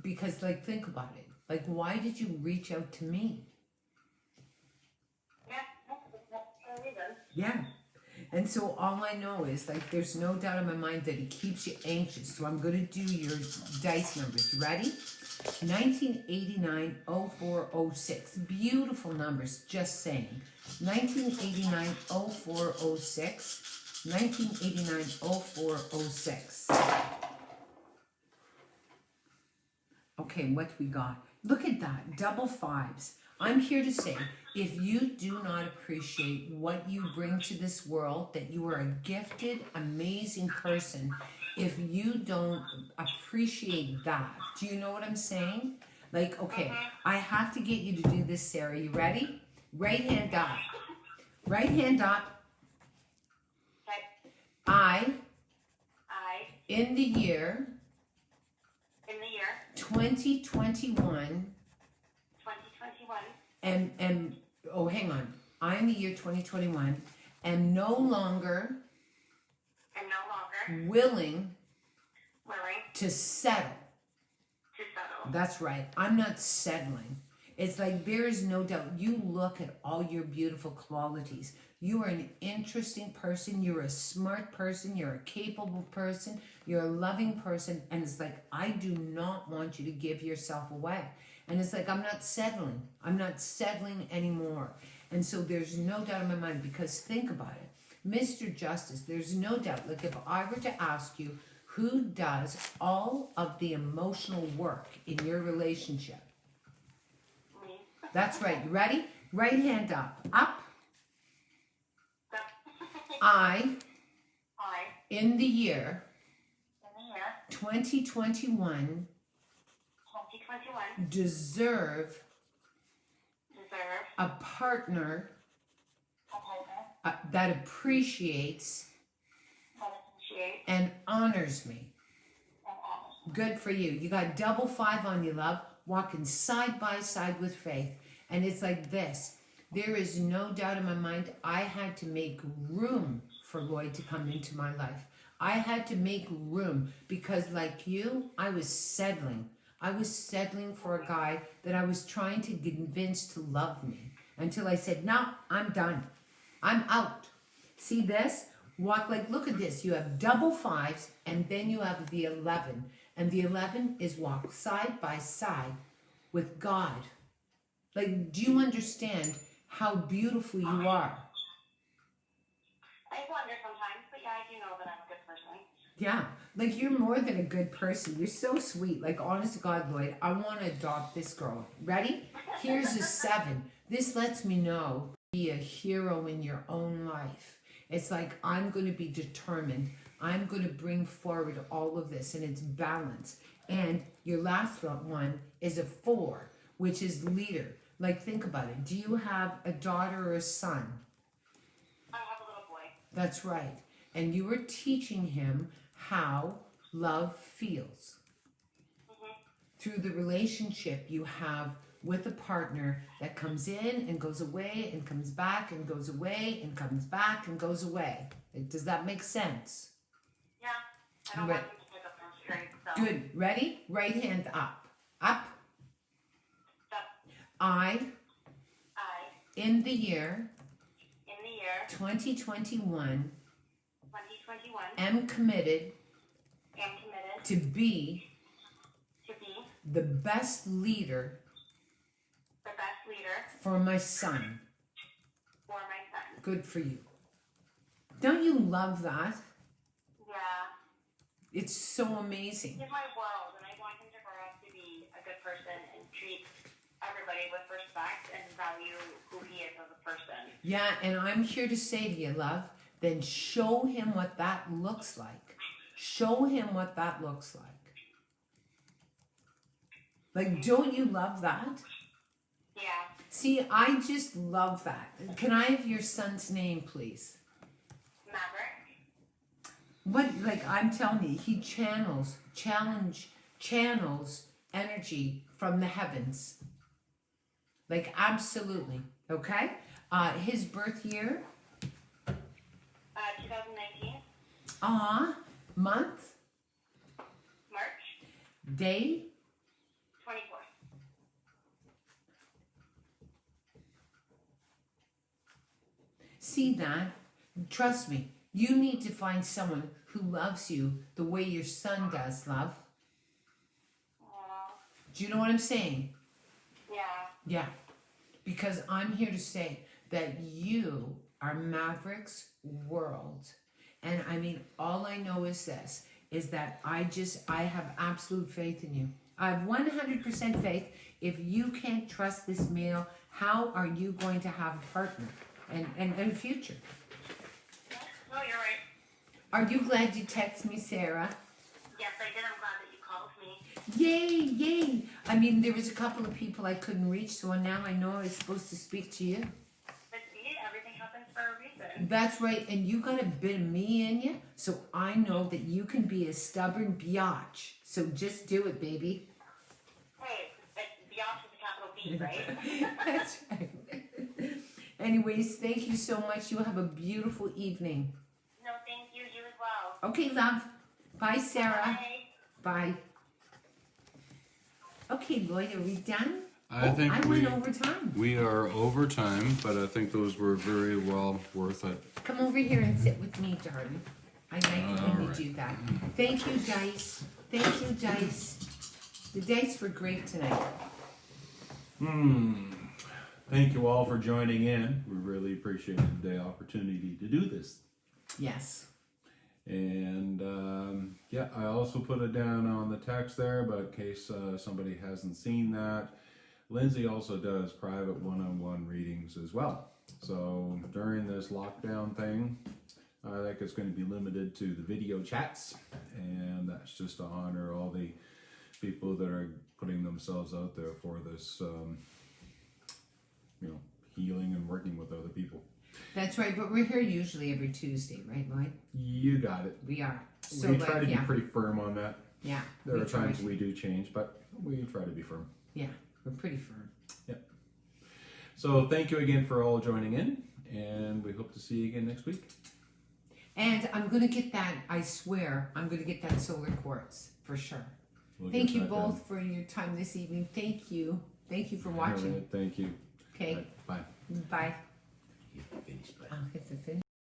Because, like, think about it. Like, why did you reach out to me? Yeah, that's a reason. Yeah. And so all I know is, like, there's no doubt in my mind that he keeps you anxious. So I'm going to do your dice numbers. You ready? 1989 04 06. Beautiful numbers, just saying. 1989 04 06. 1989 04 06. Okay, what we got? Look at that, double 5s. I'm here to say, if you do not appreciate what you bring to this world, that you are a gifted, amazing person, if you don't appreciate that, do you know what I'm saying? Like, okay, I have to get you to do this, Sarah. You ready? Right hand up. Right hand up. Okay. I, I, in the year in the year 2021, 2021, and oh, hang on. I, in the year 2021, am no longer am no longer willing willing to settle. to settle. That's right. I'm not settling. It's like there is no doubt. You look at all your beautiful qualities. You are an interesting person. You're a smart person. You're a capable person. You're a loving person. And it's like, I do not want you to give yourself away. And it's like, I'm not settling. I'm not settling anymore. And so there's no doubt in my mind, because think about it. Mr. Justice, there's no doubt. Like, if I were to ask you, who does all of the emotional work in your relationship? Me. That's right. You ready? Right hand up. Up. So, I, I, in the year in the year 2021, 2021, deserve deserve a partner a partner that appreciates that appreciates and honors me. and honors. Good for you. You got double 5 on you, love. Walking side by side with faith. And it's like this. There is no doubt in my mind, I had to make room for Lloyd to come into my life. I had to make room because, like you, I was settling. I was settling for a guy that I was trying to convince to love me until I said, no, I'm done. I'm out. See this? Walk like, look at this. You have double 5s and then you have the 11. And the 11 is walk side by side with God. Like, do you understand how beautiful you are? I wonder sometimes, but yeah, I do know that I'm a good person. Yeah, like you're more than a good person. You're so sweet. Like, honest to God, Lloyd, I want to adopt this girl. Ready? Here's a 7. This lets me know be a hero in your own life. It's like, I'm going to be determined. I'm going to bring forward all of this, and it's balance. And your last one is a 4, which is leader. Like, think about it. Do you have a daughter or a son? I have a little boy. That's right. And you are teaching him how love feels. Through the relationship you have with a partner that comes in and goes away and comes back and goes away and comes back and goes away. Does that make sense? Yeah, I don't Right. want him to pick up from straight, so Good. Ready? Right hand up. Up. Stop. I, I, in the year in the year 2021, 2021, am committed am committed to be to be the best leader the best leader for my son. for my son. Good for you. Don't you love that? Yeah. It's so amazing. He's my world, and I want him to grow up to be a good person and treat everybody with respect and value who he is as a person. Yeah, and I'm here to say to you, love, then show him what that looks like. Show him what that looks like. Like, don't you love that? Yeah. See, I just love that. Can I have your son's name, please? Maverick. What, like, I'm telling you, he channels energy from the heavens. Like, absolutely. Okay? His birth year? 2019. Month? March Day? 24th. See that? Trust me. You need to find someone who loves you the way your son does, love. Aw. Do you know what I'm saying? Yeah. Yeah. Because I'm here to say that you are Maverick's world. And I mean, all I know is this, is that I have absolute faith in you. I have 100% faith. If you can't trust this male, how are you going to have a partner and a future? No, you're right. Are you glad you texted me, Sarah? Yes, I did. I'm glad that you called me. Yay, yay. I mean, there was a couple of people I couldn't reach, so now I know I was supposed to speak to you. But see, everything happens for a reason. That's right, and you got a bit of me in you, so I know that you can be a stubborn biatch. So just do it, baby. Hey, biatch with a capital B, right? That's right. Anyways, thank you so much. You have a beautiful evening. No, thank you. You as well. Okay, love. Bye, Sarah. Bye. Bye. Okay, Lloyd, are we done? I think I went over time. we are over time, but I think those were very well worth it. Come over here and sit with me, darling. I like it when you Alright. do that. Thank you, Dice. Thank you, Dice. The dice were great tonight. Thank you all for joining in. We really appreciated the opportunity to do this. Yes. And yeah, I also put it down on the text there, but in case somebody hasn't seen that, Lindsay also does private one-on-one readings as well. So during this lockdown thing, I think it's going to be limited to the video chats, and that's just to honor all the people that are putting themselves out there for this, healing and working with other people. That's right, but we're here usually every Tuesday, right, Lloyd? You got it. We are. So We try to be yeah. pretty firm on that. Yeah. There we are times try. we do change, but we try to be firm. Yeah, we're pretty firm. So thank you again for all joining in, and we hope to see you again next week. And I'm going to get that, I swear, I'm going to get that solar quartz for sure. We'll Thank get you that both done. for your time this evening. Thank you. Thank you for All watching. right, thank you. Okay, Bye. bye. Finish, bye. I'll hit the finish.